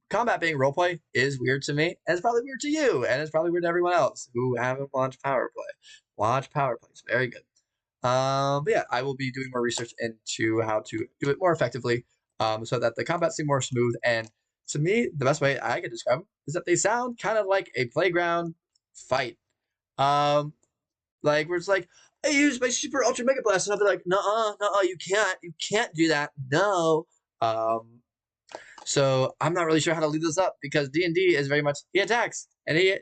S2: combat being roleplay is weird to me, and it's probably weird to you, and it's probably weird to everyone else who haven't watched Power Play. Watch Power Play. It's very good. But yeah, I will be doing more research into how to do it more effectively, so that the combat seems more smooth. And to me, the best way I can describe them is that they sound kind of like a playground fight. Like where it's like, I use my super ultra mega blast, and I'll be like, nuh-uh, you can't do that. No. So I'm not really sure how to lead this up because D&D is very much he attacks and he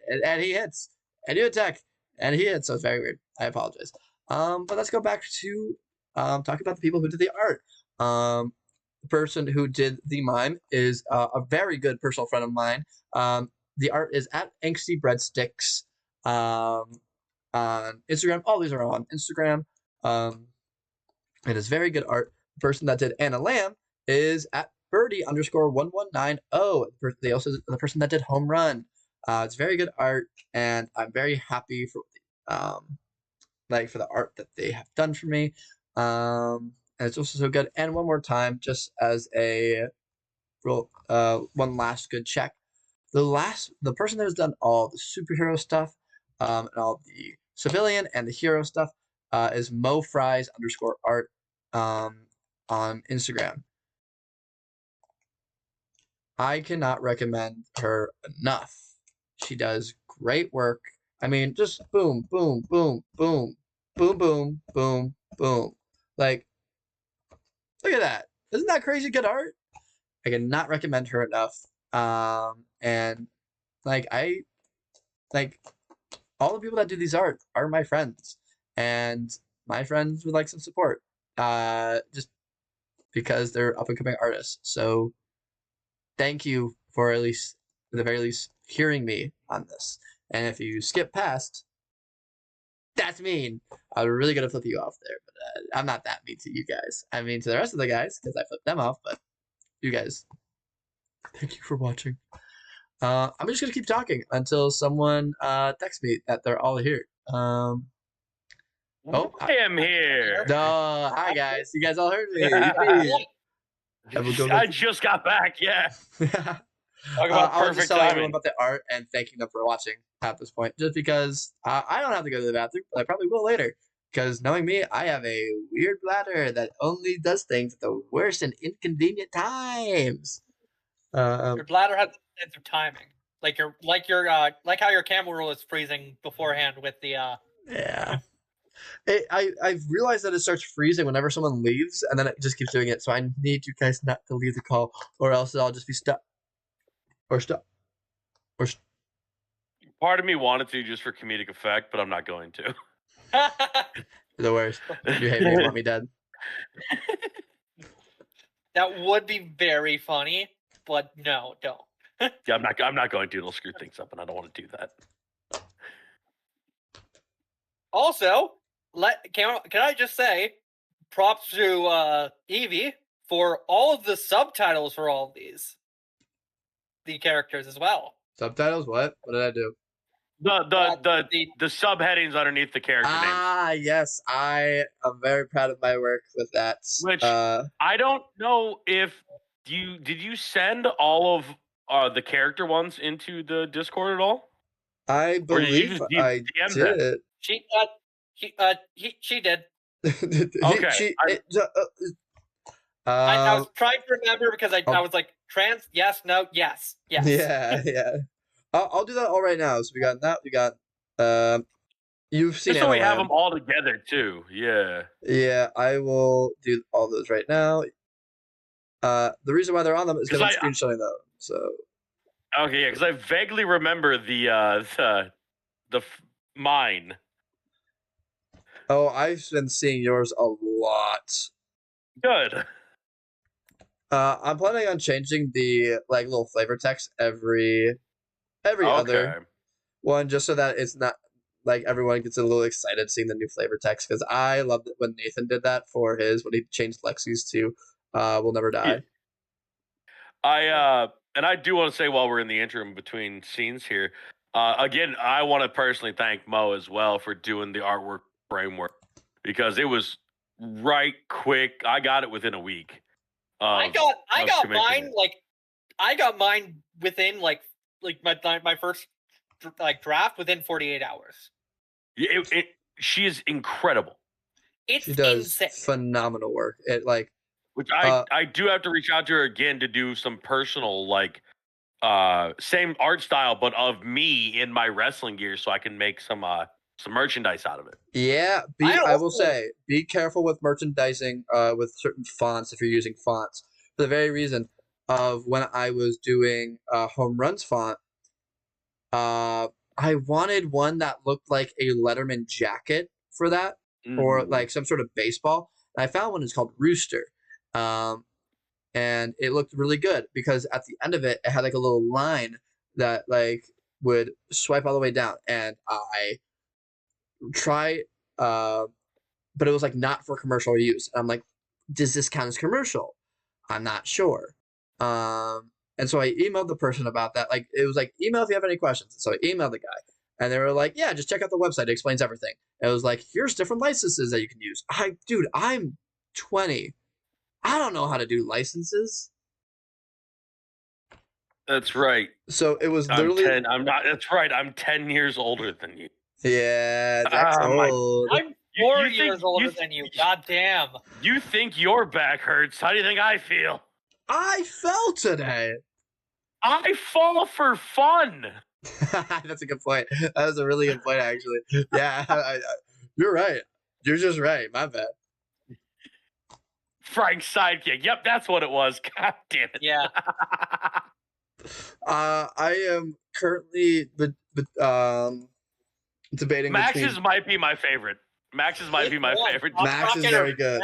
S2: hits and you attack and he hits. So it's very weird. I apologize. But let's go back to talk about the people who did the art. The person who did the mime is a very good personal friend of mine. The art is at Angsty Breadsticks on Instagram. All these are on Instagram. It is very good art. The person that did Anna Lamb is at Birdie_1190. They also the person that did Home Run. It's very good art, and I'm very happy for for the art that they have done for me. And it's also so good. And one more time, just as a one last good check. The person that has done all the superhero stuff, and all the civilian and the hero stuff, is MoFries_art on Instagram. I cannot recommend her enough. She does great work. I mean, just boom, boom, boom, boom, boom, boom, boom, boom. Like, look at that. Isn't that crazy good art? I cannot recommend her enough. And all the people that do these art are my friends, and my friends would like some support. Just because they're up and coming artists. So thank you for at the very least, hearing me on this. And if you skip past, that's mean. I was really gonna flip you off there, but I'm not that mean to you guys. I mean to the rest of the guys because I flipped them off. But you guys, thank you for watching. I'm just gonna keep talking until someone texts me that they're all here.
S3: I am here.
S2: No, hi guys. You guys all heard me.
S3: I just got back. Yeah. Talk about
S2: I'll
S3: perfect
S2: just tell
S3: timing.
S2: everyone about the art and thanking them for watching at this point, just because I don't have to go to the bathroom, but I probably will later. Because knowing me, I have a weird bladder that only does things at the worst and inconvenient times.
S1: Your bladder has a sense of timing, like how your camera roll is freezing beforehand with the.
S2: Yeah. I've realized that it starts freezing whenever someone leaves, and then it just keeps doing it. So I need you guys not to leave the call, or else I'll just be stuck.
S3: Part of me wanted to just for comedic effect, but I'm not going to.
S2: The worst. You hate me and want me dead.
S1: That would be very funny, but no, don't.
S3: Yeah, I'm not going to. It'll screw things up, and I don't want to do that.
S1: Also, can I just say, props to Evie for all of the subtitles for all of the characters as well.
S2: Subtitles? What? What did I do?
S3: The subheadings underneath the character names.
S2: Ah, yes. I am very proud of my work with that.
S3: Which I don't know if did you send all of the character ones into the Discord at all?
S2: I believe I did.
S1: She did.
S3: Okay.
S1: I was trying to remember because I was like, yes, no, yes.
S2: Yeah. I'll do that all right now. So we got that. We got you've seen.
S3: Just so we have them all together too. Yeah.
S2: Yeah, I will do all those right now. The reason why they're on them is because I'm screenshotting them. So.
S3: Okay, yeah, because I vaguely remember the mine.
S2: Oh, I've been seeing yours a lot.
S3: Good.
S2: I'm planning on changing the little flavor text every other one, just so that it's not like everyone gets a little excited seeing the new flavor text. Because I loved it when Nathan did that for his when he changed Lexi's to "Will Never Die."
S3: Yeah. And I do want to say while we're in the interim between scenes here, again, I want to personally thank Mo as well for doing the artwork framework because it was right quick. I got it within a week.
S1: I got mine within my first draft within 48 hours.
S3: She is incredible.
S2: She does phenomenal work.
S3: Which I do have to reach out to her again to do some personal same art style, but of me in my wrestling gear, so I can make some merchandise out of it.
S2: Yeah, I will say, be careful with merchandising with certain fonts if you're using fonts. For the very reason, of when I was doing home runs font. I wanted one that looked like a Letterman jacket for that, or like some sort of baseball. And I found one. It's called Rooster, and it looked really good because at the end of it, it had like a little line that like would swipe all the way down. And I try, but it was like not for commercial use. And I'm like, does this count as commercial? I'm not sure. And so I emailed the person about that. Like, it was like, email if you have any questions. So I emailed the guy, and they were like, yeah, just check out the website. It explains everything. And it was like, here's different licenses that you can use. Dude, I'm 20. I don't know how to do licenses.
S3: That's right.
S2: So it was
S3: I'm
S2: literally
S3: 10. I'm not. That's right. I'm 10 years older than you.
S2: Yeah, that's old.
S1: I'm 4 years older than you. God damn.
S3: You think your back hurts? How do you think I feel?
S2: I fell today.
S3: I fall for fun.
S2: That's a good point. That was a really good point, actually. Yeah, you're right. You're just right. My bad.
S3: Frank's sidekick. Yep, that's what it was. God damn it.
S1: Yeah.
S2: I am currently debating
S3: Max's
S2: between...
S3: might be my favorite. Max's might be my favorite.
S2: Max is very good.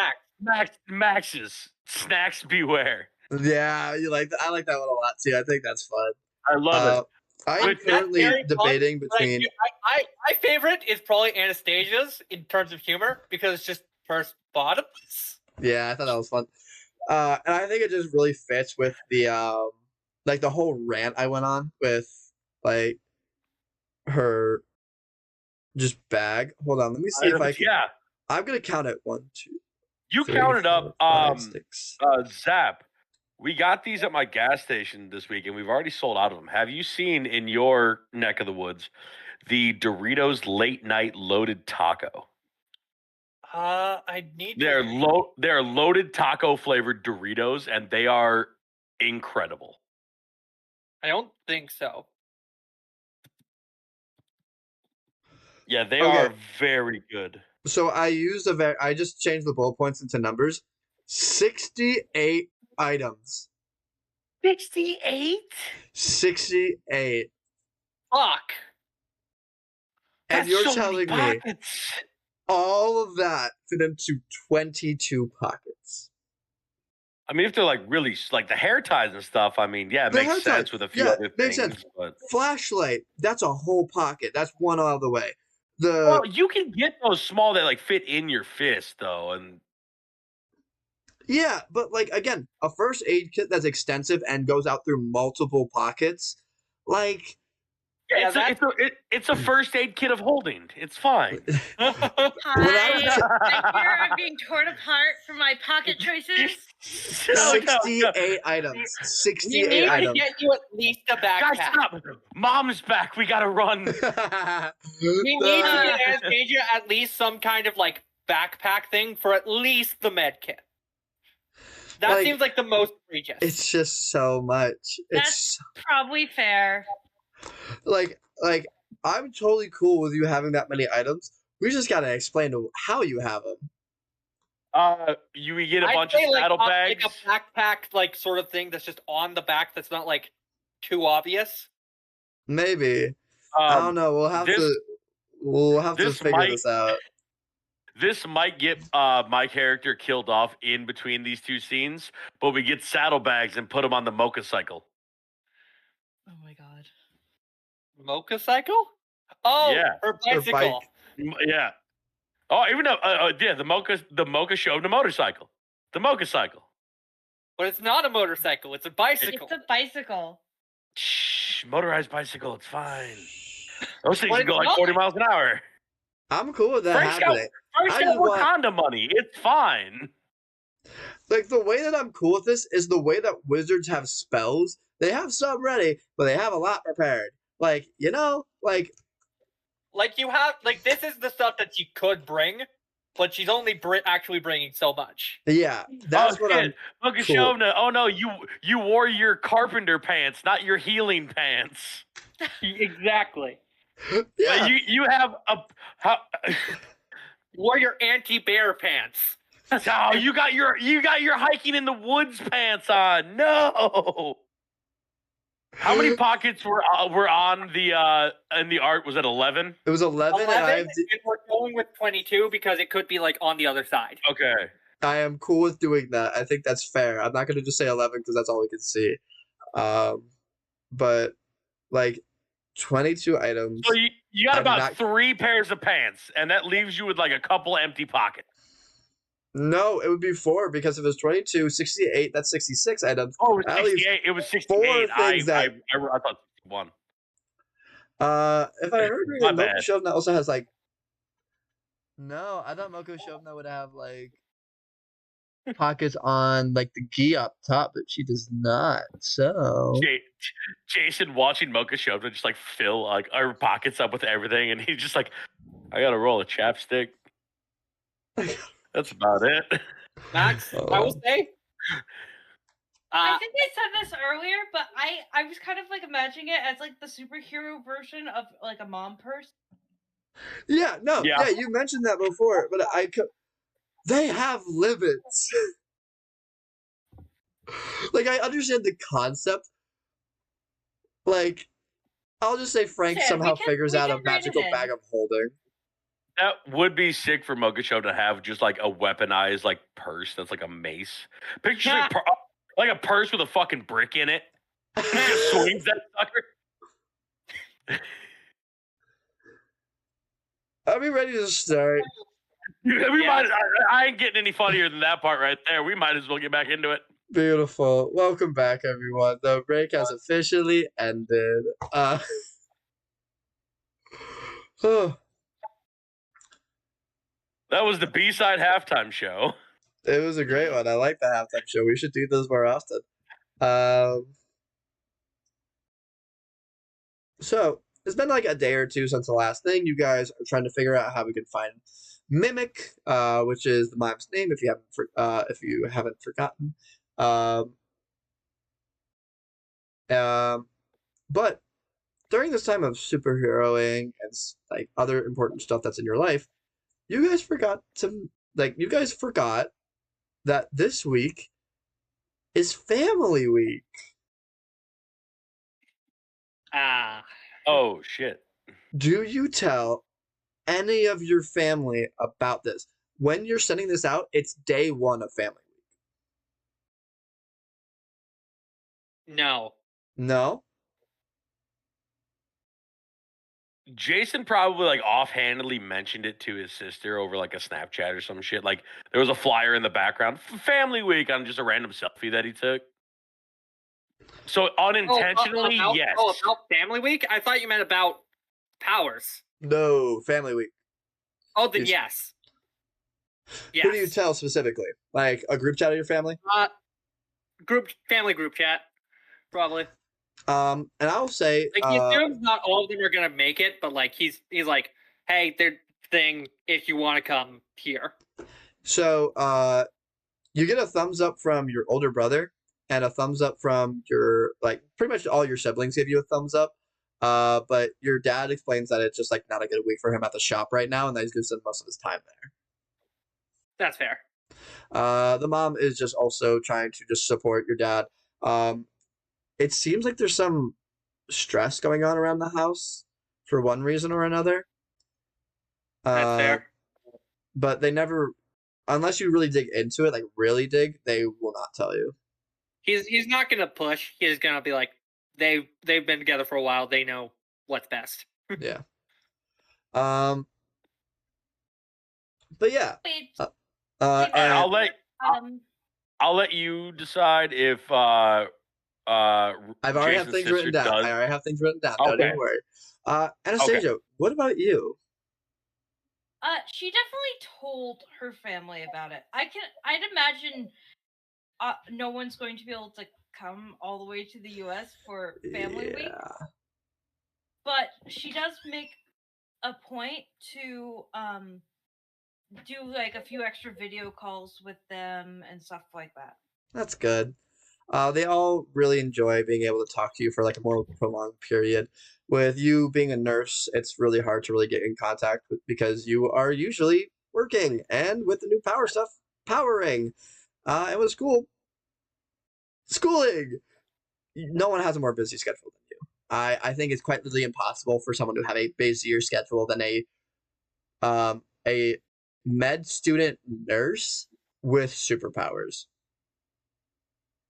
S3: Max's. Snacks beware.
S2: Yeah, you like that. I like that one a lot too. I think that's fun.
S3: I love it.
S2: I'm currently debating between...
S1: My favorite is probably Anastasia's in terms of humor because it's just first bottoms.
S2: Yeah, I thought that was fun. And I think it just really fits with the like the whole rant I went on with like her just bag. Hold on, let me see if I can.
S3: Yeah.
S2: I'm gonna count it 1, 2.
S3: You
S2: 3,
S3: counted
S2: 4,
S3: up
S2: 5, 6.
S3: Zap. We got these at my gas station this week, and we've already sold out of them. Have you seen in your neck of the woods the Doritos late night loaded taco?
S1: I need.
S3: They're loaded taco flavored Doritos, and they are incredible.
S1: I don't think so.
S3: Yeah, they are very good.
S2: So I used I just changed the bullet points into numbers. 68 items.
S3: 68?
S2: 68.
S1: Fuck.
S2: And
S3: That's
S2: you're
S3: so
S2: telling
S3: many
S2: me
S3: pockets.
S2: all of that fit into 22 pockets.
S3: I mean, if they're like really like the hair ties and stuff, I mean, yeah, it makes sense with a few other
S2: makes
S3: things.
S2: Sense.
S3: But...
S2: Flashlight, that's a whole pocket. That's one out of the way.
S3: Well, you can get those small that like fit in your fist though, and
S2: yeah, but like again, a first aid kit that's extensive and goes out through multiple pockets, like.
S3: Yeah, it's a first aid kit of holding. It's fine.
S4: Hi, I'm being torn apart for my pocket choices.
S2: 68 items. 68 items.
S1: To get you at least a backpack.
S3: Guys, stop. Mom's back. We gotta run.
S1: We need to get Anastasia at least some kind of like backpack thing for at least the med kit. That seems like the most egregious.
S2: It's just so much.
S4: That's probably fair.
S2: Like I'm totally cool with you having that many items. We just gotta explain how you have them.
S3: You get a bunch of saddlebags.
S1: Like a backpack, like sort of thing that's just on the back. That's not like too obvious.
S2: Maybe. I don't know. We'll have to figure this out.
S3: This might get my character killed off in between these two scenes, but we get saddlebags and put them on the motorcycle.
S4: Oh my god.
S1: Motorcycle? Oh,
S3: yeah.
S1: Her bicycle.
S3: Yeah. Oh, even though, yeah, the mocha showed the motorcycle. The motorcycle.
S1: But it's not a motorcycle. It's a bicycle.
S4: It's a bicycle.
S3: Shh, motorized bicycle. It's fine. Those things can go like 40 miles an hour.
S2: I'm cool with that happening.
S3: Frank's got Wakanda money. It's fine.
S2: Like, the way that I'm cool with this is the way that wizards have spells. They have some ready, but they have a lot prepared. Like, you know, like
S1: you have, like, this is the stuff that you could bring, but she's only actually bringing so much.
S2: Yeah, that's what I'm.
S3: Look at Shovna. Oh no, you wore your carpenter pants, not your healing pants.
S1: Exactly.
S3: Yeah. You have
S1: wore your anti-bear pants.
S3: Oh, you got your hiking in the woods pants on. No. How many pockets were on the in the art? Was it 11?
S2: It was 11, and
S1: 11, and we're going with 22 because it could be like on the other side.
S3: Okay.
S2: I am cool with doing that. I think that's fair. I'm not going to just say 11 because that's all we can see. But like 22 items.
S3: So you got
S2: I'm
S3: about
S2: not-
S3: 3 pairs of pants, and that leaves you with like a couple empty pockets.
S2: No, it would be 4 because if it was 22, 68, that's 66 items.
S3: Oh, it was
S2: At least
S3: 68. It was 68.
S2: 4 things
S3: I thought 61.
S2: If I remember
S3: My
S2: correctly,
S3: bad.
S2: Mocha Shovna also has like. No, I thought Mocha Shovna would have like pockets on like the gi up top, but she does not. So
S3: Jason watching Mocha Shovna just like fill like our pockets up with everything, and he's just like, I gotta roll a chapstick. That's about it.
S1: Max, I will say.
S4: I think I said this earlier, but I was kind of like imagining it as like the superhero version of like a mom purse.
S2: yeah, no,
S3: Yeah.
S2: you mentioned that before, but they have limits. Like I understand the concept. Like, I'll just say Frank
S4: Yeah,
S2: somehow
S4: we
S2: figures
S4: can
S2: out a
S4: rein it
S2: magical
S4: in.
S2: bag of holding.
S3: That would be sick for Mocha Show to have just like a weaponized like purse that's like a mace. Picture like a purse with a fucking brick in it. He just swings that sucker.
S2: Are we ready to start?
S3: I ain't getting any funnier than that part right there. We might as well get back into it.
S2: Beautiful. Welcome back, everyone. The break has officially ended.
S3: That was the B-side halftime show.
S2: It was a great one. I like the halftime show. We should do this more often. So it's been like a day or two since the last thing. You guys are trying to figure out how we can find Mimic, which is the mime's name. If you haven't forgotten. But during this time of superheroing and like other important stuff that's in your life, you guys forgot that this week is Family Week.
S3: Oh shit.
S2: Do you tell any of your family about this? When you're sending this out, it's day 1 of Family Week.
S1: No.
S2: No?
S3: Jason probably like offhandedly mentioned it to his sister over like a Snapchat or some shit. Like there was a flyer in the background, Family Week, on just a random selfie that he took. So unintentionally, yes.
S1: Oh, about Family Week? I thought you meant about Powers.
S2: No, Family Week.
S1: Oh, then yes. Yes.
S2: Who do you tell specifically? Like a group chat of your family?
S1: Family group chat, probably.
S2: And I'll say,
S1: like he assumes not all of them are gonna make it, but like he's like, hey, their thing. If you want to come here.
S2: So, you get a thumbs up from your older brother and a thumbs up from your pretty much all your siblings give you a thumbs up. But your dad explains that it's just like not a good week for him at the shop right now, and that he's gonna spend most of his time there.
S1: That's fair.
S2: The mom is just also trying to just support your dad. It seems like there's some stress going on around the house for one reason or another.
S1: That's fair.
S2: But they never, unless you really dig into it, like really dig, they will not tell you.
S1: He's not gonna push. He's gonna be like, they've been together for a while. They know what's best.
S2: Yeah. But yeah.
S4: Wait,
S3: I'll let you decide if
S2: I've already have
S3: Jason's
S2: things written
S3: sister
S2: down.
S3: does.
S2: I already have things written down.
S3: Okay.
S2: No, don't worry. Anastasia, what about you?
S4: she definitely told her family about it. I'd imagine no one's going to be able to come all the way to the US for Family Week. But she does make a point to do like a few extra video calls with them and stuff like that.
S2: That's good. They all really enjoy being able to talk to you for like a more prolonged period. With you being a nurse, it's really hard to really get in contact with because you are usually working, and with the new power stuff, powering. It was cool. Schooling. No one has a more busy schedule than you. I think it's quite literally impossible for someone to have a busier schedule than a med student nurse with superpowers.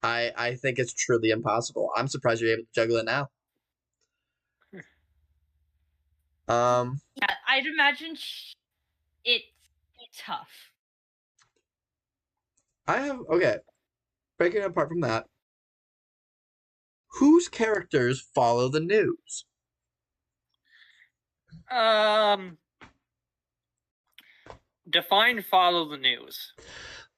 S2: I think it's truly impossible. I'm surprised you're able to juggle it now.
S4: Yeah, I'd imagine it's tough.
S2: Okay. Breaking it apart from that, whose characters follow the news?
S1: Define follow the news.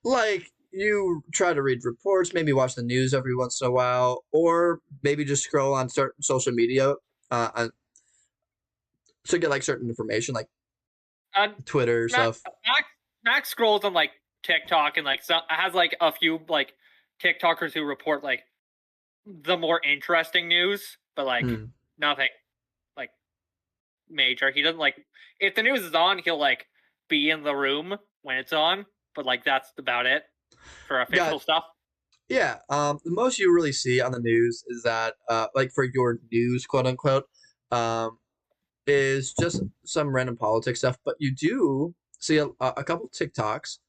S2: Like, you try to read reports, maybe watch the news every once in a while, or maybe just scroll on certain social media to get like certain information, like Twitter stuff.
S1: Max scrolls on like TikTok and like has like a few like TikTokers who report like the more interesting news, but like nothing like major. He doesn't like if the news is on, he'll like be in the room when it's on, but like that's about it for official stuff.
S2: Yeah, the most you really see on the news is that like for your news, quote unquote, is just some random politics stuff, but you do see a couple TikToks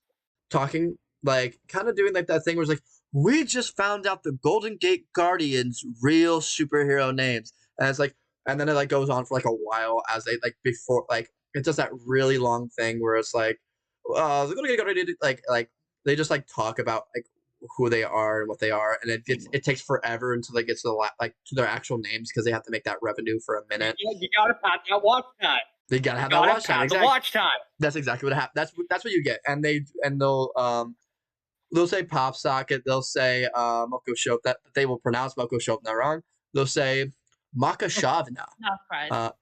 S2: talking, like kind of doing like that thing where it's like, we just found out the Golden Gate Guardians' real superhero names, and it's like, and then it like goes on for like a while as they like before like it does that really long thing where it's like, the Golden Gate Guardians like they just like talk about like who they are and what they are, and it takes forever until they get to the to their actual names because they have to make that revenue for a minute.
S1: You gotta have that watch time.
S2: They gotta have that watch time.
S1: Exactly. The watch time.
S2: That's exactly what happens. That's what you get, and they'll say pop socket. They'll say Moko Shop. That they will pronounce Moko Shopna wrong. They'll say Maka Shavna.
S4: Not right.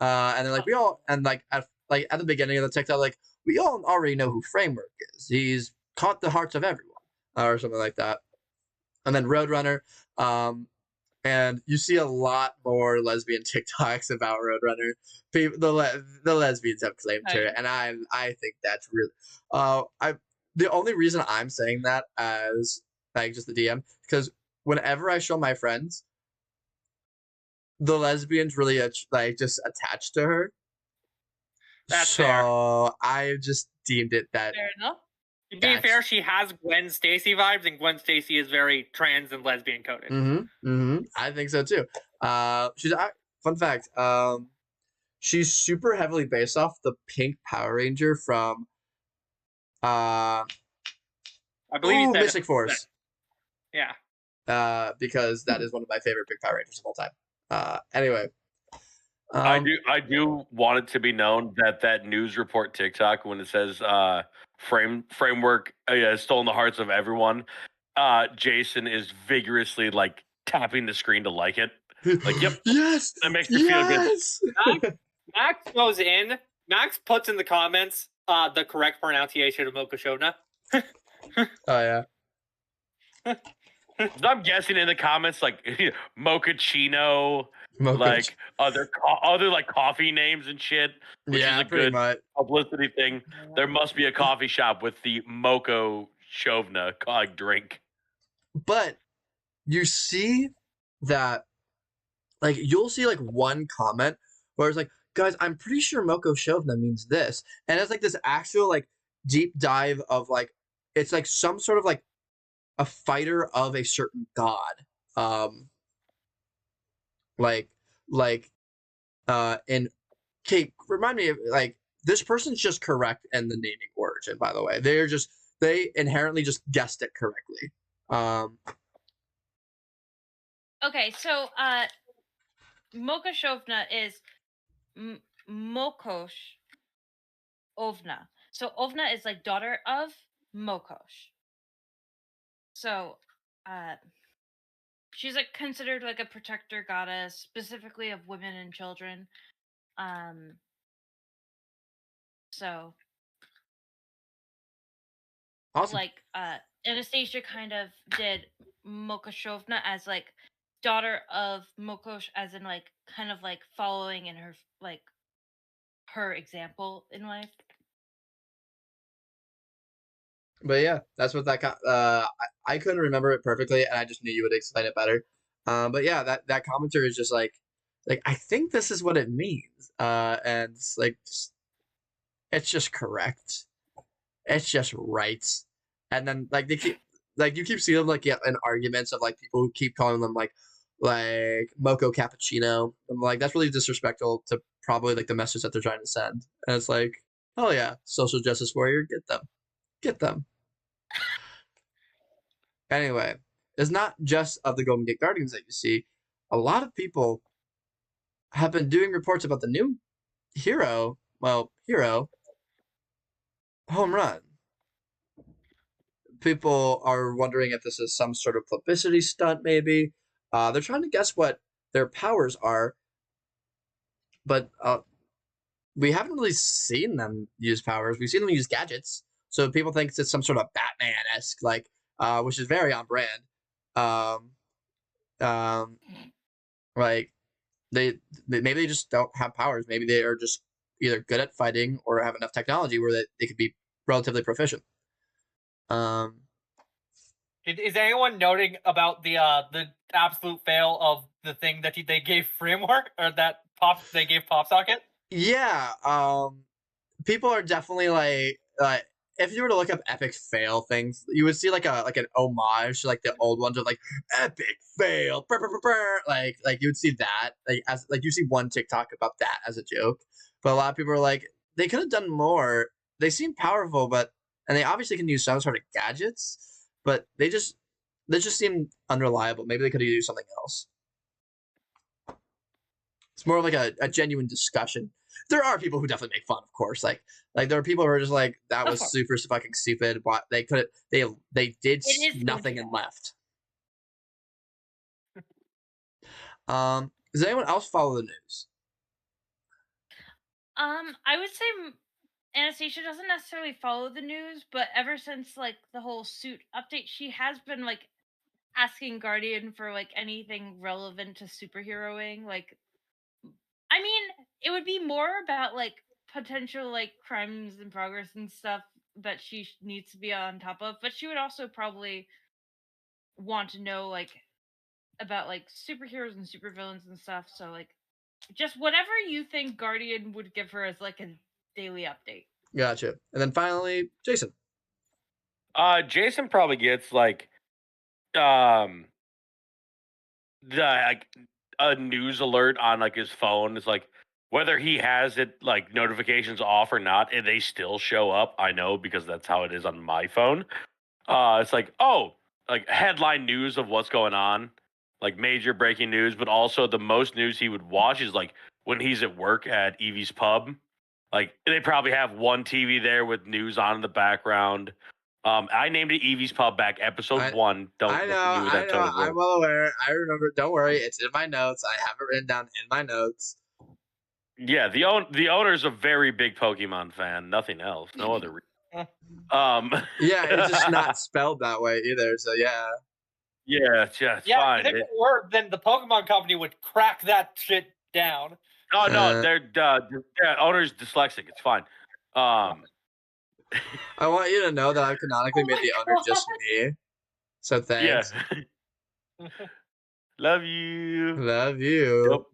S2: And they're like, we all, and like at the beginning of the TikTok, like, we all already know who Framework is. He's caught the hearts of everyone, or something like that. And then Roadrunner, and you see a lot more lesbian TikToks about Roadrunner. The lesbians have claimed her, and I think that's really, the only reason I'm saying that as like just the DM, because whenever I show my friends, the lesbians really like just attached to her.
S1: That's fair.
S2: I just deemed it that.
S4: Fair enough.
S1: To be fair, she has Gwen Stacy vibes, and Gwen Stacy is very trans and lesbian coded.
S2: I think so too. She's fun fact. She's super heavily based off the Pink Power Ranger from. I
S1: believe
S2: Mystic Force.
S1: Yeah.
S2: Because that is one of my favorite Pink Power Rangers of all time. Anyway.
S3: I do want it to be known that news report TikTok when it says Framework has stolen the hearts of everyone. Jason is vigorously like tapping the screen to like it. Like, yep,
S2: yes,
S3: that makes me feel good.
S1: Max goes in. Max puts in the comments the correct pronunciation of Mokoshovna.
S2: Oh yeah.
S3: So I'm guessing in the comments like Mochaccino, like other like coffee names and shit, which is a good publicity thing. There must be a coffee shop with the Mokoshovna drink.
S2: But you see that, like, you'll see like one comment where it's like, guys, I'm pretty sure Mokoshovna means this, and it's like this actual like deep dive of like, it's like some sort of like a fighter of a certain god, and Kate, remind me of like, this person's just correct in the naming origin, by the way. They inherently just guessed it correctly.
S4: Okay, so Mokoshovna is Mokosh Ovna. So Ovna is like daughter of Mokosh. So she's like considered like a protector goddess, specifically of women and children. So
S2: awesome.
S4: Like Anastasia kind of did Mokoshovna as like daughter of Mokosh, as in like kind of like following in her like her example in life.
S2: But yeah, that's what that. I couldn't remember it perfectly, and I just knew you would explain it better. But yeah, that commenter is just like I think this is what it means. And it's just correct. It's just right. And then they keep you keep seeing them in arguments of people who keep calling them like mocha cappuccino. I'm like, that's really disrespectful to probably the message that they're trying to send. And it's like, oh yeah, social justice warrior, get them. Anyway, it's not just of the Golden Gate Guardians that you see. A lot of people have been doing reports about the new hero, Home Run. People are wondering if this is some sort of publicity stunt, maybe. They're trying to guess what their powers are, but we haven't really seen them use powers. We've seen them use gadgets, so people think it's some sort of Batman-esque, which is very on brand. They maybe they just don't have powers. Maybe they are just either good at fighting or have enough technology where they could be relatively proficient.
S1: Is anyone noting about the absolute fail of the thing that they gave Framework or that they gave PopSocket?
S2: Yeah, people are definitely if you were to look up epic fail things, you would see an homage to the old ones of epic fail, brr, brr, brr, brr. You would see that as you see one TikTok about that as a joke, but a lot of people are like, they could have done more. They seem powerful, and they obviously can use some sort of gadgets, but they just seem unreliable. Maybe they could have used something else. It's more of a genuine discussion. There are people who definitely make fun, of course. There are people who are just that was super fucking stupid. What they did nothing and left. Does anyone else follow the news?
S4: I would say Anastasia doesn't necessarily follow the news, but ever since the whole suit update, she has been asking Guardian for anything relevant to superheroing. I mean, it would be more about potential crimes in progress and stuff that she needs to be on top of, but she would also probably want to know about superheroes and supervillains and stuff. So just whatever you think Guardian would give her as a daily update.
S2: Gotcha. And then finally, Jason.
S3: Jason probably gets a news alert on his phone. It's whether he has it notifications off or not, and they still show up. I know because that's how it is on my phone. It's headline news of what's going on, major breaking news, but also the most news he would watch is when he's at work at Evie's Pub. They probably have one TV there with news on in the background. I named it Evie's Pub back episode 1.
S2: I know. I'm well aware. I remember. Don't worry. It's in my notes. I have it written down in my notes.
S3: Yeah, the owner's a very big Pokemon fan. Nothing else. No other reason.
S2: Yeah, it's just not spelled that way either. So yeah.
S3: Yeah, fine.
S1: If it were, then the Pokemon company would crack that shit down.
S3: Oh no, their owner's dyslexic. It's fine.
S2: I want you to know that I've canonically made the owner just me. So thanks.
S3: Yeah. Love you.
S2: Love you.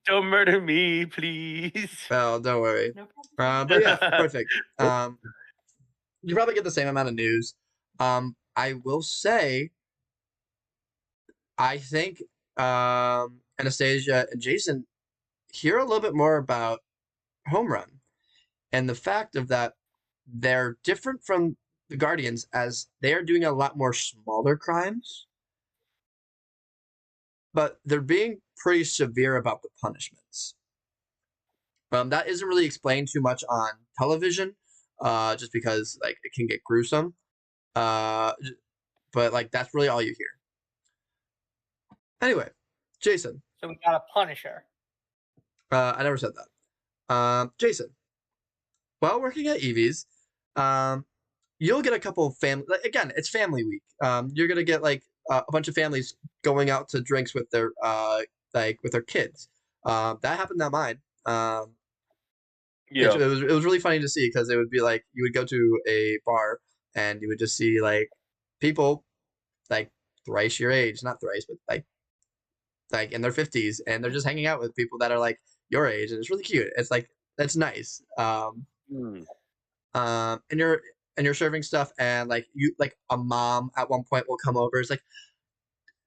S3: Don't murder me, please.
S2: Well, don't worry.
S4: No
S2: But yeah, perfect. You probably get the same amount of news. I will say, I think Anastasia and Jason hear a little bit more about Home Run and the fact of that they're different from the Guardians as they are doing a lot more smaller crimes, but they're being pretty severe about the punishments. That isn't really explained too much on television, just because it can get gruesome. But that's really all you hear. Anyway, Jason.
S1: So we got a Punisher.
S2: I never said that. Jason, while working at Evie's, you'll get a couple of family. Again, it's family week. You're gonna get a bunch of families going out to drinks with their with their kids. That happened at mine. Yeah, it was really funny to see because it would be you would go to a bar and you would just see like people like thrice your age, not thrice, but like in their 50s, and they're just hanging out with people that are like your age, and it's really cute. It's like that's nice. And you're serving stuff, and like you like a mom at one point will come over. It's like,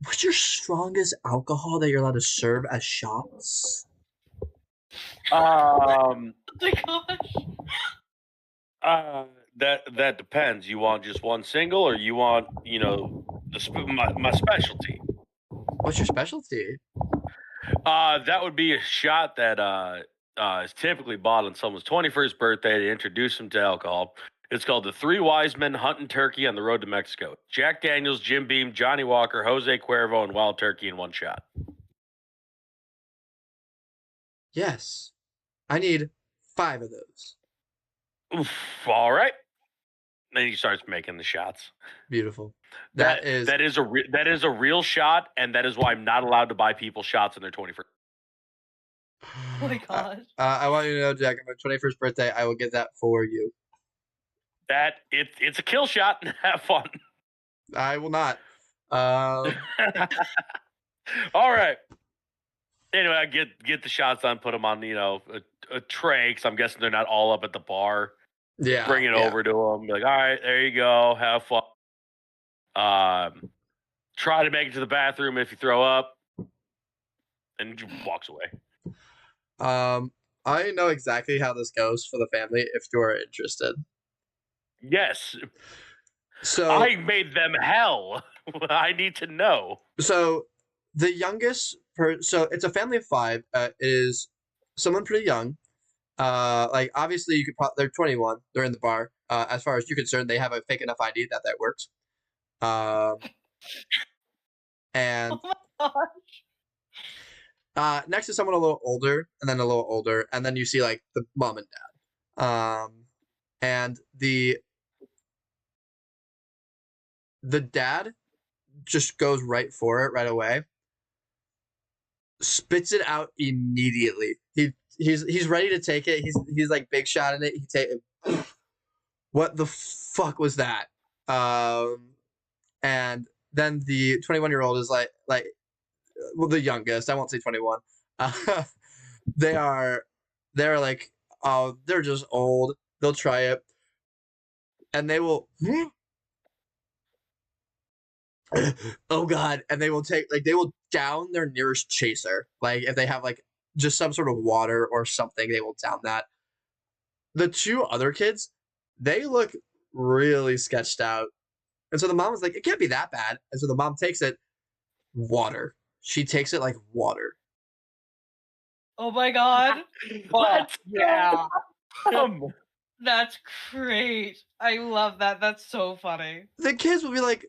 S2: what's your strongest alcohol that you're allowed to serve as shots?
S4: Oh my gosh.
S3: That depends. You want just one single, or you want my specialty?
S2: What's your specialty?
S3: That would be a shot that is typically bought on someone's 21st birthday to introduce them to alcohol. It's called the Three Wise Men Hunting Turkey on the Road to Mexico. Jack Daniels, Jim Beam, Johnny Walker, Jose Cuervo, and Wild Turkey in one shot.
S2: Yes, I need 5 of those.
S3: Oof, all right. Then he starts making the shots.
S2: Beautiful.
S3: That is a real shot, and that is why I'm not allowed to buy people shots on their 21st.
S4: Oh my gosh.
S2: I want you to know, Jack, on my 21st birthday, I will get that for you.
S3: That it's a kill shot. Have fun.
S2: I will not.
S3: All right. Anyway, I get the shots on, put them on a tray, because I'm guessing they're not all up at the bar.
S2: Yeah.
S3: Bring it over to them. Be like, all right, there you go. Have fun. Try to make it to the bathroom if you throw up, and walks away.
S2: I know exactly how this goes for the family if you are interested.
S3: Yes.
S2: So
S3: I made them hell. I need to know.
S2: So the youngest so it's a family of 5. Is someone pretty young. Like obviously you could they're 21. They're in the bar. As far as you're concerned, they have a fake enough ID that works. And
S4: Oh my gosh.
S2: next is someone a little older, and then a little older, and then you see like the mom and dad. And the dad just goes right for it right away. Spits it out immediately. He's ready to take it. He's like big shot in it. He take it. What the fuck was that? And then the 21-year-old is like well, the youngest. I won't say 21. They're like, oh, they're just old. They'll try it, and they will. Oh god, and they will down their nearest chaser. Like if they have like just some sort of water or something, they will down that. The 2 other kids, they look really sketched out. And so the mom was like, it can't be that bad. And so the mom takes it, water. She takes it like water.
S4: Oh my god.
S3: Let's
S1: Yeah.
S4: That's great. I love that. That's so funny.
S2: The kids will be like,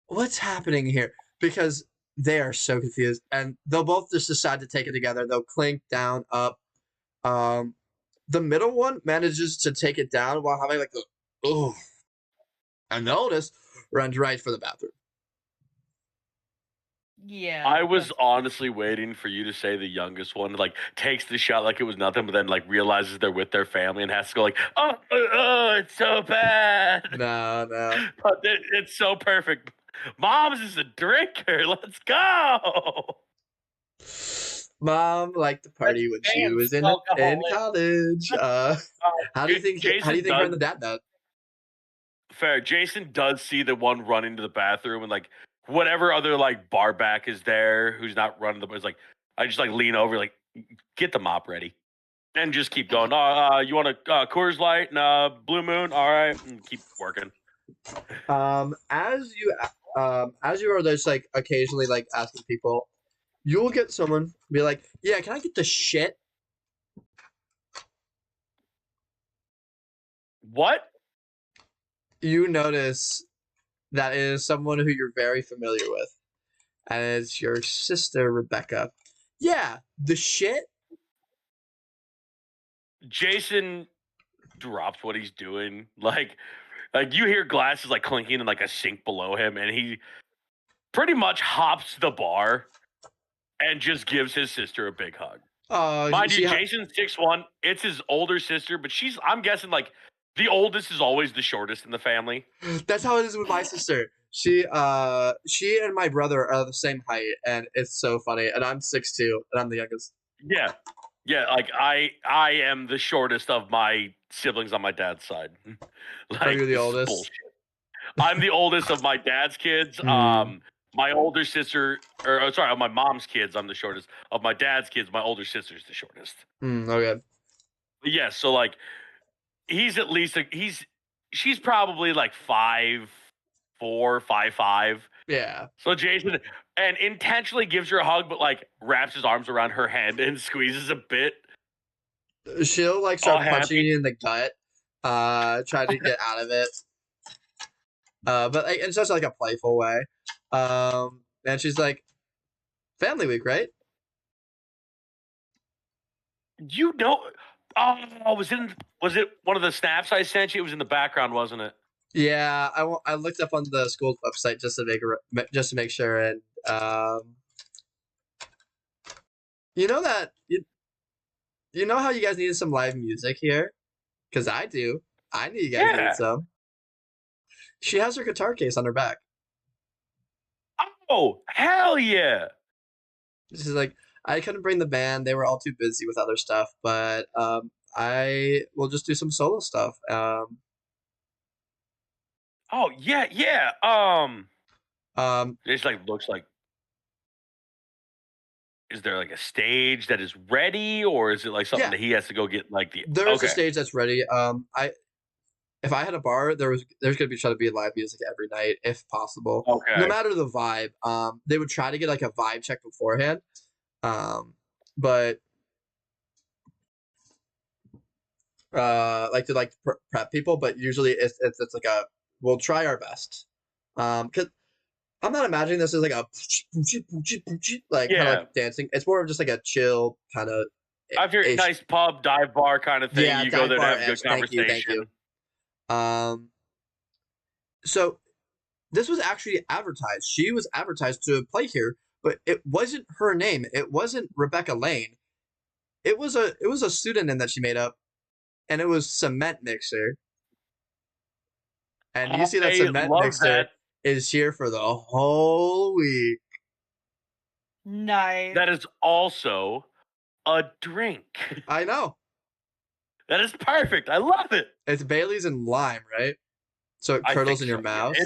S2: what's happening here? Because they are so confused, and they'll both just decide to take it together. They'll clink down, up. The middle one manages to take it down while having like and the oldest runs right for the bathroom.
S4: Yeah.
S3: I was honestly waiting for you to say the youngest one like takes the shot like it was nothing, but then like realizes they're with their family and has to go like, oh, it's so bad.
S2: No.
S3: But it's so perfect. Mom's is a drinker. Let's go.
S2: Mom liked to party when she was in college. How do you think her and the dad met?
S3: Fair. Jason does see the one running to the bathroom, and like whatever other like bar back is there who's not running the is like I just like lean over like get the mop ready and just keep going. You want a Coors Light and Blue Moon? All right, and keep working.
S2: As you are just like occasionally like asking people, you'll get someone be like, yeah, can I get the shit?
S3: What?
S2: You notice that it is someone who you're very familiar with, and it's your sister Rebecca. Yeah, the shit.
S3: Jason drops what he's doing. Like you hear glasses like clinking in like a sink below him, and he pretty much hops the bar and just gives his sister a big hug.
S2: Oh,
S3: Mind you, Jason's 6'1". It's his older sister, but I'm guessing like the oldest is always the shortest in the family.
S2: That's how it is with my sister. She and my brother are the same height, and it's so funny. And I'm 6'2", and I'm the youngest.
S3: Yeah. Yeah, like I am the shortest of my siblings on my dad's side. Like,
S2: Are you the
S3: this is
S2: oldest?
S3: bullshit. I'm the oldest of my dad's kids. My older sister, or sorry, of my mom's kids, I'm the shortest. Of my dad's kids, my older sister's the shortest.
S2: Okay.
S3: Yeah, so like he's at least she's probably like 5'4", 5'5".
S2: Yeah.
S3: So Jason and intentionally gives her a hug, but like wraps his arms around her head and squeezes a bit.
S2: She'll like start punching you in the gut, try to get out of it. But like, it's just like a playful way. And she's like, "Family week, right?"
S3: You know, oh, was it one of the snaps I sent you? It was in the background, wasn't it?
S2: Yeah, I looked up on the school's website just to make sure, and you know that you know how you guys needed some live music here, because I do. I knew you guys needed some. She has her guitar case on her back.
S3: Oh, hell yeah!
S2: She's like, I couldn't bring the band; they were all too busy with other stuff. But I will just do some solo stuff.
S3: Oh yeah, yeah. It's like looks like. Is there like a stage that is ready, or is it like something that he has to go get like the?
S2: There's a stage that's ready. If I had a bar, there's gonna be trying to be live music every night if possible.
S3: Okay.
S2: No matter the vibe. They would try to get like a vibe check beforehand. But like to like prep people, but usually it's like a we'll try our best. Cause I'm not imagining this as like a like kind of like dancing. It's more of just like a chill kind of.
S3: I've heard nice pub dive bar kind of thing.
S2: Yeah,
S3: you go there to have a good
S2: conversation.
S3: Thank you.
S2: So this was actually advertised. She was advertised to play here, but it wasn't her name. It wasn't Rebecca Lane. It was a pseudonym that she made up, and it was Cement Mixer. And you see that Cement Mixer is here for the whole week.
S4: Nice.
S3: That is also a drink.
S2: I know.
S3: That is perfect. I love it.
S2: It's Bailey's and lime, right? So it curdles in your mouth.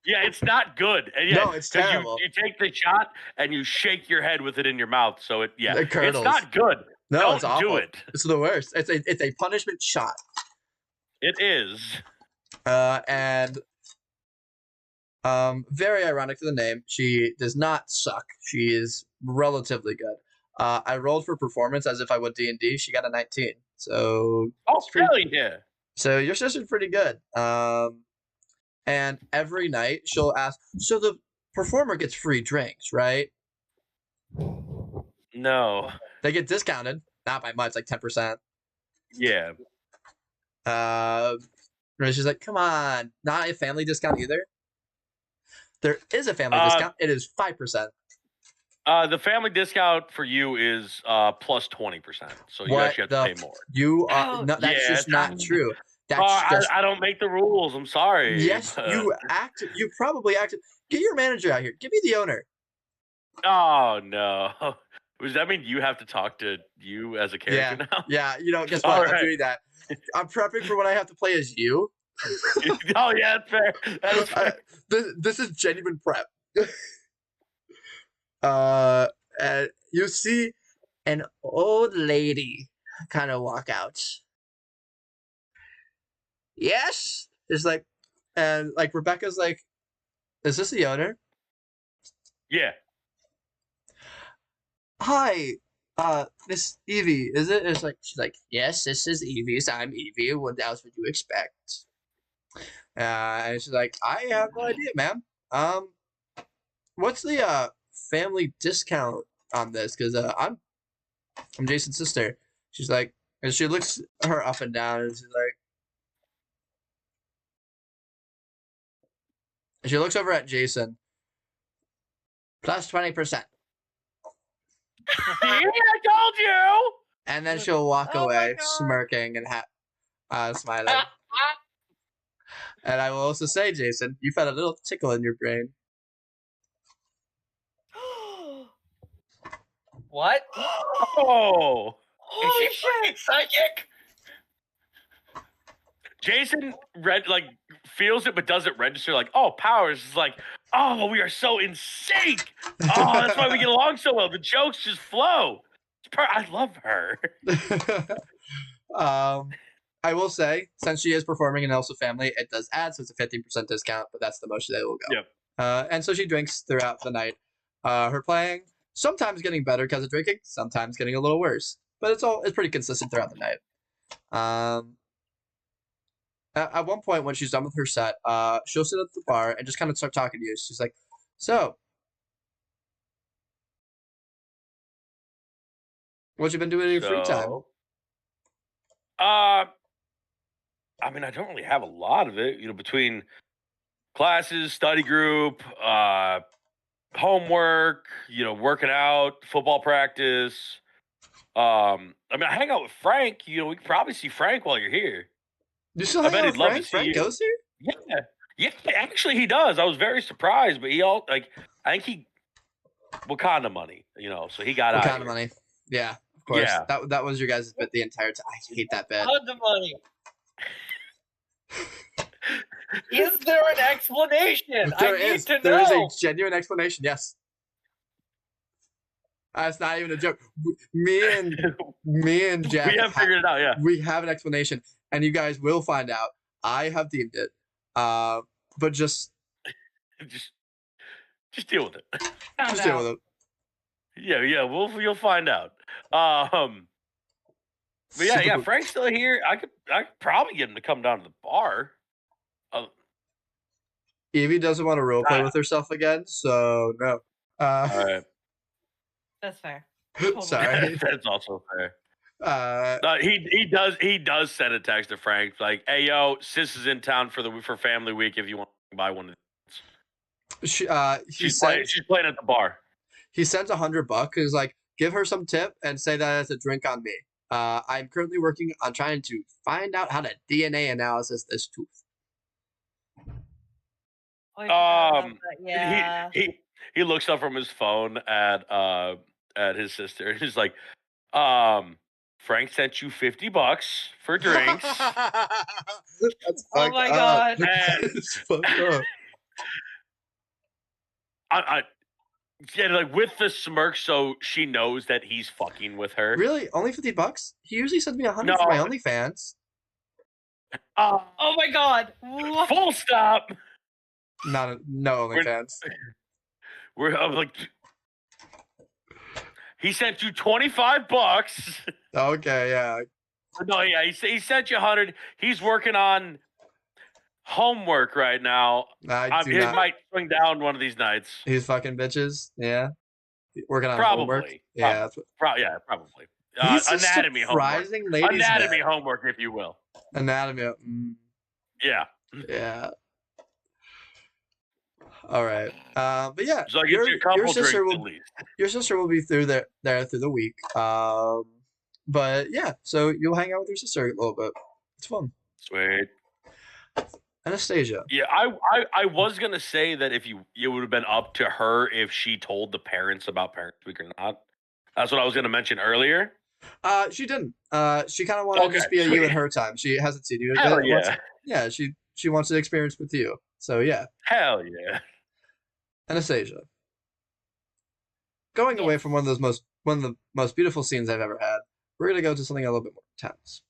S3: It's not good. And
S2: no, it's terrible.
S3: You take the shot and you shake your head with it in your mouth. So it
S2: curdles.
S3: It's not good.
S2: No, it's awful.
S3: Do it.
S2: It's the worst. It's a punishment shot.
S3: It is.
S2: And very ironic to the name, she does not suck. She is relatively good. I rolled for performance as if I would D&D. She got a 19. So
S3: really? Yeah.
S2: So your sister's pretty good. And every night she'll ask, so the performer gets free drinks, right?
S3: No.
S2: They get discounted, not by much, like 10%.
S3: Yeah.
S2: She's like, come on, not a family discount either. There is a family discount. It is 5%.
S3: The family discount for you is plus 20%. So you actually have to pay more.
S2: You are no, that's just not true. That's
S3: I don't make the rules. I'm sorry.
S2: Yes, you probably acted. Get your manager out here. Give me the owner.
S3: Oh no. Does that mean you have to talk to you as a character now?
S2: Yeah, guess what? I'm doing that. I'm prepping for when I have to play as you.
S3: Oh yeah, that's fair. That is fair.
S2: This is genuine prep. And you see an old lady kind of walk out. Yes, it's like, and like Rebecca's like, is this the owner?
S3: Yeah.
S2: Hi, Miss Evie, is it? It's like she's like, yes, this is Evie's. I'm Evie. What else would you expect? And she's like, I have no idea, ma'am. What's the family discount on this? Because I'm Jason's sister. She's like, and she looks her up and down, and she's like, she looks over at Jason. Plus 20%.
S3: See, I told you.
S2: And then she'll walk
S4: Oh my
S2: away,
S4: God.
S2: smirking and smiling. And I will also say, Jason, you've had a little tickle in your brain.
S1: What?
S3: Oh,
S4: Holy shit!
S1: Psychic?
S3: Jason feels it but doesn't register. Like, oh, Powers is like, oh, we are so in sync. Oh, that's why we get along so well. The jokes just flow. I love her.
S2: I will say, since she is performing in Elsa Family, it does add, so it's a 15% discount, but that's the most that it will go.
S3: Yep.
S2: And so she drinks throughout the night. Her playing, sometimes getting better because of drinking, sometimes getting a little worse. But it's pretty consistent throughout the night. At one point, when she's done with her set, she'll sit at the bar and just kind of start talking to you. She's like, so, what you been doing in your free time?
S3: I mean, I don't really have a lot of it, between classes, study group, homework, working out, football practice. I mean, I hang out with Frank. We can probably see Frank while you're here.
S2: You still hang out with Frank? Frank goes here?
S3: Yeah, actually he does. I was very surprised, but I think he Wakanda money, so he got out.
S2: Wakanda money. Yeah, of course.
S3: Yeah.
S2: That was your guys' bit the entire time. I hate that bit.
S1: Wakanda money. Is there an explanation? I need to know.
S2: There is a genuine explanation, yes. That's not even a joke. Me and Jack
S3: we have figured it out, yeah.
S2: We have an explanation, and you guys will find out. I have deemed it. But just
S3: deal with it.
S2: Just deal with it.
S3: Yeah, you'll find out. But yeah, Frank's still here. I could probably get him to come down to the bar.
S2: Evie doesn't want to roleplay with herself again, so no.
S3: All right.
S4: That's fair.
S2: Sorry.
S3: That's also fair.
S2: No,
S3: he does send a text to Frank like, "Hey yo, sis is in town for family week. If you want to buy one of these." She's playing at the bar.
S2: He sends $100. He's like, give her some tip and say that it's a drink on me. I'm currently working on trying to find out how to DNA analysis this tooth.
S4: Yeah.
S3: He looks up from his phone at his sister. He's like, Frank sent you $50 for drinks.
S2: That's
S4: oh my god.
S2: It's fucked up.
S3: With the smirk, so she knows that he's fucking with her.
S2: Really? Only $50? He usually sends me $100 for my OnlyFans.
S4: Oh my god.
S3: Full stop.
S2: No OnlyFans.
S3: I'm like, he sent you $25.
S2: Okay, yeah.
S3: No, yeah, he sent you 100. He's working on homework right now. He might swing down one of these nights.
S2: He's fucking bitches. Yeah. Working on
S3: probably.
S2: Homework. Yeah.
S3: Probably. Anatomy homework. Anatomy
S2: man.
S3: homework, if you will.
S2: Anatomy.
S3: Yeah.
S2: Yeah. All right. But yeah,
S3: so your
S2: sister will be through there through the week. But yeah, so you'll hang out with your sister a little bit. It's fun.
S3: Sweet.
S2: Anastasia.
S3: Yeah, I was gonna say that if it would have been up to her if she told the parents about Parents Week or not. That's what I was gonna mention earlier.
S2: She didn't. She kind of wanted to just be a you and her time. She hasn't seen you.
S3: Hell yeah.
S2: Yeah, she wants an experience with you. So yeah.
S3: Hell yeah.
S2: Anastasia. Going away from one of the most beautiful scenes I've ever had, we're gonna go to something a little bit more intense.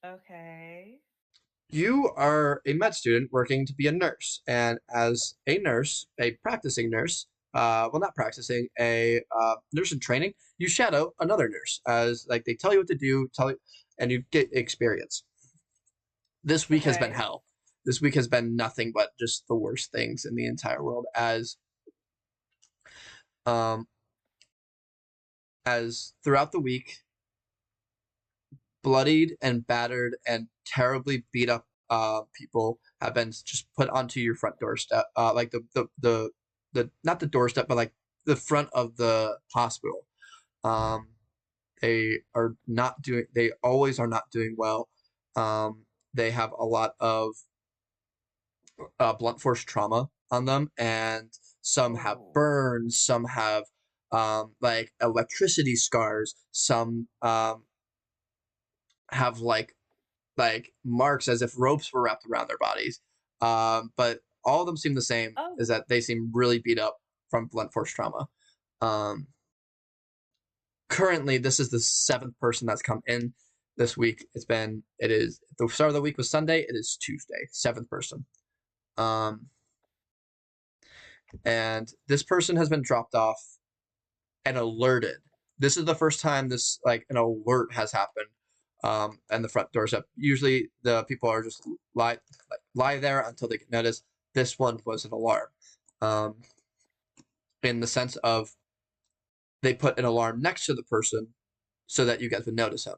S4: Okay.
S2: You are a med student working to be a nurse, and as a nurse, a practicing nurse, not practicing, a nurse in training, you shadow another nurse as they tell you what to do, and you get experience. This week has been hell. This week has been nothing but just the worst things in the entire world as throughout the week, bloodied and battered and terribly beat up people have been just put onto your front doorstep, the not the doorstep, but the front of the hospital. They are not doing. They always are not doing well. They have a lot of blunt force trauma on them, and some have burns, some have like electricity scars, some have like marks as if ropes were wrapped around their bodies. But all of them seem the same, is that they seem really beat up from blunt force trauma. Currently, this is the 7th person that's come in this week. It is the start of the week was Sunday. It is Tuesday, 7th person. And this person has been dropped off and alerted. This is the first time this an alert has happened. And the front door's up. Usually the people are just lie there until they get noticed. This one was an alarm. In the sense of they put an alarm next to the person so that you guys would notice him.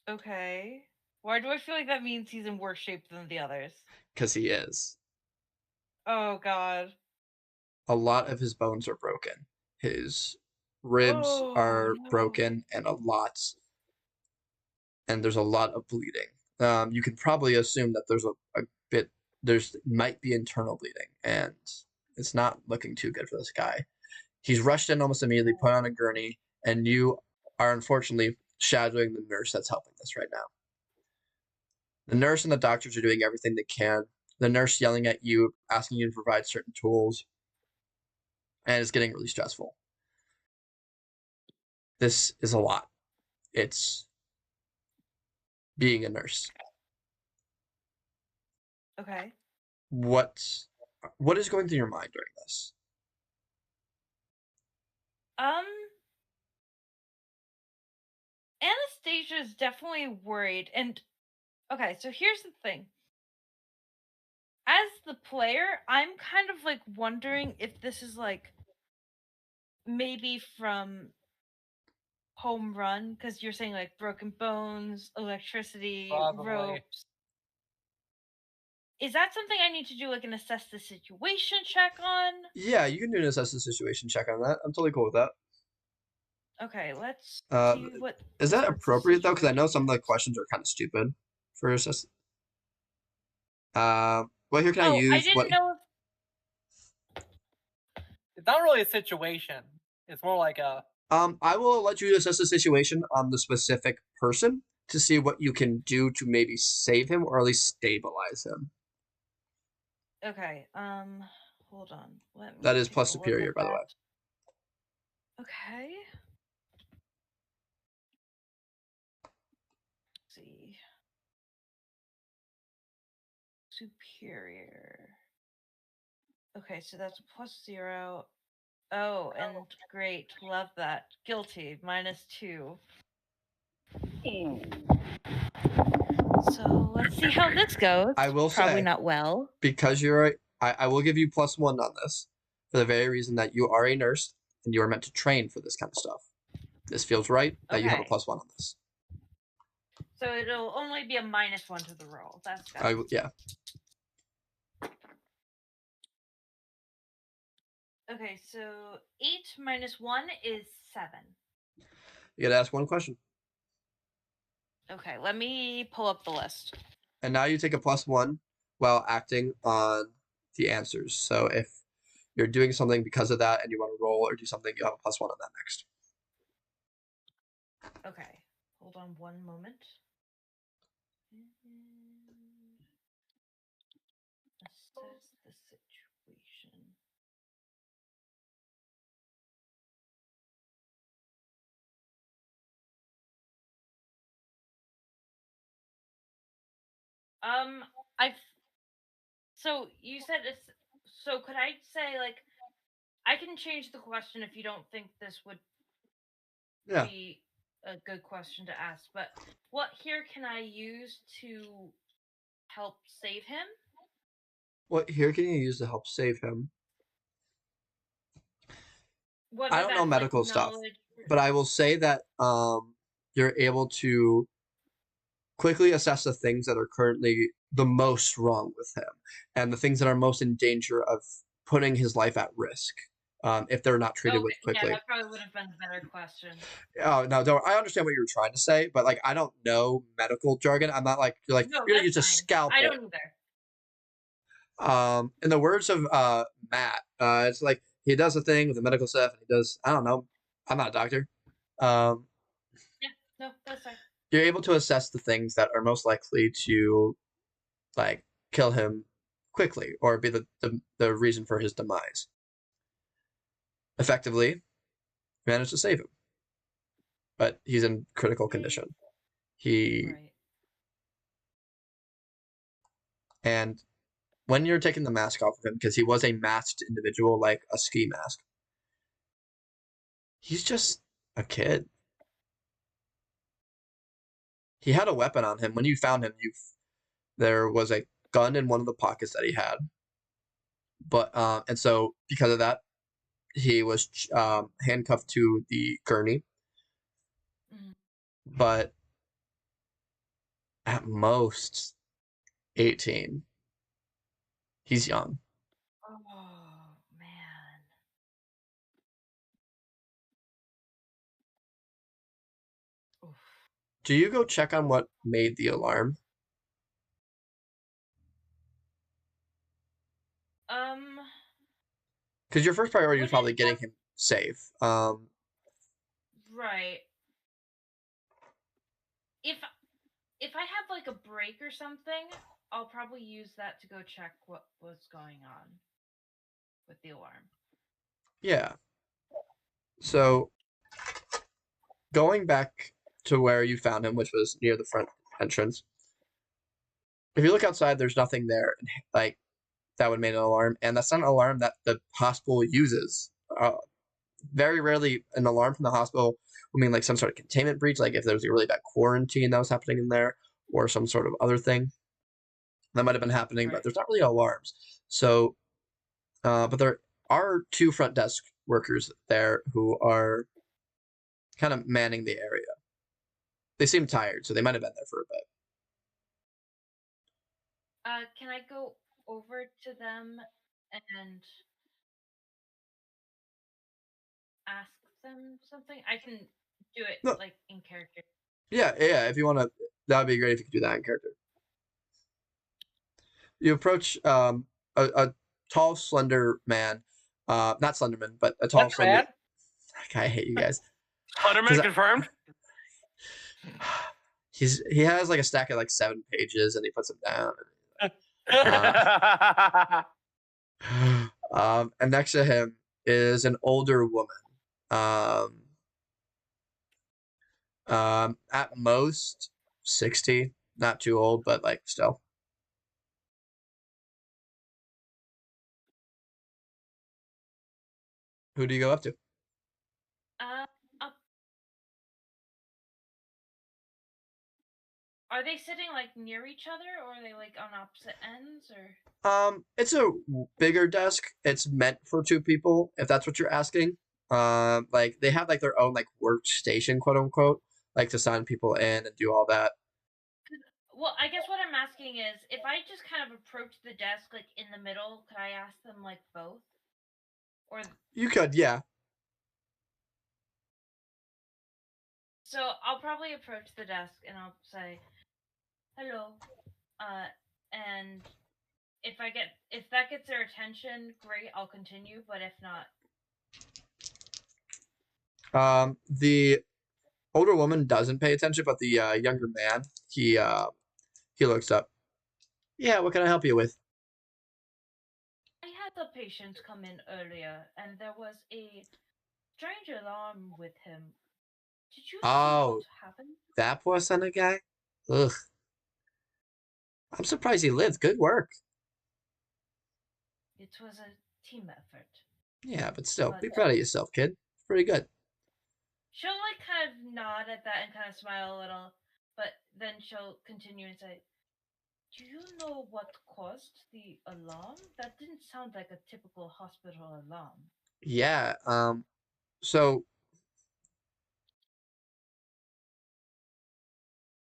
S4: Okay. Why do I feel like that means he's in worse shape than the others?
S2: Because he is.
S4: Oh, God.
S2: A lot of his bones are broken. His ribs are broken, and there's a lot of bleeding. You can probably assume that there's there's might be internal bleeding, and it's not looking too good for this guy. He's rushed in almost immediately, put on a gurney, and you are unfortunately shadowing the nurse that's helping this right now. The nurse and the doctors are doing everything they can. The nurse yelling at you, asking you to provide certain tools, and it's getting really stressful. This is a lot. It's being a nurse.
S4: Okay.
S2: What is going through your mind during this?
S4: Anastasia is definitely worried, and okay, so here's the thing. As the player, I'm kind of wondering if this is maybe from home run, because you're saying broken bones, electricity, ropes. Is that something I need to do an assess the situation check on?
S2: Yeah, you can do an assess the situation check on that. I'm totally cool with that.
S4: Okay, let's see what.
S2: Is that appropriate though? Because I know some of the questions are kind of stupid for assess. Well, here can I use?
S4: I didn't know if.
S1: It's not really a situation. It's more like a.
S2: I will let you assess the situation on the specific person to see what you can do to maybe save him or at least stabilize him.
S4: Okay. Hold on.
S2: That is plus superior, by the way.
S4: Okay. Let's see. Superior. Okay, so that's a +0. Oh, and great. Love that. Guilty. -2. So let's see how this goes.
S2: I will
S4: probably
S2: say,
S4: not well.
S2: Because I will give you +1 on this for the very reason that you are a nurse and you are meant to train for this kind of stuff. This feels right that you have a +1 on this.
S4: So it'll only be a -1 to the roll. That's good.
S2: Yeah.
S4: Okay, so 8 - 1 is 7.
S2: You gotta ask one question.
S4: Okay, let me pull up the list.
S2: And now you take a +1 while acting on the answers. So if you're doing something because of that and you want to roll or do something, you have a +1 on that next.
S4: Okay, hold on one moment. Assess the situation. So you said it's. So could I say I can change the question if you don't think this would be a good question to ask. But what here can I use to help save him?
S2: What here can you use to help save him?
S4: Whether
S2: I don't know medical stuff, but I will say that you're able to quickly assess the things that are currently the most wrong with him and the things that are most in danger of putting his life at risk if they're not treated with quickly.
S4: Yeah, that probably would have been a better question.
S2: Oh no, don't. I understand what you were trying to say, but like I don't know medical jargon. I'm not like you're like
S4: No,
S2: you're gonna
S4: that's
S2: use a
S4: fine.
S2: scalpel.
S4: I don't either.
S2: In the words of Matt, it's like he does a thing with the medical stuff, and he does. I don't know. I'm not a doctor.
S4: Yeah, no, that's fine.
S2: You're able to assess the things that are most likely to, like, kill him quickly or be the reason for his demise. Effectively, managed to save him, but he's in critical condition.
S4: Right.
S2: And when you're taking the mask off of him, because he was a masked individual, like a ski mask, he's just a kid. He had a weapon on him. When you found him, there was a gun in one of the pockets that he had. But and so because of that, he was handcuffed to the gurney.
S4: Mhm.
S2: But at most 18. He's young.
S4: Oh man. Oof.
S2: Do you go check on what made the alarm? Because your first priority was probably getting him safe.
S4: Right. If I have like a break or something, I'll probably use that to go check what was going on with the alarm.
S2: Yeah. So going back to where you found him, which was near the front entrance, if you look outside, there's nothing there like that would make an alarm, and that's not an alarm that the hospital uses. Very rarely an alarm from the hospital will mean like some sort of containment breach, like if there was a really bad quarantine that was happening in there, or some sort of other thing that might have been happening, but there's not really alarms. So, but there are 2 front desk workers there who are kind of manning the area. They seem tired, so they might have been there for a bit.
S4: Can I go over to them and ask them something? I can do it like in character.
S2: Yeah. If you want to, that would be great if you could do that in character. You approach a tall, slender man, not Slenderman, but a tall, slender. I hate you guys.
S3: Slenderman confirmed.
S2: He has like a stack of like 7 pages, and he puts them down. And next to him is an older woman. At most 60, not too old, but like still. Who do you go up to?
S4: Are they sitting like near each other, or are they like on opposite ends, or?
S2: It's a bigger desk. It's meant for 2 people, if that's what you're asking. Like they have like their own like workstation, quote unquote, like to sign people in and do all that.
S4: Well, I guess what I'm asking is, if I just kind of approach the desk like in the middle, could I ask them like both? Or
S2: you could, yeah.
S4: So I'll probably approach the desk and I'll say, "Hello," and if that gets their attention, great, I'll continue. But if not,
S2: the older woman doesn't pay attention, but the younger man, he looks up. Yeah, what can I help you with?
S4: I had a patient come in earlier, and there was a strange alarm with him. Did you see what happened?
S2: That poor son of a guy? Ugh. I'm surprised he lived. Good work.
S4: It was a team effort.
S2: Yeah, but still, be proud of yourself, kid. It's pretty good.
S4: She'll like kind of nod at that and kind of smile a little, but then she'll continue and say, "Do you know what caused the alarm? That didn't sound like a typical hospital alarm."
S2: Yeah, so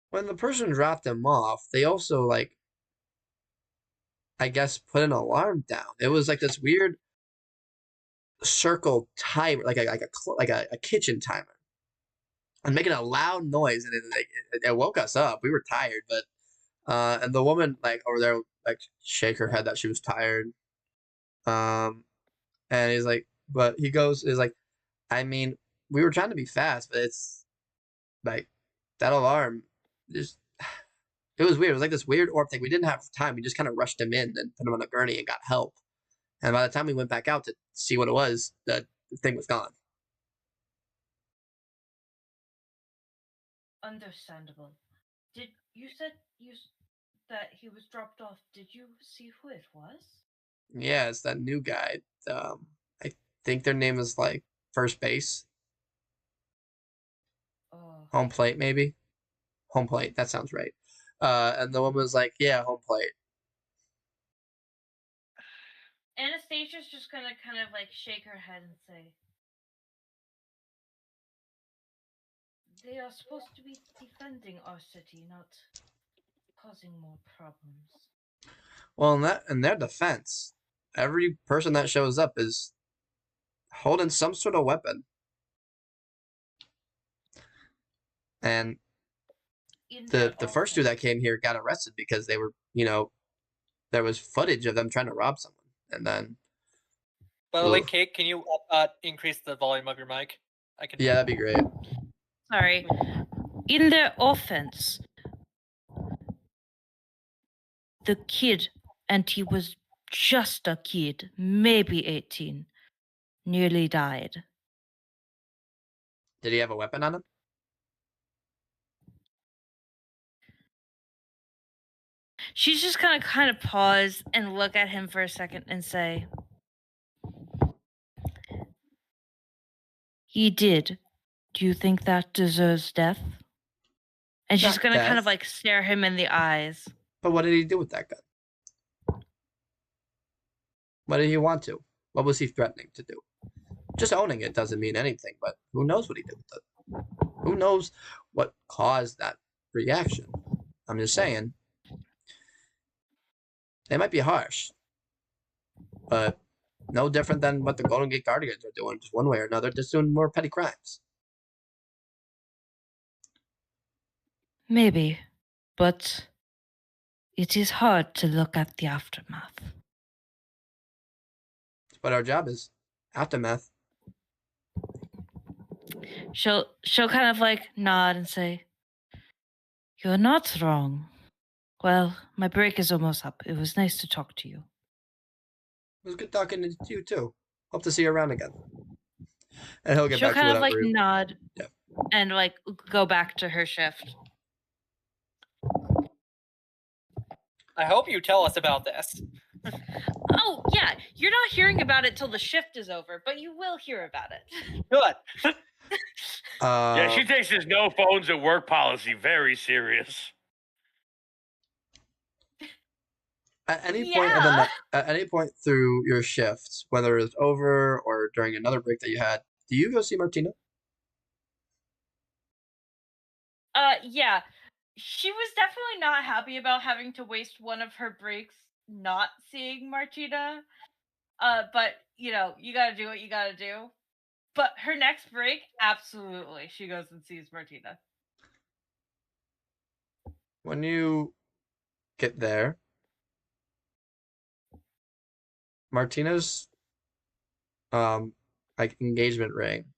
S2: when the person dropped him off, they also like, I guess, put an alarm down. It was like this weird circle timer, like a kitchen timer, and making a loud noise, and it woke us up. We were tired, but and the woman like over there like shake her head that she was tired. And he's like, but he goes is like, I mean, we were trying to be fast, but it's like that alarm just. It was weird. It was like this weird orb thing. We didn't have time. We just kind of rushed him in and put him on a gurney and got help. And by the time we went back out to see what it was, the thing was gone.
S4: Understandable. Did you said that he was dropped off? Did you see who it was?
S2: Yeah, it's that new guy. I think their name is like first base.
S4: Oh.
S2: Home plate, maybe. Home plate. That sounds right. And the woman was like, "Yeah, home plate."
S4: Anastasia's just gonna kind of like shake her head and say, "They are supposed to be defending our city, not causing more problems."
S2: Well, in their defense, every person that shows up is holding some sort of weapon, and the first two that came here got arrested because they were, there was footage of them trying to rob someone, and then.
S1: By the way, Kate, can you increase the volume of your mic? I can.
S2: Yeah, that'd be great.
S4: Sorry. In their offense, the kid, and he was just a kid, maybe 18, nearly died.
S2: Did he have a weapon on him?
S4: She's just gonna kind of pause and look at him for a second and say, "He did. Do you think that deserves death?" And she's
S2: Not
S4: gonna kind
S2: death.
S4: of like stare him in the eyes.
S2: But what did he do with that gun? What did he want to? What was he threatening to do? Just owning it doesn't mean anything, but who knows what he did with it? Who knows what caused that reaction? I'm just saying. They might be harsh, but no different than what the Golden Gate Guardians are doing, just one way or another, just doing more petty crimes.
S4: Maybe, but it is hard to look at the aftermath.
S2: That's what our job is. Aftermath.
S4: She'll kind of like nod and say, "You're not wrong. Well, my break is almost up. It was nice to talk to you."
S2: It was good talking to you too. Hope to see you around again. And he'll get
S4: She'll
S2: back
S4: kind
S2: to
S4: of like
S2: whatever.
S4: nod
S2: Yeah.
S4: and like go back to her shift.
S1: I hope you tell us about this.
S4: Oh, yeah. You're not hearing about it till the shift is over, but you will hear about it.
S1: Good.
S3: Yeah, she takes his no phones at work policy very serious.
S2: At any point at any point through your shift, whether it's over or during another break that you had, do you go see Martina?
S4: Yeah. She was definitely not happy about having to waste one of her breaks not seeing Martina. But you gotta do what you gotta do. But her next break, absolutely, she goes and sees Martina.
S2: When you get there, Martina's like engagement ring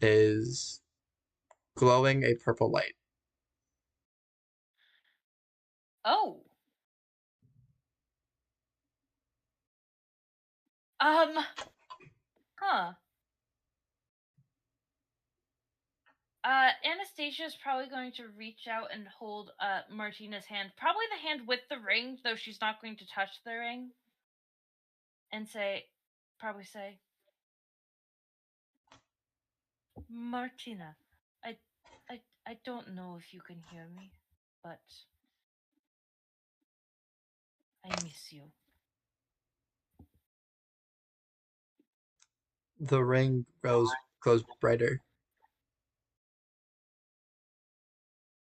S2: is glowing a purple light.
S4: Oh. Huh. Anastasia is probably going to reach out and hold Martina's hand, probably the hand with the ring, though she's not going to touch the ring, and probably say, "Martina, I don't know if you can hear me, but I miss you."
S2: The ring grows brighter,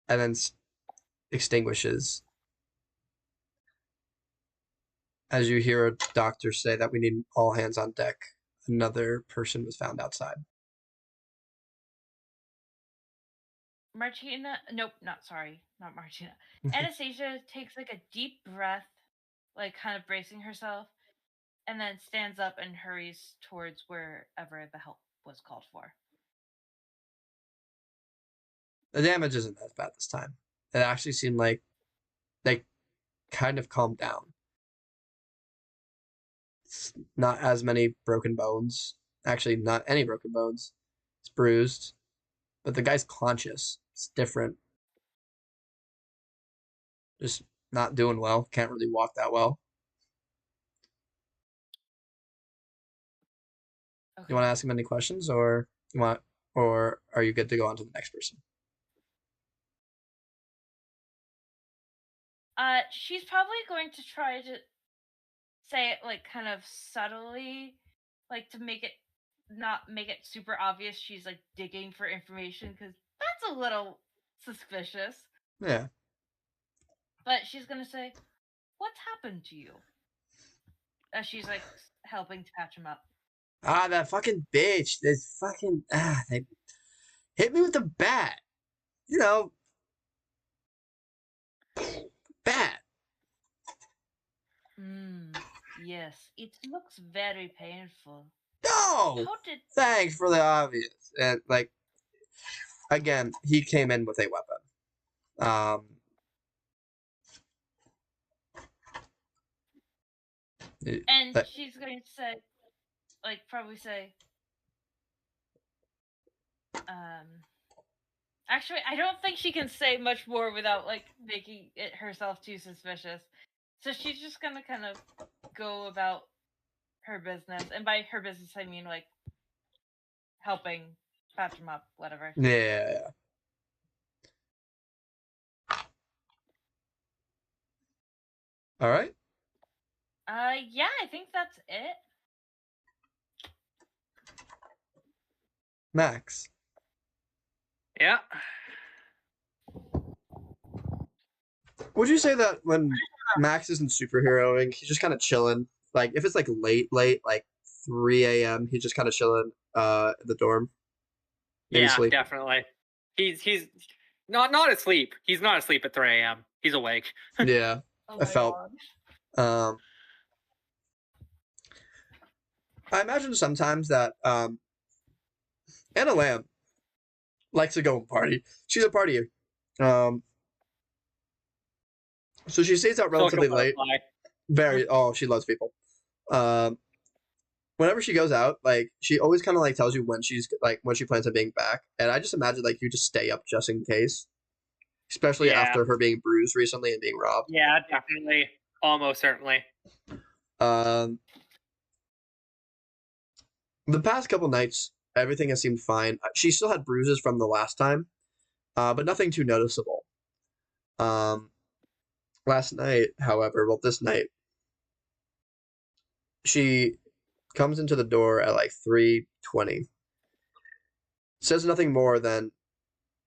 S2: and then extinguishes as you hear a doctor say that we need all hands on deck. another person was found outside.
S4: Martina, nope, not Martina. Anastasia takes like a deep breath, like kind of bracing herself, and then stands up and hurries towards wherever the help was called for.
S2: The damage isn't as bad this time. It actually seemed like they kind of calmed down. It's not as many broken bones. Actually, not any broken bones. It's bruised. But the guy's conscious. It's different. Just not doing well. Can't really walk that well.
S4: Okay.
S2: You want to ask him any questions, or are you good to go on to the next person?
S4: She's probably going to try to say it like kind of subtly, like to not make it super obvious she's like digging for information, because that's a little suspicious.
S2: Yeah.
S4: But she's gonna say, "What's happened to you?" As she's like helping to patch him up.
S2: That fucking bitch. This fucking they hit me with the bat. You know, bat.
S4: Yes, it looks very painful.
S2: No. Thanks for the obvious. And like, again, he came in with a weapon.
S4: And she's going to say, like, probably say, actually, I don't think she can say much more without, like, making it herself too suspicious. So she's just gonna kind of go about her business. And by her business, I mean, like, helping patch him up, whatever.
S2: Yeah. All right.
S4: Yeah, I think that's it.
S2: Max.
S1: Yeah.
S2: Would you say that when Max isn't superheroing, he's just kind of chilling? Like, if it's like late, like 3 a.m., he's just kind of chilling in the dorm.
S1: Yeah,
S2: sleeping.
S1: Definitely. He's not asleep. He's not asleep at 3 a.m. He's awake.
S2: Yeah,
S4: Oh
S2: I felt.
S4: God.
S2: I imagine sometimes that Anna Lamb likes to go and party. She's a partier. So she stays out relatively late. Very. Oh, she loves people. Whenever she goes out, like she always kind of like tells you when she plans on being back, and I just imagine like you just stay up just in case, especially after her being bruised recently and being robbed.
S1: Yeah, definitely, almost certainly.
S2: The past couple nights, everything has seemed fine. She still had bruises from the last time, but nothing too noticeable. Last night, however, this night, she comes into the door at like 3:20, says nothing more than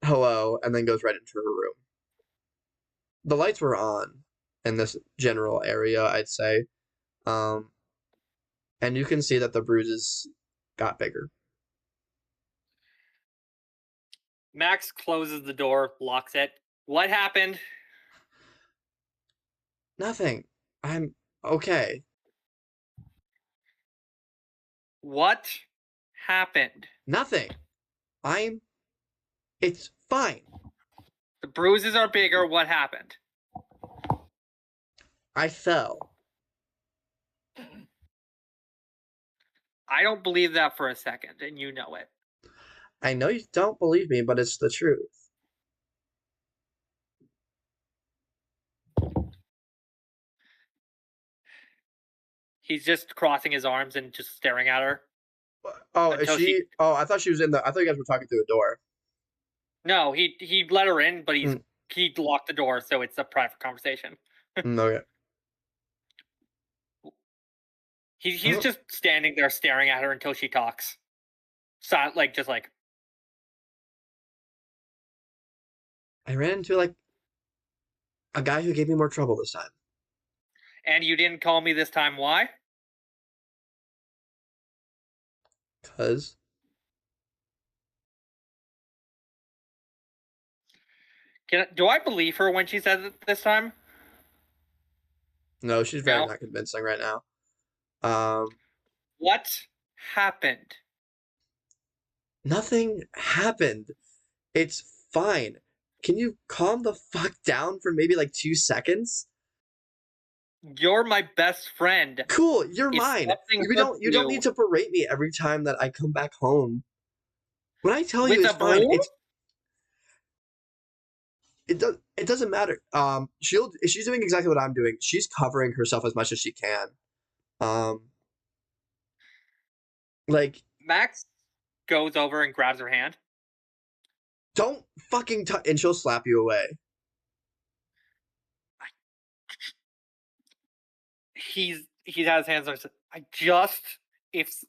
S2: hello, and then goes right into her room. The lights were on in this general area, I'd say, and you can see that the bruises got bigger.
S1: Max closes the door, locks it. What happened?
S2: Nothing. I'm okay.
S1: What happened?
S2: Nothing. It's fine.
S1: The bruises are bigger. What happened?
S2: I fell.
S1: I don't believe that for a second, and you know it.
S2: I know you don't believe me, but it's the truth.
S1: He's just crossing his arms and just staring at her.
S2: Oh, is she? Oh, I thought she was in the. I thought you guys were talking through a door.
S1: No, he let her in, but he locked the door, so it's a private conversation.
S2: Okay.
S1: He's just standing there staring at her until she talks. So just like.
S2: I ran into like a guy who gave me more trouble this time.
S1: And you didn't call me this time. Why?
S2: 'Cause
S1: Do I believe her when she says it this time?
S2: no, she's very
S1: No.
S2: not convincing right now.
S1: What happened?
S2: Nothing happened. It's fine. Can you calm the fuck down for maybe like 2 seconds?
S1: You're my best friend.
S2: Cool, you're
S1: If
S2: mine.
S1: something
S2: You don't
S1: hurts
S2: need to berate me every time that I come back home. When I tell you
S1: With
S2: it's
S1: a
S2: fine,
S1: broom?
S2: it doesn't matter. She's doing exactly what I'm doing. She's covering herself as much as she can. Like,
S1: Max goes over and grabs her hand.
S2: don't fucking touch, and she'll slap you away.
S1: He has his hands on his.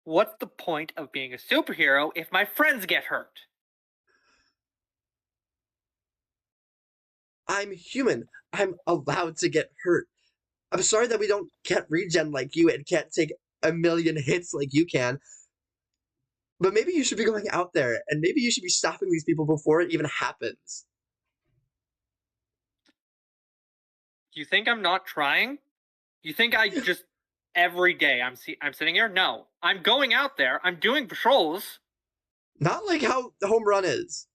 S1: What's the point of being a superhero if my friends get hurt?
S2: I'm human. I'm allowed to get hurt. I'm sorry that we don't get regen like you and can't take a million hits like you can. But maybe you should be going out there and maybe you should be stopping these people before it even happens.
S1: You think I'm not trying? You think I just every day I'm sitting here? No. I'm going out there. I'm doing patrols.
S2: Not like how the home run is.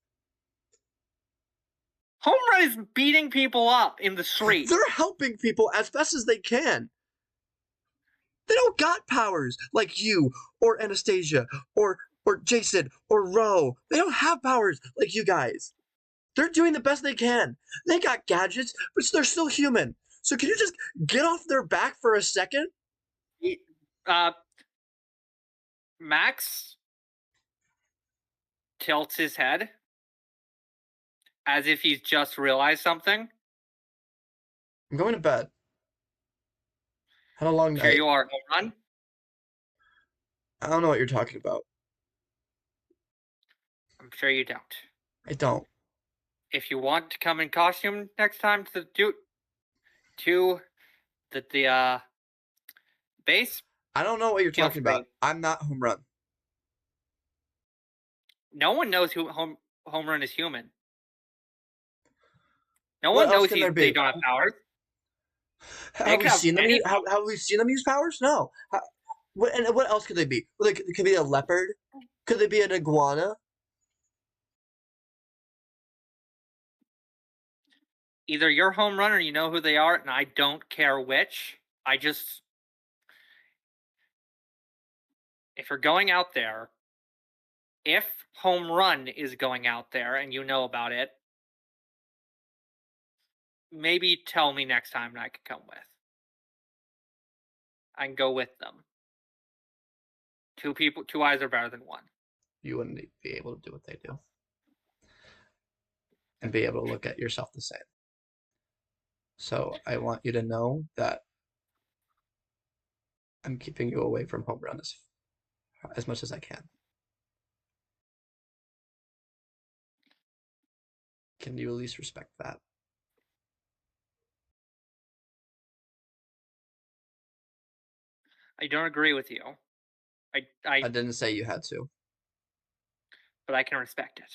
S1: Home Run is beating people up in the street.
S2: They're helping people as best as they can. They don't got powers like you or Anastasia or Jason or Ro. They don't have powers like you guys. They're doing the best they can. They got gadgets, but they're still human. So can you just get off their back for a second?
S1: Max tilts his head as if he's just realized something.
S2: I'm going to bed. Had a long night.
S1: Here you are, Home Run.
S2: I don't know what you're talking about.
S1: I'm sure you don't.
S2: I don't.
S1: If you want to come in costume next time to the base,
S2: I don't know what you're
S1: feel
S2: talking
S1: free.
S2: about. I'm not Home Run.
S1: No one knows who Home Run is human. No
S2: What
S1: one
S2: else
S1: knows
S2: can there be?
S1: they don't have powers.
S2: Have we seen them? Have we seen them use powers? No. What else could they be? Like, could be a leopard. Could they be an iguana?
S1: Either you're Home Run or you know who they are, and I don't care which. If you're going out there, if Home Run is going out there and you know about it, maybe tell me next time and I can come with. I can go with them. Two eyes are better than one.
S2: You wouldn't be able to do what they do. And be able to look at yourself the same. So I want you to know that I'm keeping you away from Home Run as much as I can. Can you at least respect that?
S1: I don't agree with you. I
S2: didn't say you had to.
S1: But I can respect it.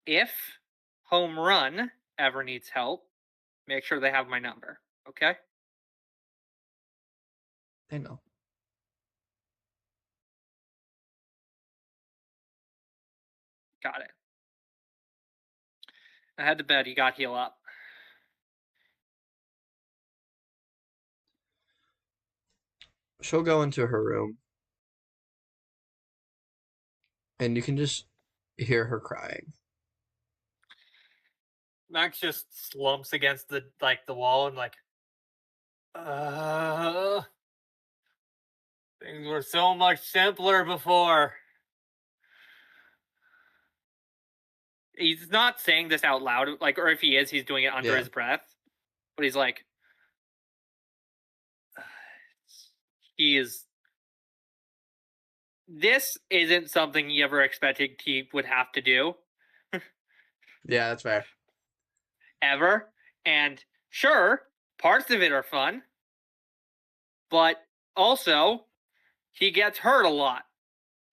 S1: If Home Run ever needs help, make sure they have my number, okay?
S2: They know.
S1: Got it. I head to bed. You got heal up.
S2: She'll go into her room. And you can just hear her crying.
S1: Max just slumps against the wall and things were so much simpler before. He's not saying this out loud, or if he is, he's doing it under his breath. But he's like, this isn't something he ever expected he would have to do.
S2: Yeah, that's fair.
S1: Ever. And sure, parts of it are fun, but also, he gets hurt a lot.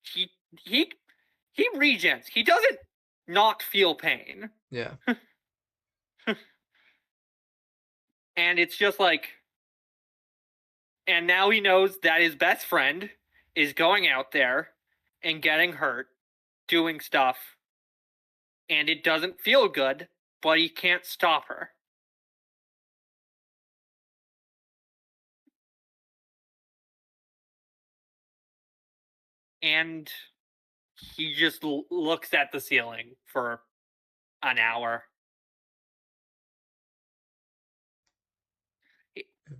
S1: He regens. He doesn't not feel pain.
S2: Yeah.
S1: And it's just like, and now he knows that his best friend is going out there and getting hurt, doing stuff, and it doesn't feel good, but he can't stop her. And he just looks at the ceiling for an hour.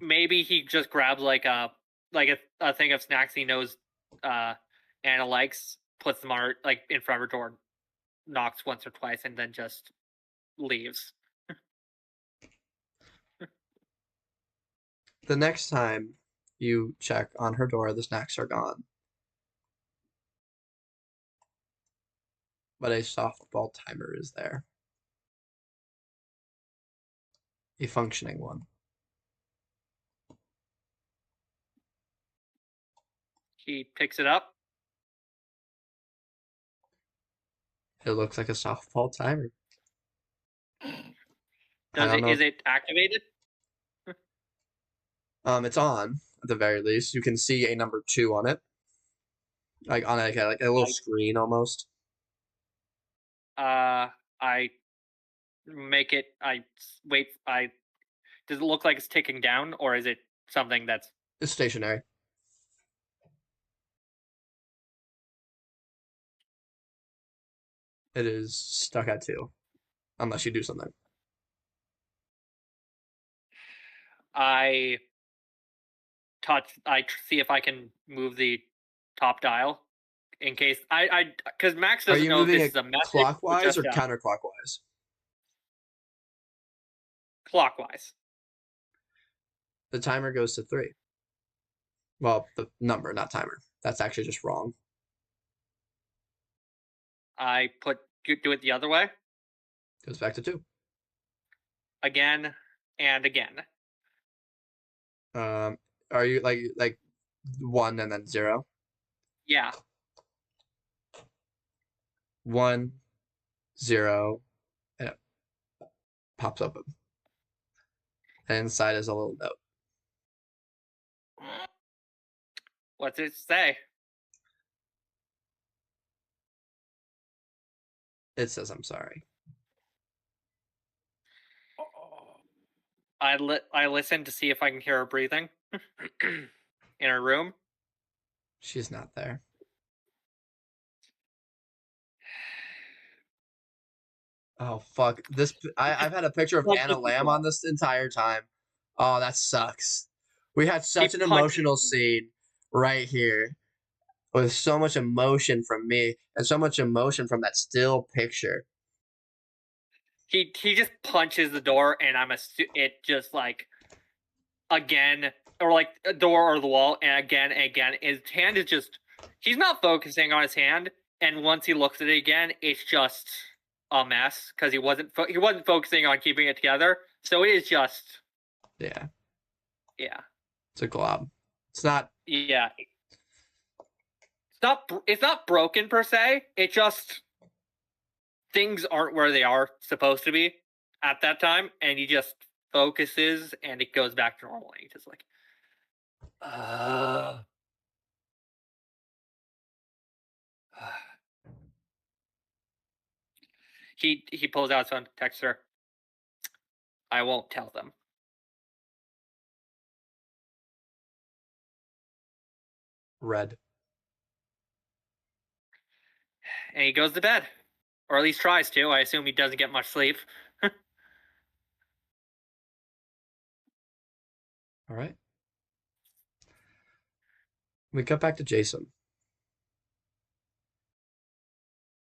S1: Maybe he just grabs like a thing of snacks he knows Anna likes, puts them on like in front of her door, knocks once or twice, and then just leaves.
S2: The next time you check on her door, the snacks are gone. But a softball timer is there. A functioning one.
S1: He picks it up.
S2: It looks like a softball timer.
S1: Is it activated?
S2: It's on at the very least. You can see a number 2 on it, like on a little screen almost.
S1: I make it. I wait. Does it look like it's ticking down, or is it something that's?
S2: It's stationary. It is stuck at 2, unless you do something.
S1: I see if I can move the top dial in case because Max doesn't know if this is a message
S2: clockwise or
S1: just
S2: counterclockwise?
S1: Clockwise.
S2: The timer goes to 3. Well, the number, not timer. That's actually just wrong.
S1: I do it the other way.
S2: Goes back to 2.
S1: Again and again.
S2: Are you like 1 and then 0?
S1: Yeah.
S2: 1, 0, and it pops open. And inside is a little note.
S1: What's it say?
S2: It says, "I'm sorry."
S1: I listen to see if I can hear her breathing in her room.
S2: She's not there. Oh fuck! I've had a picture of Anna Lamb on this entire time. Oh, that sucks. We had such an emotional scene right here, with so much emotion from me and so much emotion from that still picture.
S1: He just punches the door, and it just like again, or like a door or the wall, and again and again. His hand is just, he's not focusing on his hand, and once he looks at it again, it's just a mess because he wasn't focusing on keeping it together. So it is just
S2: yeah.
S1: It's
S2: a glob. It's not.
S1: Yeah. It's not broken per se. It just, things aren't where they are supposed to be at that time, and he just focuses and it goes back to normal. And he's just like, He pulls out his phone, texts her. I won't tell them.
S2: Red.
S1: And he goes to bed. Or at least tries to. I assume he doesn't get much sleep.
S2: All right. We cut back to Jason.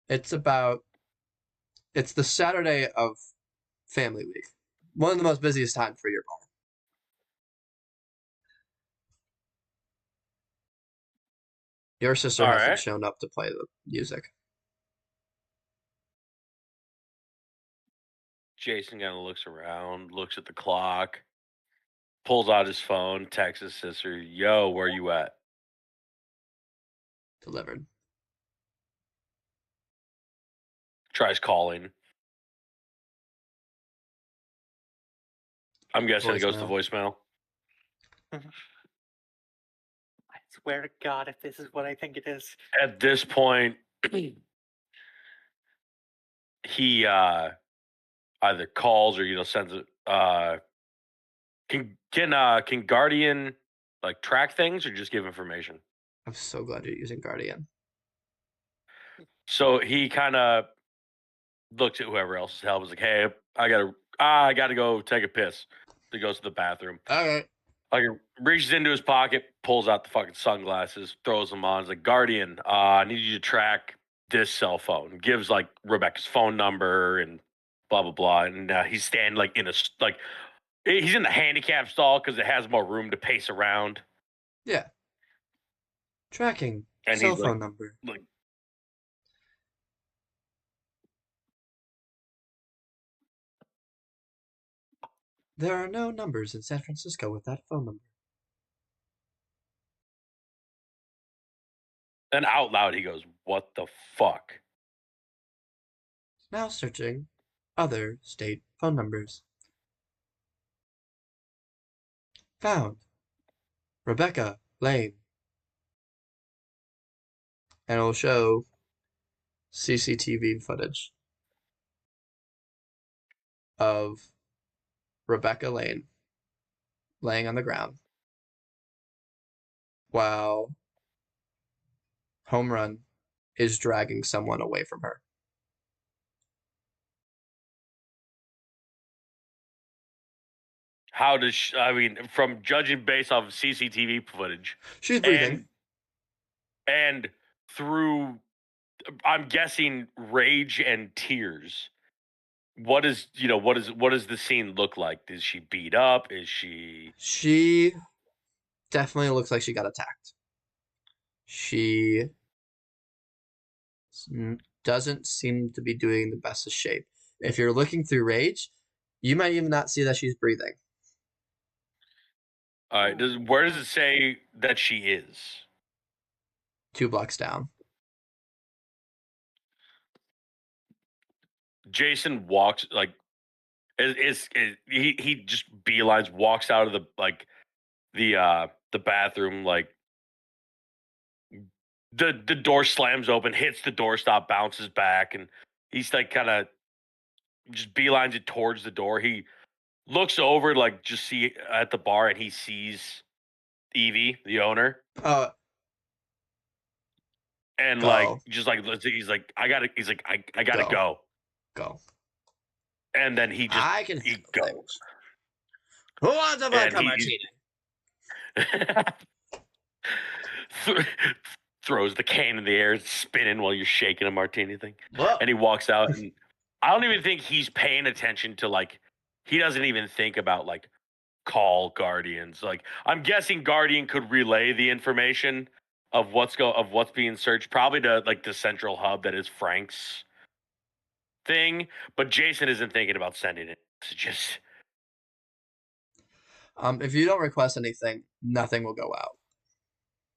S2: It's the Saturday of Family Week. One of the most busiest times for your bar. Your sister hasn't shown up to play the music.
S3: Jason kind of looks around, looks at the clock. pulls out his phone, texts his sister, "Yo, where you at?"
S2: Delivered.
S3: Tries calling. I'm guessing it goes to voicemail.
S1: I swear to God, if this is what I think it is.
S3: At this point, he either calls or sends it. Can Guardian like track things or just give information?
S2: I'm so glad you're using Guardian.
S3: So he kind of looks at whoever else's help. Is like, "Hey, I gotta go take a piss." He goes to the bathroom.
S2: Okay.
S3: Like, reaches into his pocket, pulls out the fucking sunglasses, throws them on. He's like, "Guardian, I need you to track this cell phone." Gives like Rebecca's phone number and blah blah blah. And he's standing like he's in the handicap stall because it has more room to pace around.
S2: Yeah. Tracking
S3: And
S2: cell
S3: he's
S2: phone number.
S3: Like,
S2: There are no numbers in San Francisco with that phone number.
S3: and out loud he goes, "What the fuck?"
S2: Now searching other state phone numbers. Found Rebecca Lane. And it'll show CCTV footage of Rebecca Lane laying on the ground while Home Run is dragging someone away from her.
S3: How does from judging based off of CCTV footage,
S2: she's breathing,
S3: and through, I'm guessing, rage and tears. What does the scene look like? Is she beat up? Is she?
S2: She definitely looks like she got attacked. She doesn't seem to be doing the best of shape. If you're looking through rage, you might even not see that she's breathing.
S3: All right. Where does it say that she is?
S2: 2 blocks down.
S3: Jason walks like he just beelines, walks out of the bathroom, like the door slams open, hits the doorstop, bounces back, and he's like kind of just beelines it towards the door. He looks over, like just see at the bar, and he sees Evie, the owner. And
S2: Go.
S3: like just like he's like, I gotta go.
S2: Go.
S3: And then he just
S2: I can
S3: he
S2: handle things. Who wants a vodka martini?
S3: Throws the can in the air, spinning while you're shaking a martini thing.
S2: Whoa.
S3: And he walks out, and I don't even think he's paying attention to, like, he doesn't even think about like call Guardians. Like, I'm guessing Guardian could relay the information of what's being searched, probably to like the central hub that is Frank's thing. But Jason isn't thinking about sending it. It's just
S2: if you don't request anything, nothing will go out.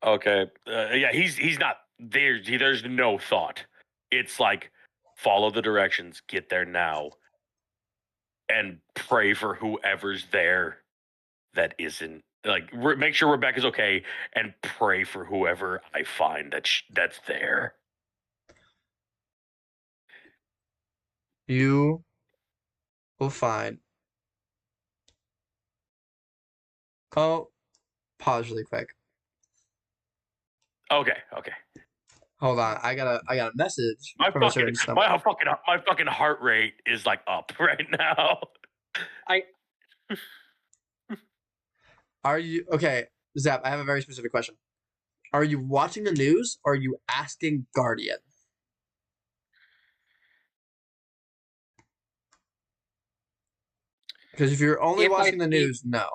S3: okay. Yeah, he's not there. There's no thought. It's like, follow the directions, get there now, and pray for whoever's there that isn't. Like, make sure Rebecca's okay, and pray for whoever I find that's there.
S2: You will find. Oh, pause really quick.
S3: Okay.
S2: Hold on, I got a message from a certain number.
S3: My fucking heart rate is like up right now.
S2: Are you okay, Zap? I have a very specific question. Are you watching the news or are you asking Guardian? Because if you're only watching the news, no.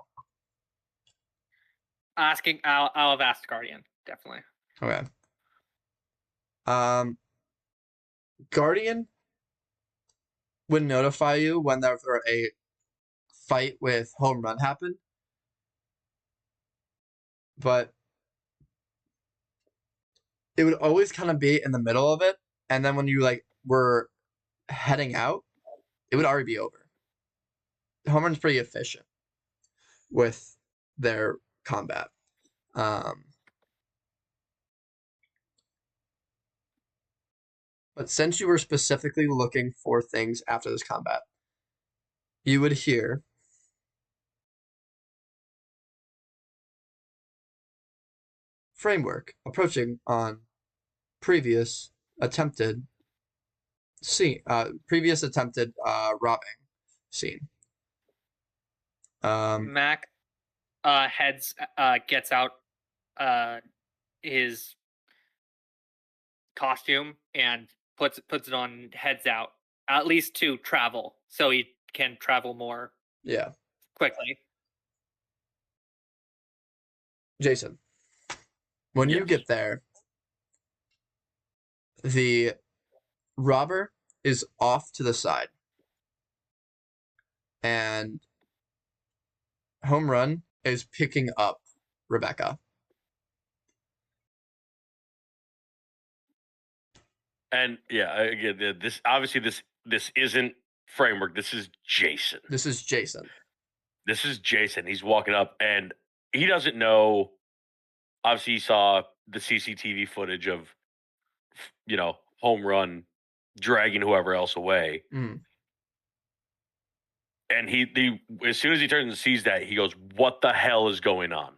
S1: I'll have asked Guardian, definitely.
S2: Okay. Guardian would notify you when a fight with Home Run happened, but it would always kind of be in the middle of it, and then when you like were heading out, it would already be over. Home Run's pretty efficient with their combat. But since you were specifically looking for things after this combat, you would hear framework approaching on previous attempted robbing scene.
S1: Mac gets out his costume and puts it on, heads out, at least to travel, so he can travel more quickly.
S2: Jason, when you get there, the robber is off to the side, and Home Run is picking up Rebecca.
S3: And yeah, again, this obviously this isn't framework. This is Jason.
S2: This is Jason.
S3: He's walking up, and he doesn't know. Obviously, he saw the CCTV footage of, Home Run dragging whoever else away.
S2: Mm.
S3: And he as soon as he turns and sees that, he goes, "What the hell is going on?"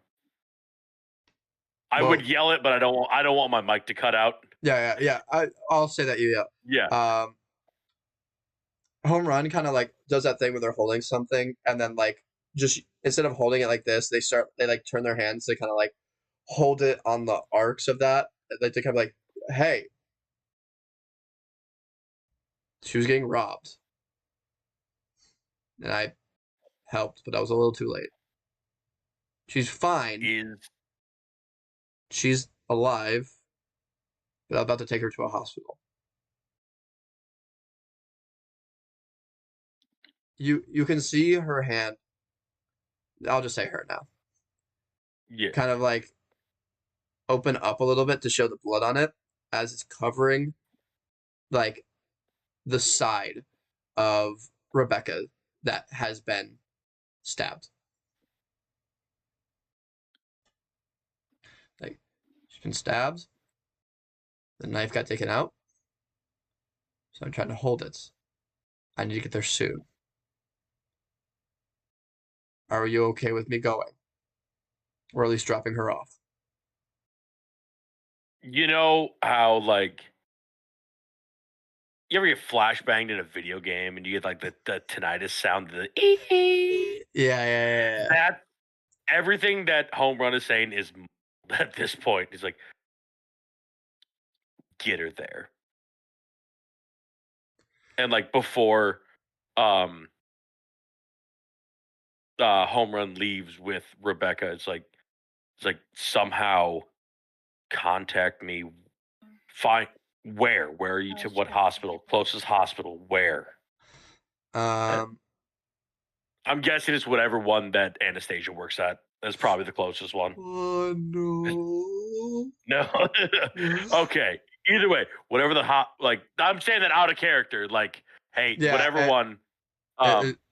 S3: I would yell it, but I don't want my mic to cut out.
S2: Yeah. I'll say that you yell.
S3: Yeah.
S2: Home Run kind of like does that thing where they're holding something, and then like just instead of holding it like this, they like turn their hands to kind of like hold it on the arcs of that. Like to kind of like, hey, she was getting robbed, and I helped, but I was a little too late. She's fine. She's alive, but I'm about to take her to a hospital. You can see her hand. I'll just say her now.
S3: Yeah.
S2: Kind of like open up a little bit to show the blood on it as it's covering like the side of Rebecca that has been stabbed. Like she's been stabbed. The knife got taken out. So I'm trying to hold it. I need to get there soon. Are you okay with me going? Or at least dropping her off?
S3: You know how, like, you ever get flashbanged in a video game and you get, like, the tinnitus sound,
S2: Yeah.
S3: That, everything that Home Run is saying is, at this point, he's like, get her there. And, like, before Home Run leaves with Rebecca, it's like somehow contact me. Fine. Where are you to? What hospital? Closest hospital? Where?
S2: Um,
S3: I'm guessing it's whatever one that Anastasia works at. That's probably the closest one.
S2: Oh no.
S3: No. Okay. Either way, whatever I'm saying that out of character. Like, hey, whatever one.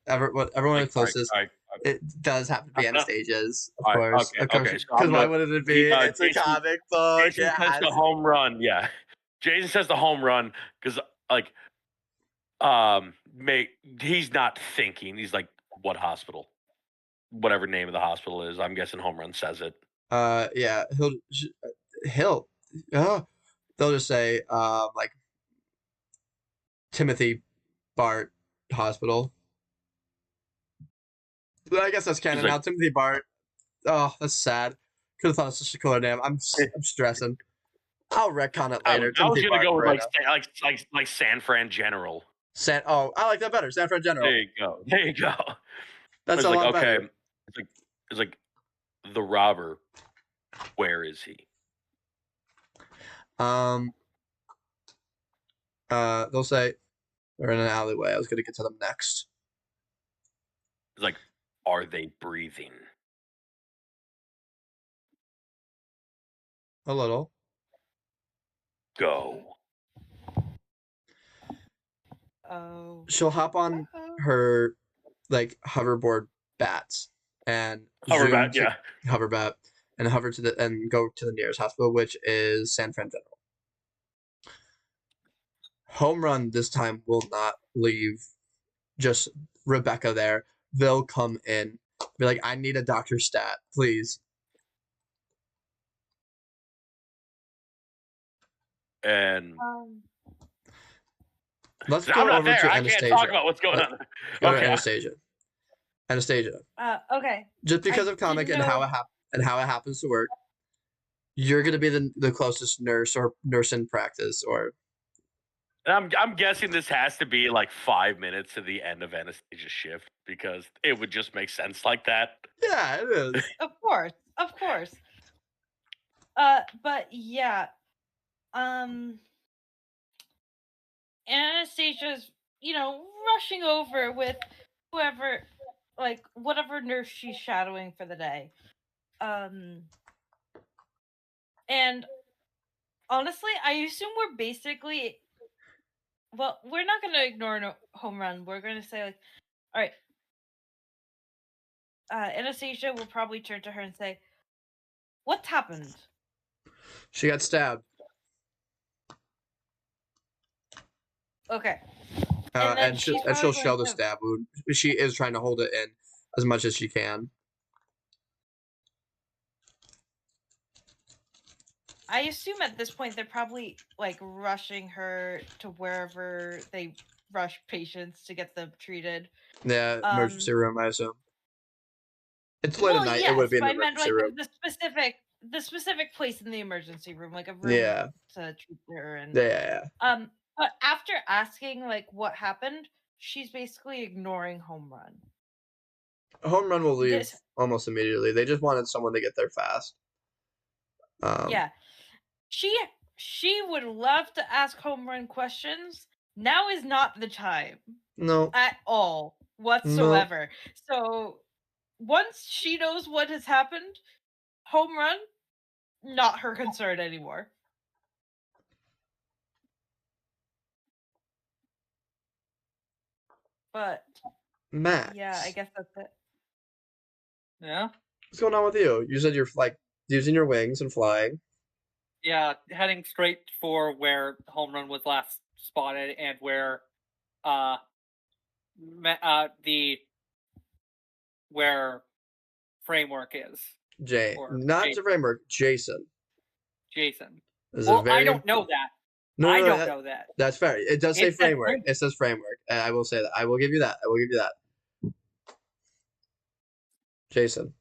S2: Everyone is closest.
S3: All right.
S2: It does happen to be Anastasia's, of
S3: All right,
S2: course.
S3: okay.
S2: Because why wouldn't it be? It's a
S3: Jason-
S2: comic book.
S3: Jason says the home run. Yeah. Jason says the home run because, like, he's not thinking. He's like, what hospital? Whatever name of the hospital is. I'm guessing Home Run says it.
S2: Yeah. They'll just say, like, Timothy Bart Hospital. I guess that's canon now. Timothy Bart. Oh, that's sad. Could have thought of such a cooler name. I'm stressing. I'll retcon it later.
S3: I was gonna go with like San Fran General.
S2: I like that better. San Fran General.
S3: There you go.
S2: That's a lot better.
S3: It's like the robber. Where is he?
S2: They'll say they're in an alleyway. I was gonna get to them next.
S3: It's like, are they breathing?
S2: A little.
S3: Go.
S4: Oh.
S2: She'll hop on her like hoverboard bats and
S3: Hoverbat,
S2: zoom to
S3: yeah.
S2: hoverbat and hover to the and go to the nearest hospital, which is San Fran General. Home Run this time will not leave just Rebecca there. They'll come in, be like, I need a doctor stat, please.
S3: And
S2: Let's
S3: I'm
S2: go
S3: not
S2: over
S3: there.
S2: to
S3: I
S2: Anastasia.
S3: can't talk about what's going on.
S2: Go to
S3: Okay.
S2: Anastasia. Anastasia.
S4: Okay.
S2: Just because
S4: I
S2: of comic
S4: didn't
S2: and how
S4: know-
S2: it happens to work, you're gonna be the closest nurse or nurse in practice, or
S3: And I'm guessing this has to be like 5 minutes to the end of Anastasia's shift because it would just make sense like that.
S2: yeah, it is.
S4: Of course. But yeah. Anastasia's, rushing over with whoever, like, whatever nurse she's shadowing for the day. And honestly, I assume we're basically, well, we're not going to ignore no Home Run. We're going to say, like, all right. Anastasia will probably turn to her and say, what's happened?
S2: She got stabbed.
S4: Okay.
S2: And she'll
S4: probably
S2: show
S4: going
S2: the
S4: to-
S2: stab wound. She is trying to hold it in as much as she can.
S4: I assume at this point they're probably like rushing her to wherever they rush patients to get them treated.
S2: Yeah, emergency room, I assume. It's late at night.
S4: Yes,
S2: it would be in the
S4: but I meant
S2: emergency
S4: like
S2: room.
S4: the specific place in the emergency room, like a room
S2: Yeah.
S4: to treat her. And
S2: Yeah.
S4: but after asking like what happened, she's basically ignoring Home Run.
S2: Home Run will leave almost immediately. They just wanted someone to get there fast.
S4: Yeah. She would love to ask Home Run questions. Now is not the time.
S2: No.
S4: At all whatsoever. No. So once she knows what has happened, Home Run, not her concern anymore. But
S2: Max.
S4: yeah, I guess that's it.
S1: Yeah.
S2: What's going on with you? You said you're like using your wings and flying.
S1: Yeah, heading straight for where Home Run was last spotted and where where Framework is.
S2: Not the Framework, Jason.
S1: Jason.
S2: Well,
S1: I don't know that.
S2: No,
S1: I don't know that.
S2: That's fair. It does say Framework. It says Framework. I will say that. I will give you that. Jason.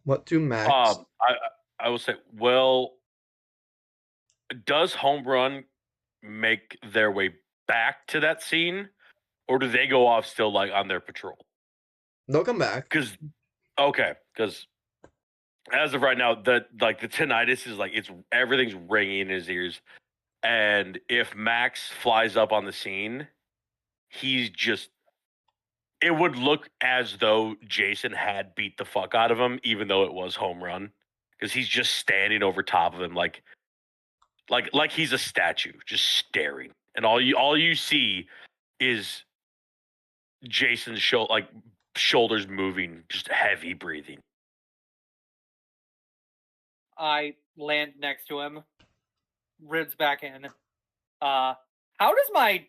S2: What do Max?
S3: I will say, well, does Home Run make their way back to that scene, or do they go off still like on their patrol?
S2: They'll come back.
S3: Because as of right now, the tinnitus is like everything's ringing in his ears, and if Max flies up on the scene, it would look as though Jason had beat the fuck out of him, even though it was Home Run, because he's just standing over top of him like he's a statue, just staring, and all you see is Jason's shoulders moving, just heavy breathing.
S1: I land next to him, ribs back in. How does my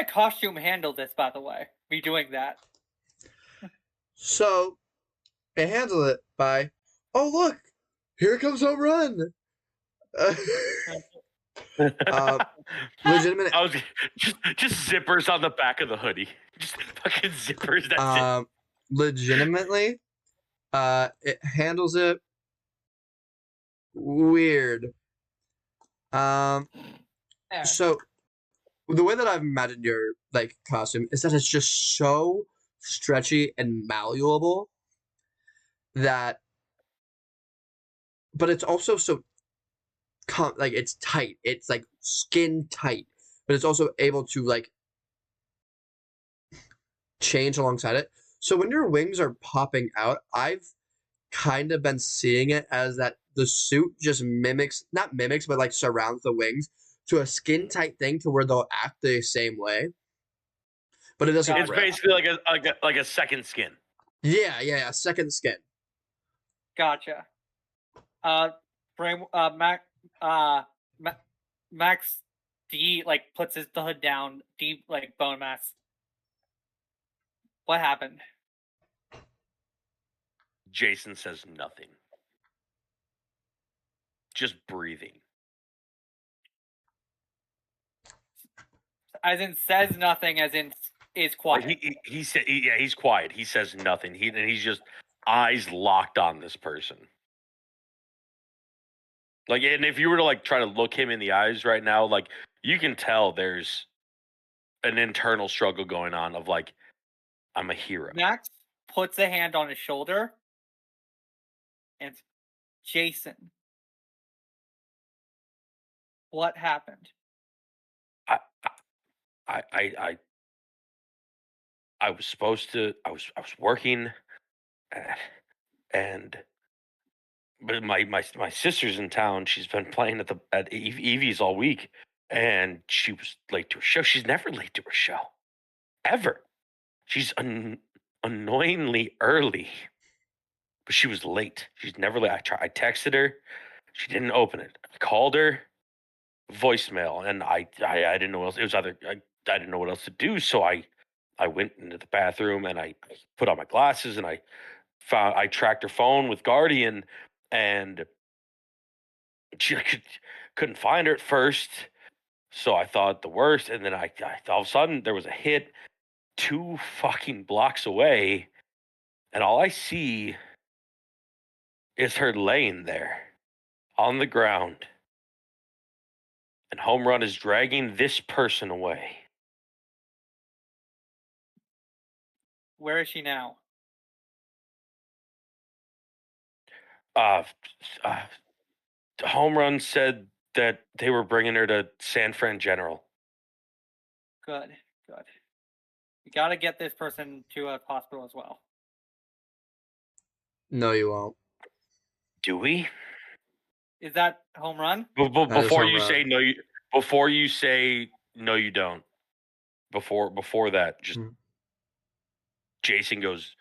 S1: costume handle this, by the way? Me doing that.
S2: So it handled it by, oh look, here comes Home Run. Legitimate.
S3: I was just zippers on the back of the hoodie. Just fucking zippers. That's it.
S2: Legitimately, it handles it weird. So the way that I've imagined your like costume is that it's just so stretchy and malleable that, but it's also so like it's tight. It's like skin tight, but it's also able to like change alongside it. So when your wings are popping out, I've kind of been seeing it as that the suit just not mimics, but like surrounds the wings to a skin tight thing to where they'll act the same way. But it doesn't.
S3: It's basically like a second skin.
S2: Yeah. Second skin.
S1: Gotcha. Max D puts the hood down. D bone mass. What happened?
S3: Jason says nothing. Just breathing.
S1: As in says nothing. As in is quiet.
S3: He said, he's quiet. He says nothing. He's just eyes locked on this person. And if you were to try to look him in the eyes right now, you can tell there's an internal struggle going on of I'm a hero.
S1: Max puts a hand on his shoulder and Jason, what happened?
S3: I was supposed to. I was working, but my sister's in town. She's been playing at Evie's all week, and she was late to a show. She's never late to a show, ever. She's annoyingly early, but she was late. She's never late. I texted her, she didn't open it. I called her, voicemail, and I didn't know what else. It was either I didn't know what else to do, so I went into the bathroom and I put on my glasses and I tracked her phone with Guardian, and she couldn't find her at first. So I thought the worst, and then I all of a sudden there was a hit 2 fucking blocks away, and all I see is her laying there on the ground, and Home Run is dragging this person away.
S1: Where is she now?
S3: Home Run said that they were bringing her to San Fran General.
S1: Good. You gotta get this person to a hospital as well.
S2: No, you won't.
S3: Do we?
S1: Is that Home Run?
S3: Before you say no, before you say no, you don't. Before that, just Jason goes,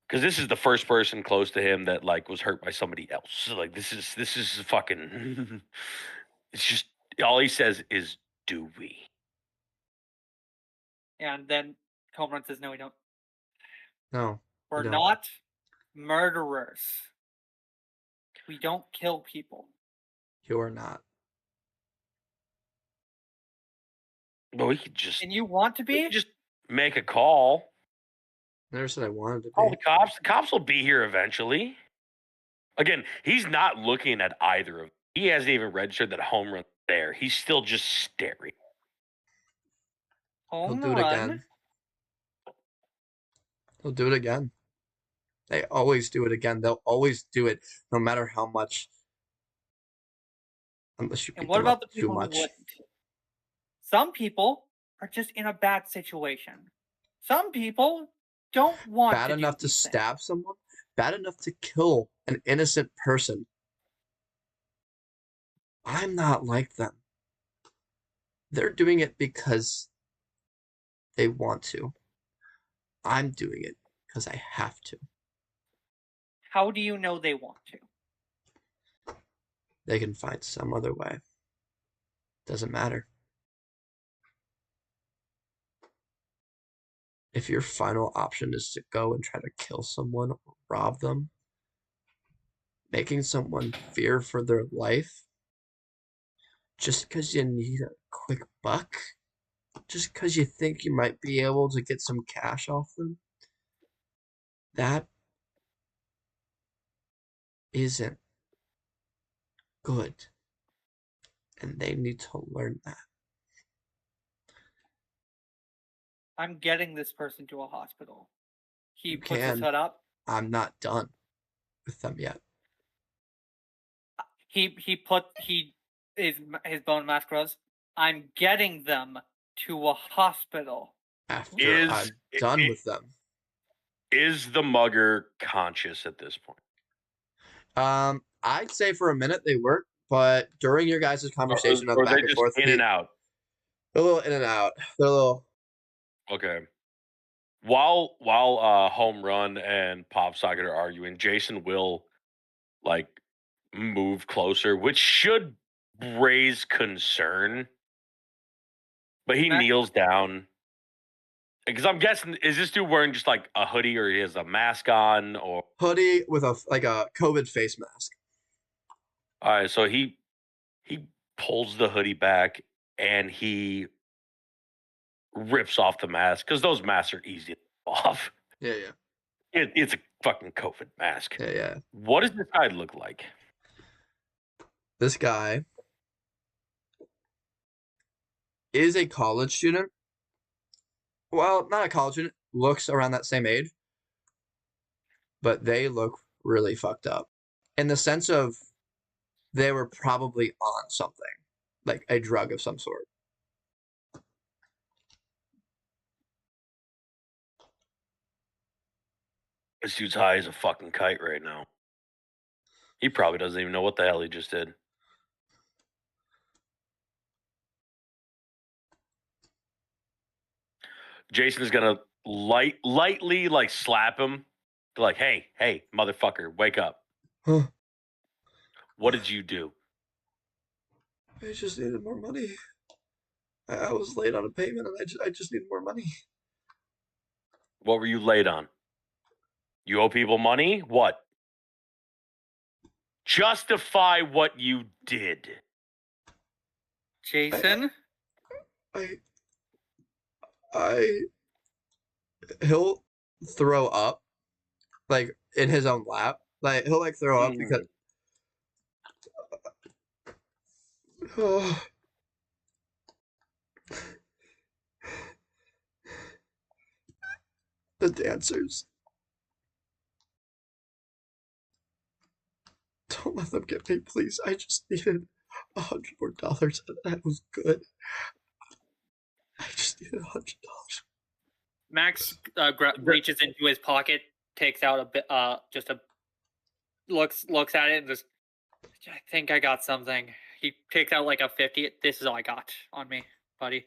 S3: because this is the first person close to him that was hurt by somebody else. So, this is fucking. It's just all he says is, "Do we?"
S1: And then Home Run says, "No, we don't.
S2: No,
S1: We're not murderers. We don't kill people.
S2: You are not.
S3: But we could just.
S1: And you want to be?
S3: Just make a call.
S2: Never said I wanted to be.
S3: Call the cops. The cops will be here eventually. Again, he's not looking at either of them. He hasn't even registered that Home Run's there. He's still just staring.
S2: He'll do it again. He'll do it again. They always do it again. They'll always do it, no matter how much. Unless you beat them up too much.
S1: Some people are just in a bad situation. Some people don't want
S2: bad enough to stab someone, bad enough to kill an innocent person. I'm not like them. They're doing it because they want to. I'm doing it because I have to.
S1: How do you know they want to?
S2: They can find some other way. Doesn't matter. If your final option is to go and try to kill someone or rob them, making someone fear for their life, just because you need a quick buck, just because you think you might be able to get some cash off them, that isn't good. And they need to learn that.
S1: I'm getting this person to a hospital. He puts
S2: can.
S1: his hood up.
S2: I'm not done with them yet.
S1: His bone mask grows. I'm getting them to a hospital.
S2: After I'm done with them.
S3: Is the mugger conscious at this point?
S2: I'd say for a minute they weren't, but during your guys' conversation of
S3: Or
S2: back
S3: they're
S2: and
S3: just
S2: forth,
S3: in and out?
S2: they're a little in and out. They're a little.
S3: Okay. While Home Run and Pop Socket are arguing, Jason will like move closer, which should raise concern. But he kneels down. Because I'm guessing, is this dude wearing just like a hoodie, or he has a mask on, or
S2: Hoodie with a COVID face mask.
S3: all right? So he pulls the hoodie back and he rips off the mask, because those masks are easy to rip off.
S2: Yeah.
S3: It's a fucking COVID mask.
S2: Yeah.
S3: What does this guy look like?
S2: This guy is a college student. Well, not a college student. Looks around that same age. But they look really fucked up. In the sense of they were probably on something. Like a drug of some sort.
S3: This dude's high as a fucking kite right now. He probably doesn't even know what the hell he just did. Jason's gonna lightly like slap him. Like, hey, motherfucker, wake up.
S2: Huh.
S3: What did you do?
S2: I just needed more money. I was late on a payment, and I just needed more money.
S3: What were you late on? You owe people money? What? Justify what you did.
S1: Jason?
S2: He'll throw up, like, in his own lap. Like, he'll, like, throw up because... The dancers. Don't let them get me, please. I just needed $100 more, and that was good. I just needed $100.
S1: Max reaches into his pocket, takes out a bit, looks at it, and just, I think I got something. He takes out like a 50. This is all I got on me, buddy.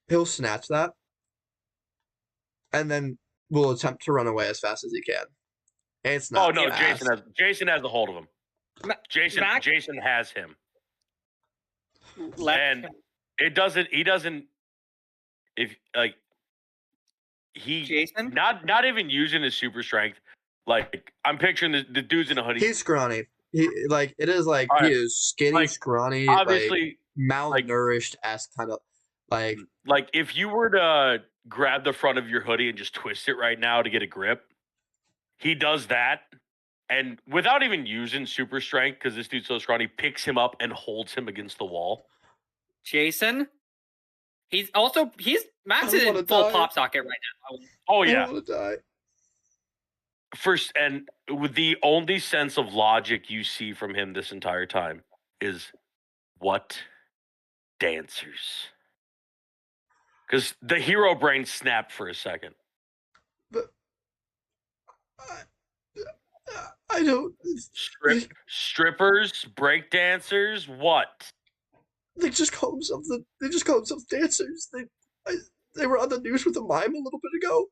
S2: He'll snatch that, and then will attempt to run away as fast as he can. It's not.
S3: Oh no,
S2: fast.
S3: Jason has the hold of him. Jason has him. And he doesn't. If like he
S1: Jason,
S3: not even using his super strength. Like, I'm picturing the dude's in a hoodie.
S2: He's scrawny. He is skinny,
S3: like,
S2: scrawny,
S3: obviously
S2: like, malnourished esque kind of
S3: like if you were to grab the front of your hoodie and just twist it right now to get a grip, he does that, and without even using super strength, because this dude's so scrawny, picks him up and holds him against the wall.
S1: Jason, he's Max is in full pop socket right now.
S3: Oh yeah.
S2: I want to die.
S3: First, and with the only sense of logic you see from him this entire time is, what dancers? Because the hero brain snapped for a second.
S2: But I don't.
S3: Strippers, break dancers, what?
S2: They just call themselves dancers. They were on the news with a mime a little bit ago.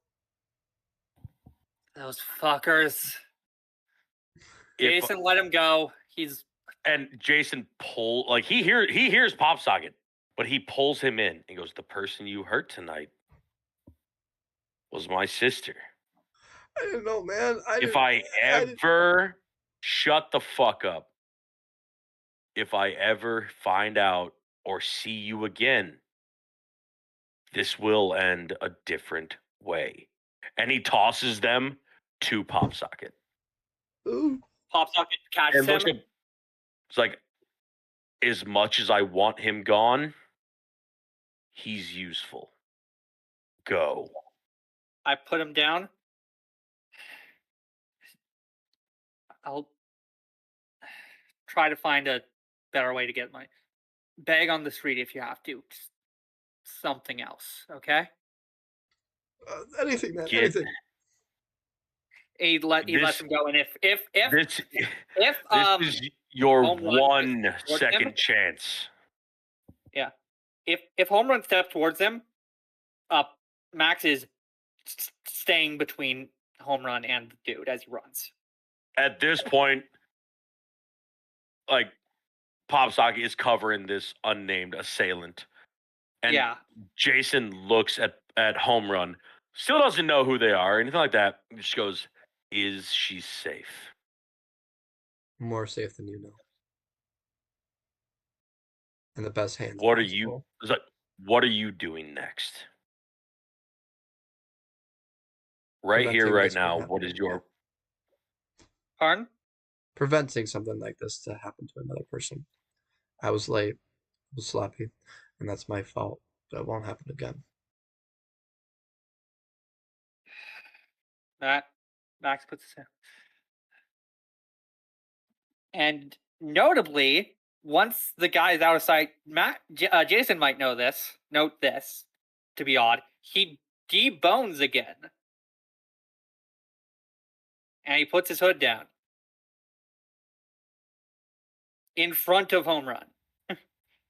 S1: Those fuckers. Jason, let him go.
S3: And Jason he hears Pop Socket, but he pulls him in and goes, "The person you hurt tonight was my sister."
S2: I didn't know, man.
S3: If I ever shut the fuck up, if I ever find out or see you again, this will end a different way. And he tosses them to Pop Socket.
S2: Ooh.
S1: Pop Socket catches him.
S3: It's like, as much as I want him gone, he's useful. Go.
S1: I put him down. I'll try to find a better way to get my bag on the street if you have to. Just something else, okay?
S2: Anything, man.
S3: Get-
S2: Anything.
S1: He lets
S3: This-
S1: him go, and if
S3: This is your
S1: home run
S3: one
S1: is towards
S3: second
S1: him.
S3: chance.
S1: if home run steps towards him, Max is staying between home run and the dude as he runs.
S3: At this point, like, Popsaki is covering this unnamed assailant. And
S1: yeah,
S3: Jason looks at home run, still doesn't know who they are or anything like that. Just goes, "Is she safe?"
S2: More safe than you know. In the best hands.
S3: What are
S2: possible.
S3: you? It's like, what are you doing next? Right here,
S2: Preventing
S3: right
S2: this from
S3: now. What is
S2: happening,
S3: your?
S1: pardon?
S2: Preventing something like this to happen to another person. I was late. I was sloppy, and that's my fault. But it won't happen again.
S1: Max puts his hand. And notably, once the guy is out of sight, Jason might note this to be odd. He debones again. And he puts his hood down. In front of home run.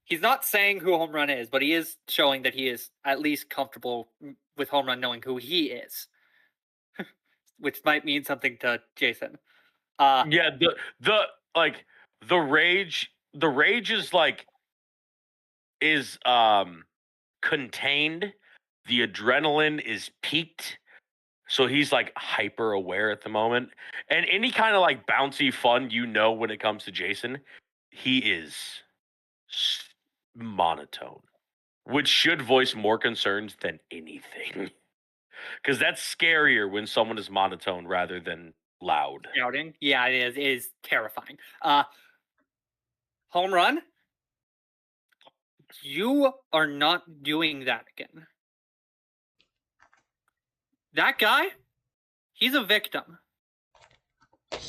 S1: He's not saying who home run is, but he is showing that he is at least comfortable with home run knowing who he is. Which might mean something to Jason.
S3: Yeah, the rage is contained. The adrenaline is peaked. So he's like hyper aware at the moment. And any kind of like bouncy fun, when it comes to Jason, he is monotone, which should voice more concerns than anything. Because that's scarier when someone is monotone rather than loud.
S1: Shouting. Yeah, it is terrifying. Home run? You are not doing that again. That guy? He's a victim.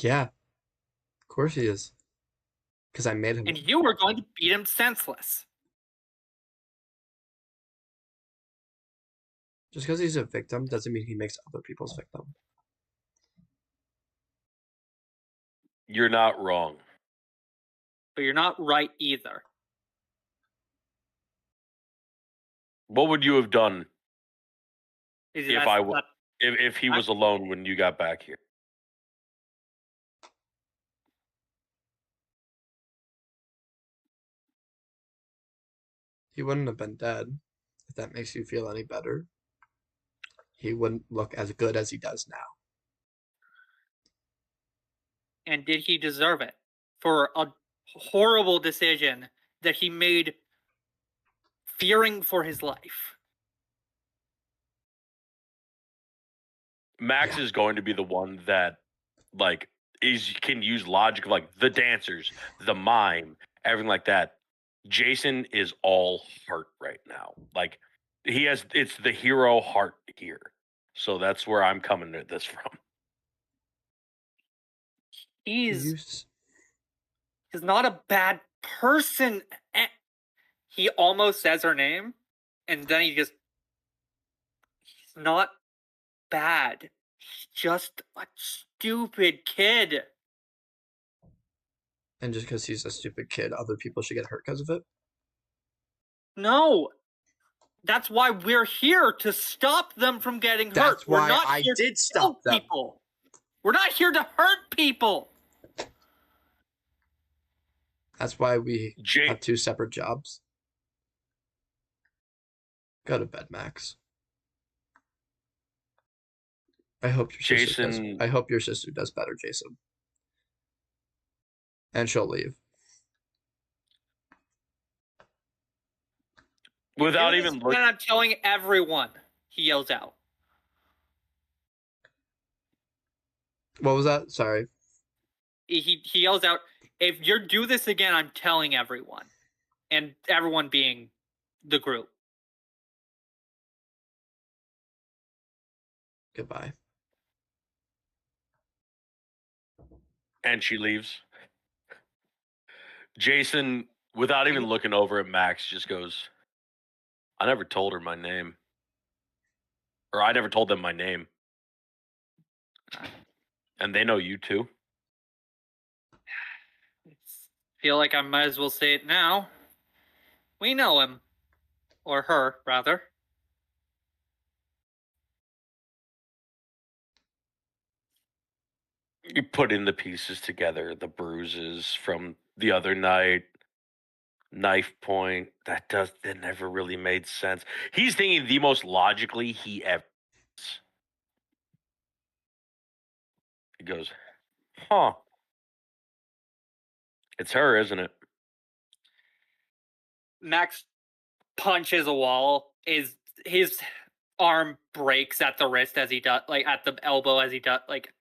S2: Yeah. Of course he is. Because I made him.
S1: And you were going to beat him senseless.
S2: Just because he's a victim doesn't mean he makes other people's victim.
S3: You're not wrong.
S1: But you're not right either.
S3: What would you have done
S1: Is
S3: if
S1: that's-
S3: if he was alone when you got back here?
S2: He wouldn't have been dead, if that makes you feel any better. He wouldn't look as good as he does now.
S1: And did he deserve it for a horrible decision that he made fearing for his life?
S3: Max is going to be the one that can use logic of like the dancers, the mime, everything like that. Jason is all heart right now. Like it's the hero heart here. So that's where I'm coming at this from.
S1: He's not a bad person. He almost says her name, and then he's not bad. He's just a stupid kid.
S2: And just because he's a stupid kid, other people should get hurt because of it?
S1: No. That's why we're here, to stop them from getting hurt.
S2: That's
S1: We're
S2: why
S1: not
S2: I
S1: here
S2: did
S1: to
S2: stop
S1: kill
S2: them.
S1: people. We're not here to hurt people.
S2: That's why we have two separate jobs. Go to bed, Max. I hope your sister does better, Jason. And she'll leave.
S3: Without even looking.
S1: I'm telling everyone, he yells out.
S2: What was that? Sorry.
S1: He yells out, if you do this again, I'm telling everyone. And everyone being the group.
S2: Goodbye.
S3: And she leaves. Jason, without even looking over at Max, just goes, I never told her my name. Or I never told them my name. And they know you too.
S1: Feel like I might as well say it now. We know him. Or her, rather.
S3: You put in the pieces together, the bruises from the other night, knife point. That never really made sense. He's thinking the most logically he ever is. He goes, huh. It's her, isn't it?
S1: Max punches a wall. His arm breaks at the wrist as he does, like at the elbow as he does, like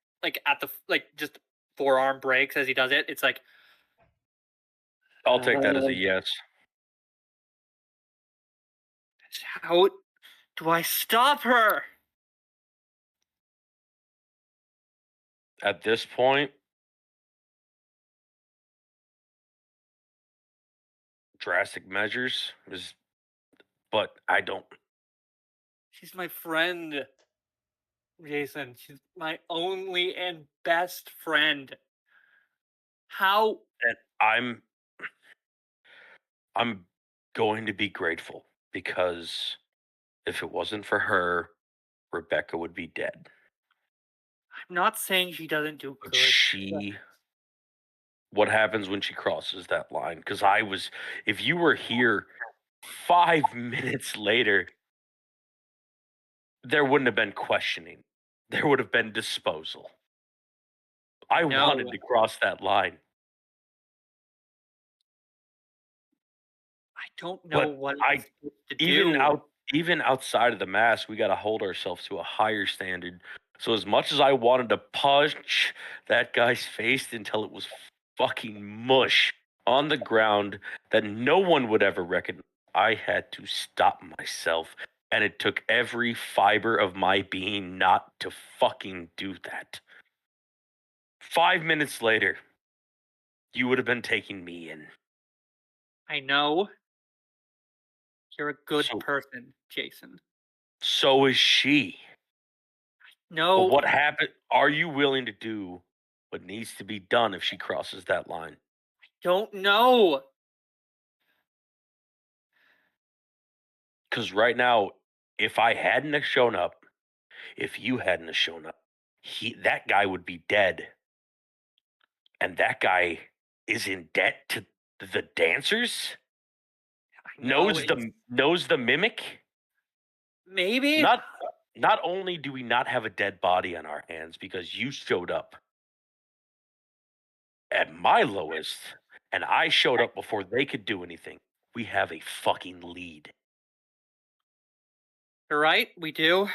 S1: at the just forearm breaks as he does it. It's like,
S3: I'll take that as a yes.
S1: how do I stop her?
S3: At this point, drastic measures is, but I don't.
S1: She's my friend, Jason. She's my only and best friend. How?
S3: And I'm going to be grateful, because if it wasn't for her, Rebecca would be dead.
S1: I'm not saying she doesn't do
S3: But
S1: good.
S3: what happens when she crosses that line? Because if you were here 5 minutes later, there wouldn't have been questioning. There would have been disposal. I wanted to cross that line.
S1: I don't know what I'm supposed to
S3: Even
S1: do.
S3: even outside of the mask, we got to hold ourselves to a higher standard. So as much as I wanted to punch that guy's face until it was fucking mush on the ground that no one would ever recognize, I had to stop myself. And it took every fiber of my being not to fucking do that. 5 minutes later, you would have been taking me in.
S1: I know. You're a good person, Jason.
S3: So is she.
S1: No.
S3: But what happened? Are you willing to do what needs to be done if she crosses that line?
S1: I don't know.
S3: Because right now, if I hadn't have shown up, if you hadn't have shown up, that guy would be dead. And that guy is in debt to the dancers? Knows the mimic?
S1: Maybe.
S3: Not only do we not have a dead body on our hands because you showed up at my lowest, and I showed up before they could do anything, we have a fucking lead.
S1: You're right, we do.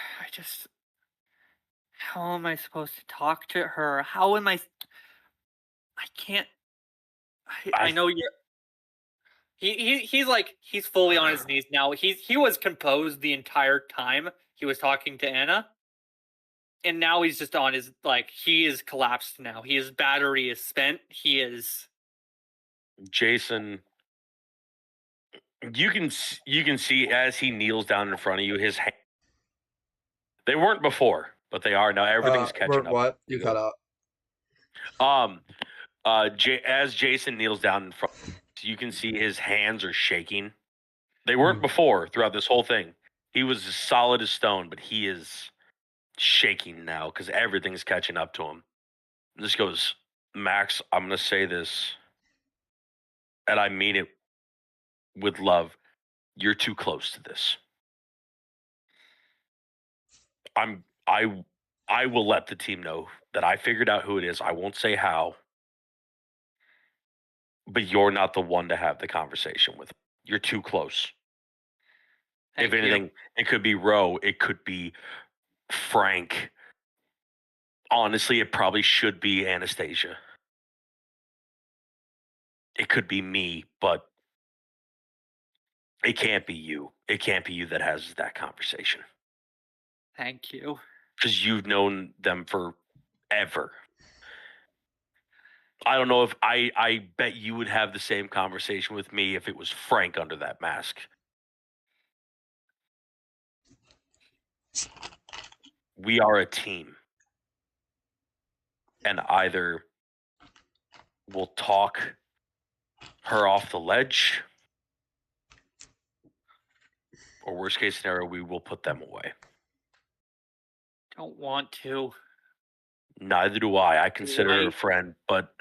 S1: How am I supposed to talk to her? How am I can't. I know you're. He's fully on his knees now. He was composed the entire time he was talking to Anna, and now he's just on his he is collapsed now. His battery is spent. He is.
S3: Jason, you can see as he kneels down in front of you, his hand. They weren't before, but they are now. Everything's catching up.
S2: What? You cut out.
S3: As Jason kneels down in front, you can see his hands are shaking. They weren't before throughout this whole thing. He was as solid as stone, but he is shaking now because everything's catching up to him. And this goes, Max, I'm going to say this, and I mean it with love. You're too close to this. I will let the team know that I figured out who it is. I won't say how. But you're not the one to have the conversation with. You're too close. If anything, it could be Ro. It could be Frank. Honestly, it probably should be Anastasia. It could be me, but it can't be you. It can't be you that has that conversation.
S1: Thank you.
S3: Because you've known them forever. I don't know if I bet you would have the same conversation with me if it was Frank under that mask. we are a team. And either we'll talk her off the ledge, or worst case scenario, we will put them away.
S1: Don't want to.
S3: Neither do I. I consider her a friend, but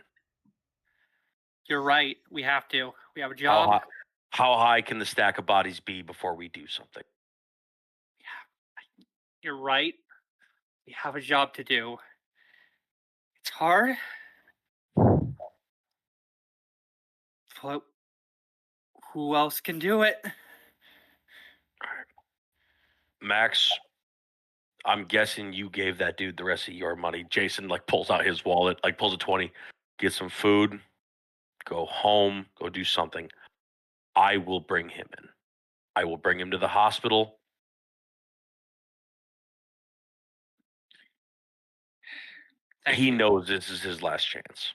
S1: You're right. We have to. We have a
S3: how
S1: job.
S3: high, how high can the stack of bodies be before we do something?
S1: You're right. We have a job to do. It's hard. But who else can do it?
S3: Max, I'm guessing you gave that dude the rest of your money. Jason pulls out his wallet, pulls a 20, get some food, go home, go do something. I will bring him in. I will bring him to the hospital. He knows this is his last chance.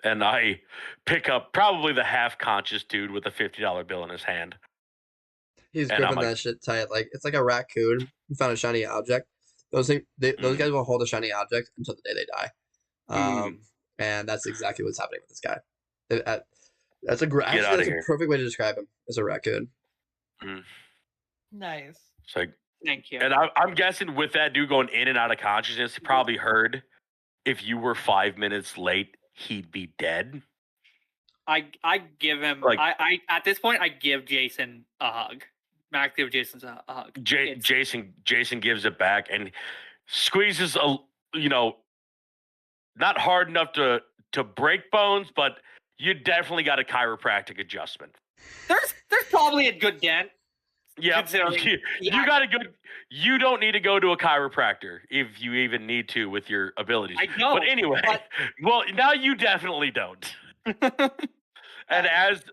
S3: And I pick up probably the half-conscious dude with a $50 bill in his hand.
S2: He's gripping that shit tight. It's like a raccoon who found a shiny object. Those guys will hold a shiny object until the day they die. And that's exactly what's happening with this guy. That's a perfect way to describe him, as a raccoon.
S4: Nice.
S3: It's
S1: thank you.
S3: And I'm guessing with that dude going in and out of consciousness, he probably heard if you were 5 minutes late, he'd be dead.
S1: I give him I at this point I give Jason a hug. Max gives Jason a hug.
S3: Jason gives it back and squeezes not hard enough to break bones, but you definitely got a chiropractic adjustment.
S1: There's probably a good dent.
S3: Yeah, you got a good. You don't need to go to a chiropractor if you even need to with your abilities.
S1: I know.
S3: But anyway, well, now you definitely don't. And as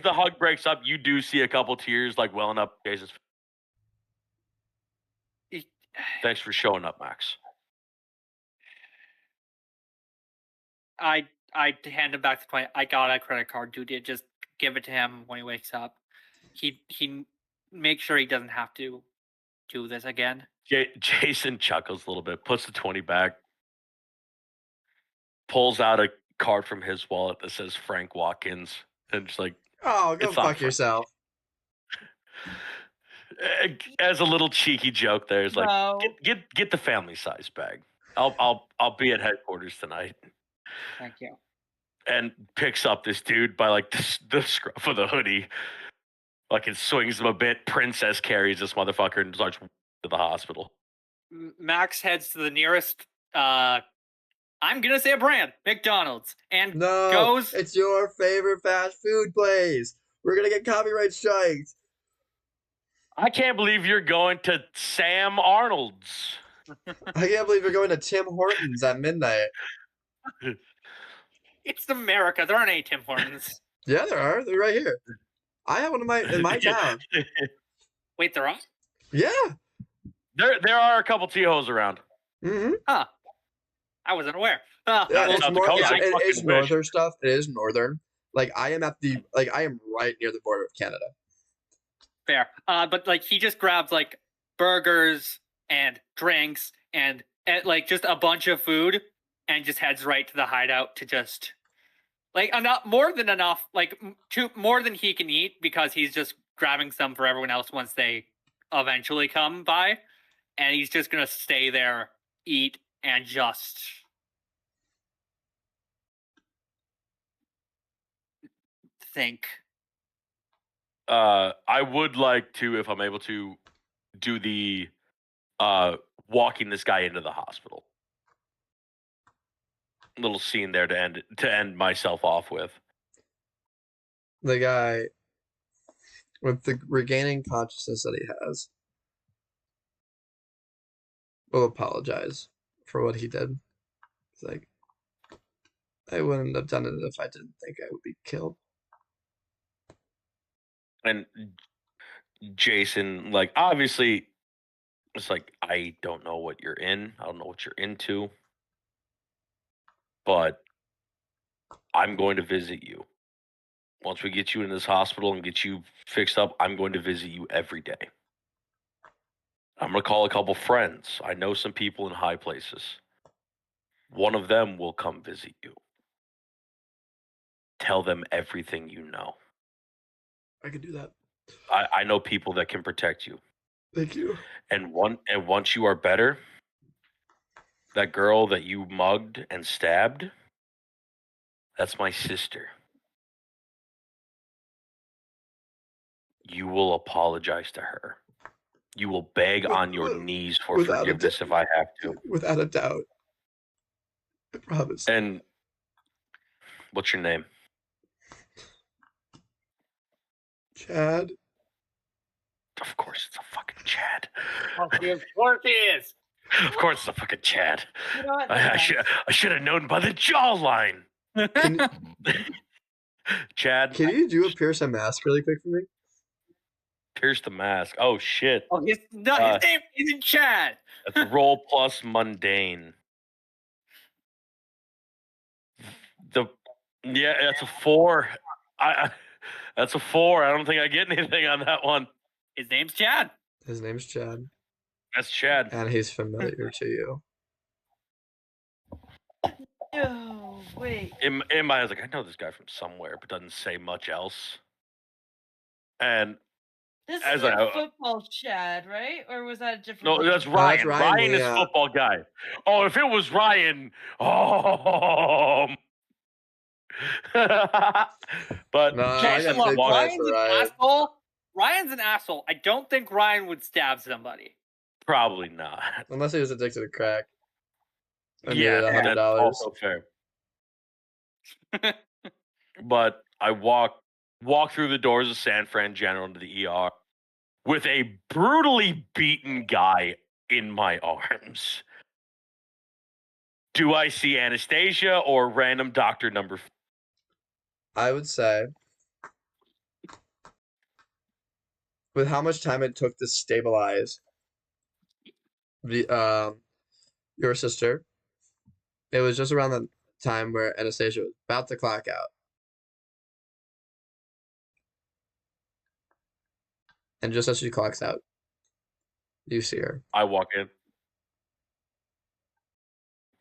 S3: the hug breaks up, you do see a couple tears welling up Jason's. Thanks for showing up, Max.
S1: I hand him back the 20. I got a credit card, dude. Just give it to him when he wakes up. He make sure he doesn't have to do this again.
S3: Jason chuckles a little bit, puts the 20 back, pulls out a card from his wallet that says Frank Watkins, and just
S2: oh, go fuck yourself.
S3: As a little cheeky joke, there is get the family size bag. I'll be at headquarters tonight.
S1: Thank you.
S3: And picks up this dude by the scruff of the hoodie. It swings him a bit. Princess carries this motherfucker and starts to the hospital.
S1: Max heads to the nearest, I'm going to say a brand, McDonald's, and goes...
S2: it's your favorite fast food place. We're going to get copyright strikes.
S3: I can't believe you're going to Sam Arnold's.
S2: I can't believe you're going to Tim Hortons at midnight.
S1: It's America. There aren't any Tim Hortons.
S2: Yeah, there are. They're right here. I have one in my town.
S1: Wait, there are?
S2: Yeah.
S3: There are a couple T-Hoes around.
S2: Mm-hmm.
S1: Huh. I wasn't aware.
S2: It's northern stuff. It is northern. I am I am right near the border of Canada.
S1: Fair. But he just grabs burgers and drinks and just a bunch of food and just heads right to the hideout to just enough, more than enough, more than he can eat, because he's just grabbing some for everyone else once they eventually come by, and he's just gonna stay there, eat, and just think.
S3: I would like to, if I'm able to, do the walking this guy into the hospital. Little scene there to end myself off with.
S2: The guy with the regaining consciousness that he has will apologize for what he did. It's I wouldn't have done it if I didn't think I would be killed.
S3: And Jason, obviously, it's I don't know what you're in. I don't know what you're into. But I'm going to visit you. Once we get you in this hospital and get you fixed up, I'm going to visit you every day. I'm going to call a couple friends. I know some people in high places. One of them will come visit you. Tell them everything you know.
S2: I could do that.
S3: I know people that can protect you.
S2: Thank you.
S3: And once you are better, that girl that you mugged and stabbed, that's my sister. You will apologize to her. You will beg on your knees for forgiveness if I have to.
S2: Without a doubt. I promise.
S3: And what's your name?
S2: Chad.
S3: Of course it's a fucking Chad.
S1: Of course it is.
S3: Of course it's a fucking Chad.
S4: You know what?
S3: I should have known by the jawline. Chad.
S2: Can you do a pierce a mask really quick for me?
S3: Pierce the mask. Oh shit.
S1: Oh, his name isn't Chad.
S3: That's roll plus mundane. That's a 4. That's a 4. I don't think I get anything on that one.
S1: His name's Chad.
S2: His name's Chad.
S3: That's Chad.
S2: And he's familiar to you.
S4: Oh, wait.
S3: In my head, I was like, I know this guy from somewhere, but doesn't say much else. And
S4: This
S3: as
S4: is like football Chad, right? Or was that a different?
S3: No, that's Ryan. Ryan is football guy. Oh, if it was Ryan, but
S2: No,
S1: Jason, look, Ryan's an asshole. Ryan's an asshole. I don't think Ryan would stab somebody.
S3: Probably not.
S2: Unless he was addicted to crack.
S3: Yeah, that's also fair. But I walk through the doors of San Fran General into the ER with a brutally beaten guy in my arms. Do I see Anastasia or random doctor number 4?
S2: I would say, with how much time it took to stabilize the your sister, it was just around the time where Anastasia was about to clock out. And just as she clocks out, you see her.
S3: I walk in.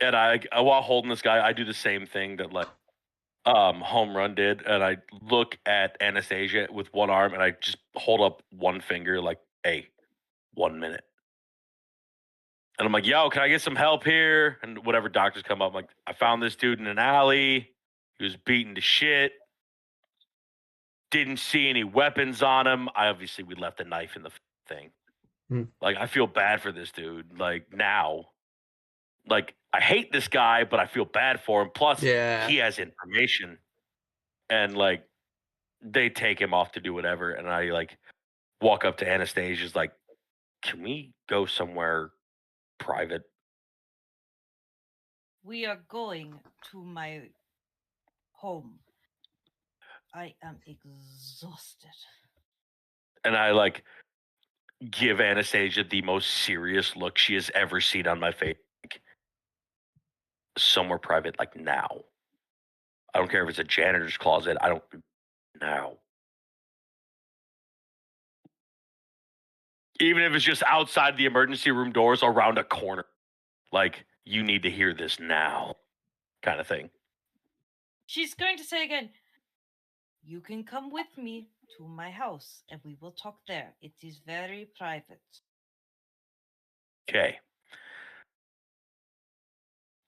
S3: And I while holding this guy, I do the same thing that Home Run did, and I look at Anastasia with one arm and I just hold up one finger like, hey, 1 minute. And I'm like, yo, can I get some help here? And whatever doctors come up, I'm like, I found this dude in an alley. He was beaten to shit. Didn't see any weapons on him. We left a knife in the thing. Like, I feel bad for this dude. Like, now. Like, I hate this guy, but I feel bad for him. Plus, he has information. And, like, they take him off to do whatever. And I, like, walk up to Anastasia's like, can we go somewhere private?
S4: We are going to my home. I am exhausted.
S3: And I, like, give Anastasia the most serious look she has ever seen on my face. Somewhere private, like, now. I don't care if it's a janitor's closet. Now. Even if it's just outside the emergency room doors around a corner. Like, you need to hear this now. Kind of thing.
S4: She's going to say again, you can come with me to my house and we will talk there. It is very private.
S3: Okay.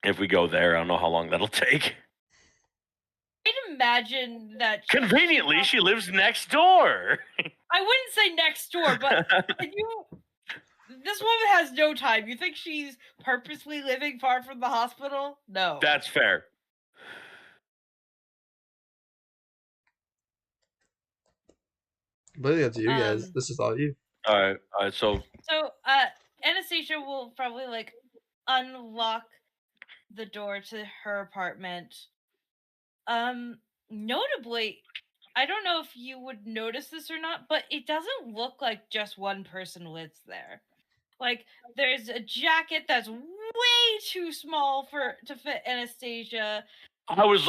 S3: If we go there, I don't know how long that'll take.
S4: I'd imagine that...
S3: Conveniently, she lives next door.
S4: I wouldn't say next door, but this woman has no time. You think she's purposely living far from the hospital? No.
S3: That's fair.
S2: Completely up to you guys. This is all you.
S3: All right. So
S4: Anastasia will probably like unlock the door to her apartment. Notably, I don't know if you would notice this or not, but it doesn't look like just one person lives there. Like, there's a jacket that's way too small to fit Anastasia.
S3: I was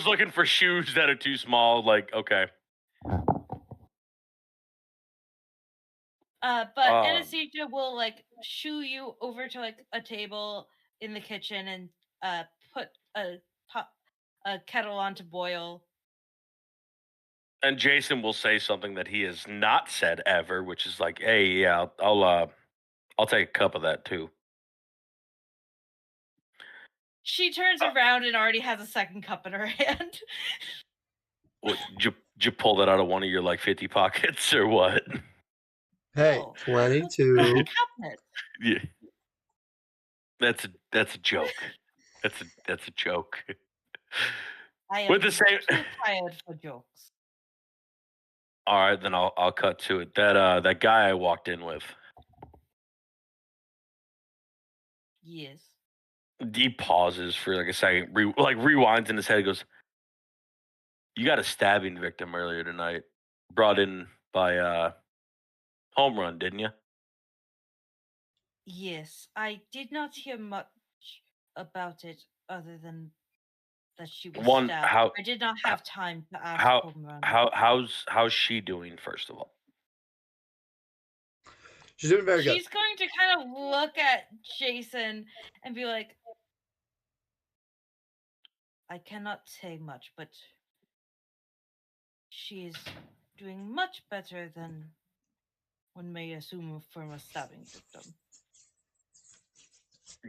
S3: looking for shoes that are too small. Like, okay.
S4: But
S3: Um,
S4: Anastasia will like shoo you over to like a table in the kitchen and put a kettle on to boil.
S3: And Jason will say something that he has not said ever, which is like, "Hey, yeah, I'll take a cup of that too."
S4: She turns around and already has a second cup in her hand.
S3: What, did you pull that out of one of your like 50 pockets or what?
S2: Hey,
S4: No,
S2: 22.
S4: cabinet.
S3: Yeah, that's a joke. That's a joke.
S4: I am
S3: With the same.
S4: too tired for jokes.
S3: All right, then I'll cut to it. That guy I walked in with.
S4: Yes.
S3: He pauses for like a second, rewinds in his head. He goes, "You got a stabbing victim earlier tonight, brought in by Home Run, didn't you?"
S4: Yes, I did not hear much about it other than that she was
S3: One,
S4: stabbed. I did not have time to ask Home Run.
S3: how's she doing? First of all,
S2: She's doing very good.
S4: She's going to kind of look at Jason and be like, I cannot say much, but she is doing much better than one may assume from a stabbing victim.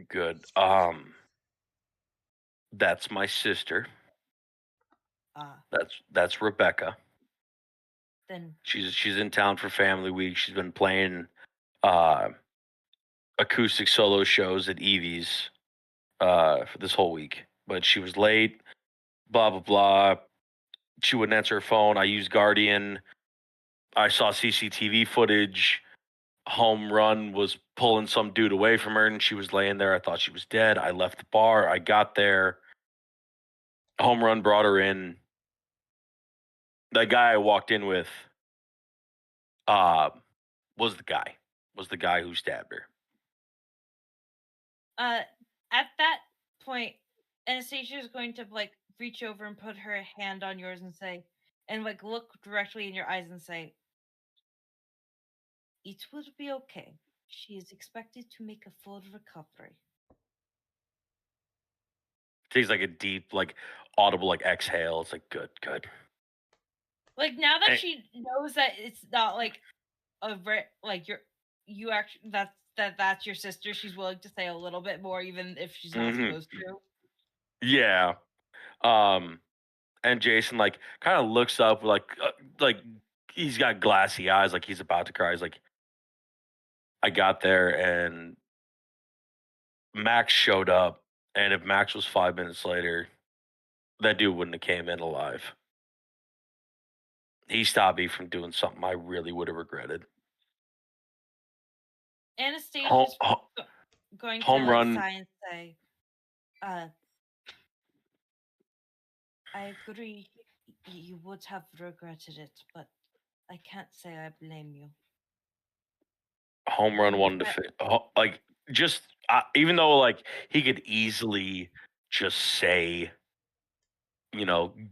S3: good. That's my sister.
S4: Ah,
S3: That's Rebecca.
S4: then
S3: She's in town for family week. She's been playing acoustic solo shows at Evie's for this whole week. But she was late, blah blah blah. She wouldn't answer her phone. I used Guardian. I saw CCTV footage. Home Run was pulling some dude away from her and she was laying there. I thought she was dead. I left the bar. I got there. Home Run brought her in. That guy I walked in with was the guy who stabbed her.
S4: at that point, Anastasia is going to like reach over and put her hand on yours and say, and like look directly in your eyes and say, "It will be okay. She is expected to make a full recovery."
S3: Takes like a deep, like audible, like exhale. It's like good.
S4: Like now that
S3: Hey.
S4: she knows that it's not like like you actually that's your sister, she's willing to say a little bit more even if she's not supposed to.
S3: Yeah. And Jason like kind of looks up like he's got glassy eyes, like he's about to cry. He's like, I got there and Max showed up, and if Max was 5 minutes later, that dude wouldn't have came in alive. He stopped me from doing something I really would have regretted.
S4: Anastasia's going to
S3: Home
S4: like
S3: Run.
S4: sigh and say, I agree you would have regretted it, but I can't say I blame you.
S3: Home Run wanted to like just even though like he could easily just say,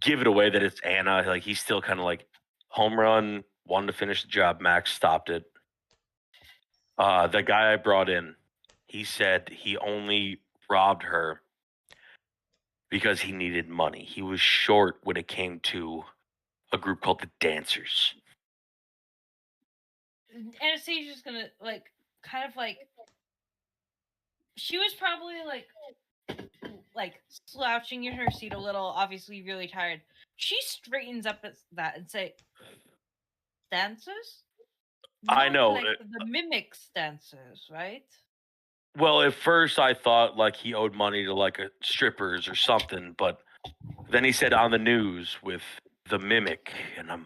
S3: give it away that it's Anna. Like he's still kind of like Home Run wanted to finish the job. Max stopped it. The guy I brought in, he said he only robbed her because he needed money. He was short when it came to a group called the Dancers.
S4: Anastasia's gonna like kind of like she was probably like slouching in her seat a little, obviously really tired. She straightens up at that and say, "Dancers?
S3: I
S4: Not
S3: know.
S4: like the mimics dancers, right?"
S3: Well, at first I thought like he owed money to like strippers or something, but then he said on the news with the mimic, and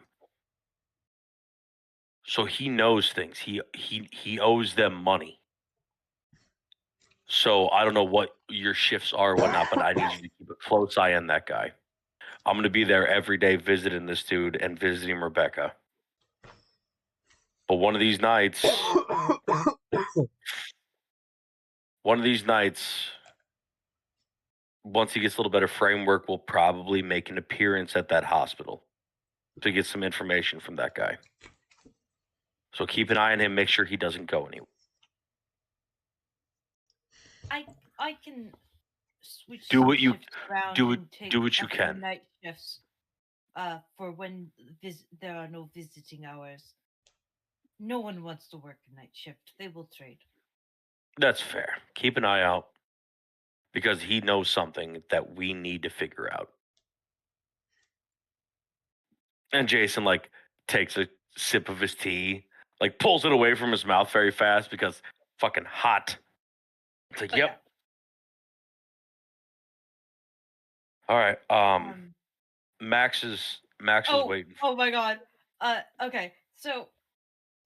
S3: so he knows things. He owes them money. So I don't know what your shifts are or whatnot, but I need you to keep a close eye on that guy. I'm gonna be there every day visiting this dude and visiting Rebecca. But one of these nights, once he gets a little better framework, we'll probably make an appearance at that hospital to get some information from that guy. So keep an eye on him. Make sure he doesn't go anywhere.
S4: I can switch
S3: Do what
S4: some
S3: you-
S4: shifts around
S3: do it-
S4: and take
S3: do what you
S4: a few
S3: can.
S4: night shifts. For when there are no visiting hours. No one wants to work a night shift. They will trade.
S3: That's fair. Keep an eye out because he knows something that we need to figure out. And Jason like takes a sip of his tea, like pulls it away from his mouth very fast because fucking hot. It's like,
S4: Oh,
S3: yep. All right. Max is waiting.
S4: Oh my god. Okay. So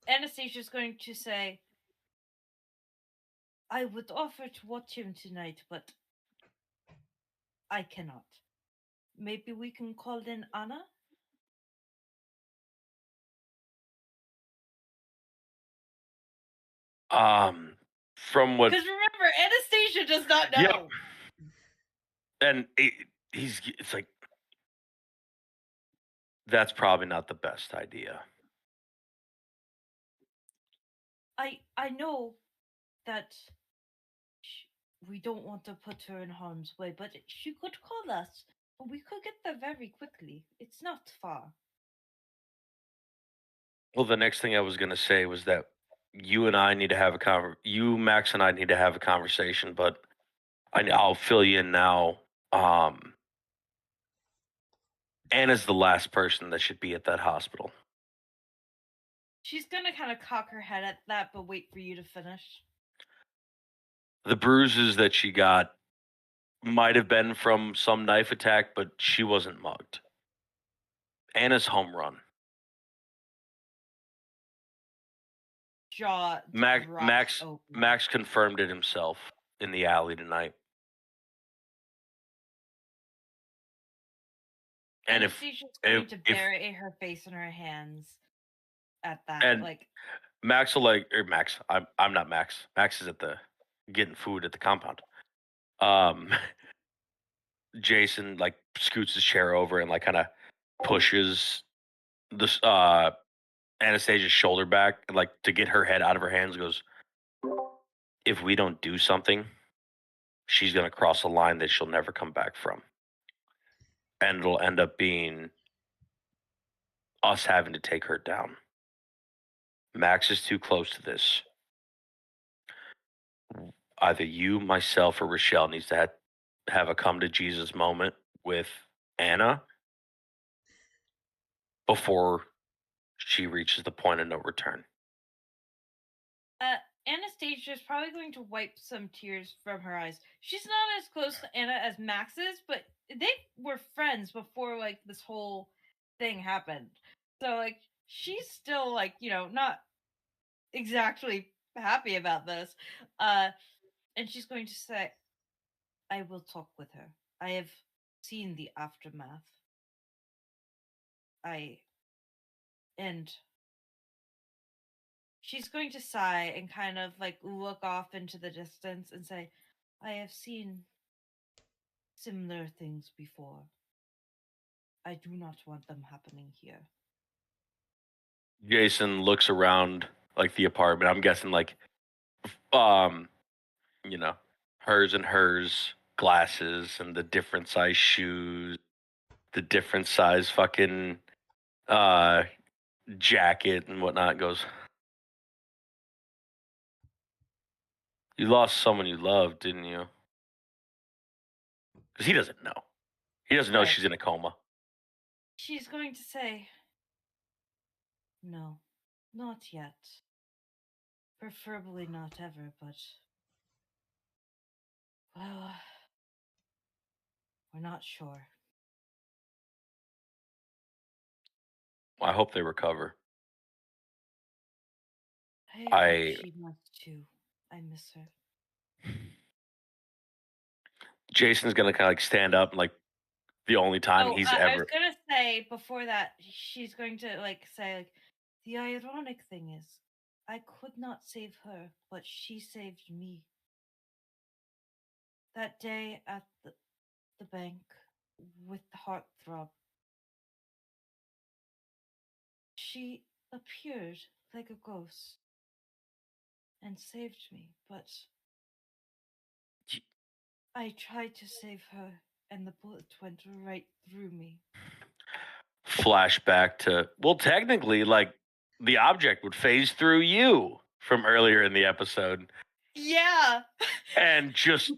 S4: Anastasia's going to say, I would offer to watch him tonight, but I cannot. Maybe we can call in Anna?
S3: From what
S4: Because remember, Anastasia does not know.
S3: Yep. And it's like that's probably not the best idea.
S4: I know that we don't want to put her in harm's way, but she could call us. We could get there very quickly. It's not far.
S3: Well, the next thing I was going to say was that you and I need to have you, Max, and I need to have a conversation, but I'll fill you in now. Anna's the last person that should be at that hospital.
S4: She's gonna kind of cock her head at that, but wait for you to finish.
S3: The bruises that she got might have been from some knife attack, but she wasn't mugged. Anna's home run.
S4: Jaw.
S3: Max confirmed it himself in the alley tonight. And
S4: Anastasia's going to bury her face in her hands at that.
S3: And
S4: like
S3: Max will Max. I'm not Max. Max is at the getting food at the compound. Jason like scoots his chair over and like kind of pushes this Anastasia's shoulder back and like to get her head out of her hands. Goes, if we don't do something, she's gonna cross a line that she'll never come back from, and it'll end up being us having to take her down. Max is too close to this. Either you, myself, or Rochelle needs to have a come to Jesus moment with Anna before she reaches the point of no return.
S4: Anastasia is probably going to wipe some tears from her eyes. She's not as close to Anna as Max is, but they were friends before like this whole thing happened. So like she's still like, not exactly happy about this. And she's going to say, I will talk with her. I have seen the aftermath. And she's going to sigh and kind of like look off into the distance and say, I have seen similar things before. I do not want them happening here.
S3: Jason looks around like the apartment. I'm guessing like hers and hers glasses and the different size shoes, the different size fucking jacket and whatnot. Goes, you lost someone you loved, didn't you? Because he doesn't know. He doesn't know
S4: Right.
S3: she's in a coma.
S4: She's going to say, no, not yet. Preferably not ever, but well, we're not sure.
S3: I hope they recover.
S4: I hope she must too. I miss her.
S3: Jason's gonna kind of like stand up and like the only time he's
S4: I
S3: ever.
S4: was gonna say before that she's going to like say like the ironic thing is I could not save her, but she saved me. That day at the bank with the heartthrob, she appeared like a ghost and saved me, but I tried to save her and the bullet went right through me.
S3: Flashback to, well, technically, like, the object would phase through you from earlier in the episode.
S4: Yeah.
S3: And just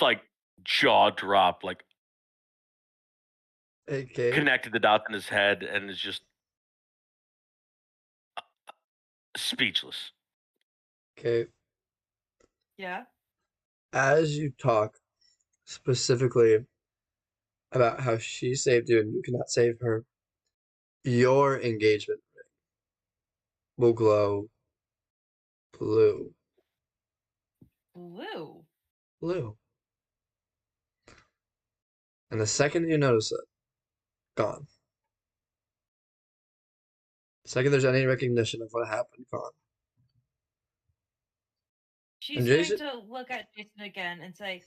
S3: like jaw drop, like
S2: Okay.
S3: connected the dots in his head and is just speechless.
S2: Okay.
S4: Yeah.
S2: As you talk specifically about how she saved you and you cannot save her, your engagement ring will glow blue.
S4: Blue.
S2: Blue. And the second you notice it, gone. The second there's any recognition of what happened, gone.
S4: She's
S2: And
S4: going
S2: Jason,
S4: to look at Jason again and say,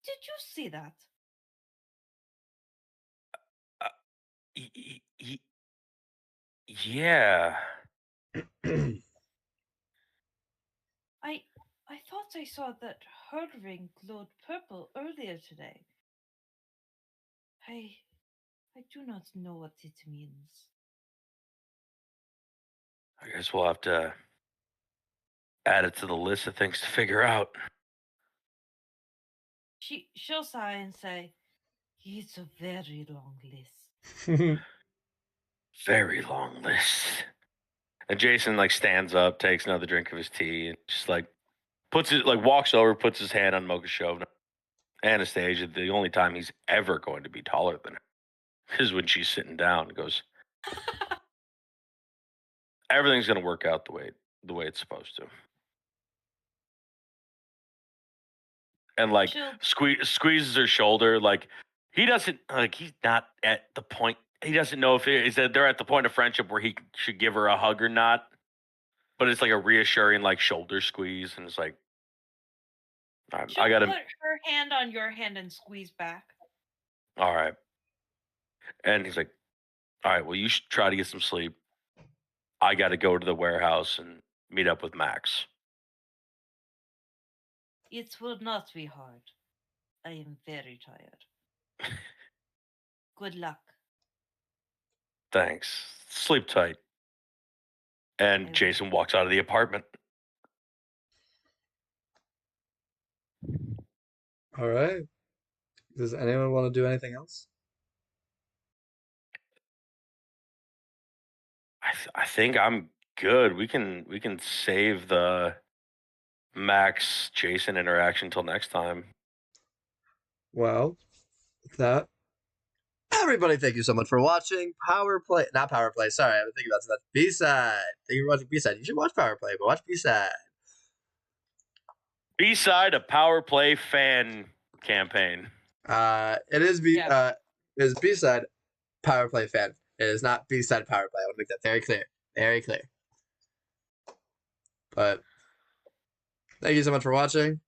S4: "Did you see that?"
S3: Yeah.
S4: I thought I saw that her ring glowed purple earlier today. I do not know what it means.
S3: I guess we'll have to add it to the list of things to figure out.
S4: She'll sigh and say, "It's a very long list."
S3: Very long list. And Jason like stands up, takes another drink of his tea, and just like walks over, puts his hand on Mocha's shoulder. Anastasia, the only time he's ever going to be taller than her is when she's sitting down, and goes, everything's gonna work out the way it's supposed to. And like squeezes her shoulder, like he doesn't, like, he's not at the point, he doesn't know if it is that they're at the point of friendship where he should give her a hug or not. But it's like a reassuring like shoulder squeeze, and it's like,
S4: She'll
S3: I gotta
S4: put her hand on your hand and squeeze back.
S3: all right. And he's like, all right, well, you should try to get some sleep. I got to go to the warehouse and meet up with Max.
S4: It will not be hard. I am very tired. Good luck.
S3: Thanks. Sleep tight. And Jason walks out of the apartment.
S2: All right. Does anyone want to do anything else?
S3: I think I'm good. We can save the Max Jason interaction till next time.
S2: Well, with that, everybody, thank you so much for watching Power Play. Not Power Play, sorry, I was thinking about that. B-Side. Thank you for watching B-Side. You should watch Power Play, but watch B-Side.
S3: B-Side, a Power Play fan campaign.
S2: It is B-Side Power Play fan. It is not B-Side Power Play. I want to make that very clear. Very clear. But thank you so much for watching.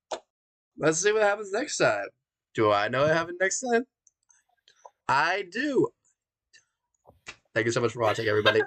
S2: Let's see what happens next time. Do I know what happens next time? I do. Thank you so much for watching, everybody.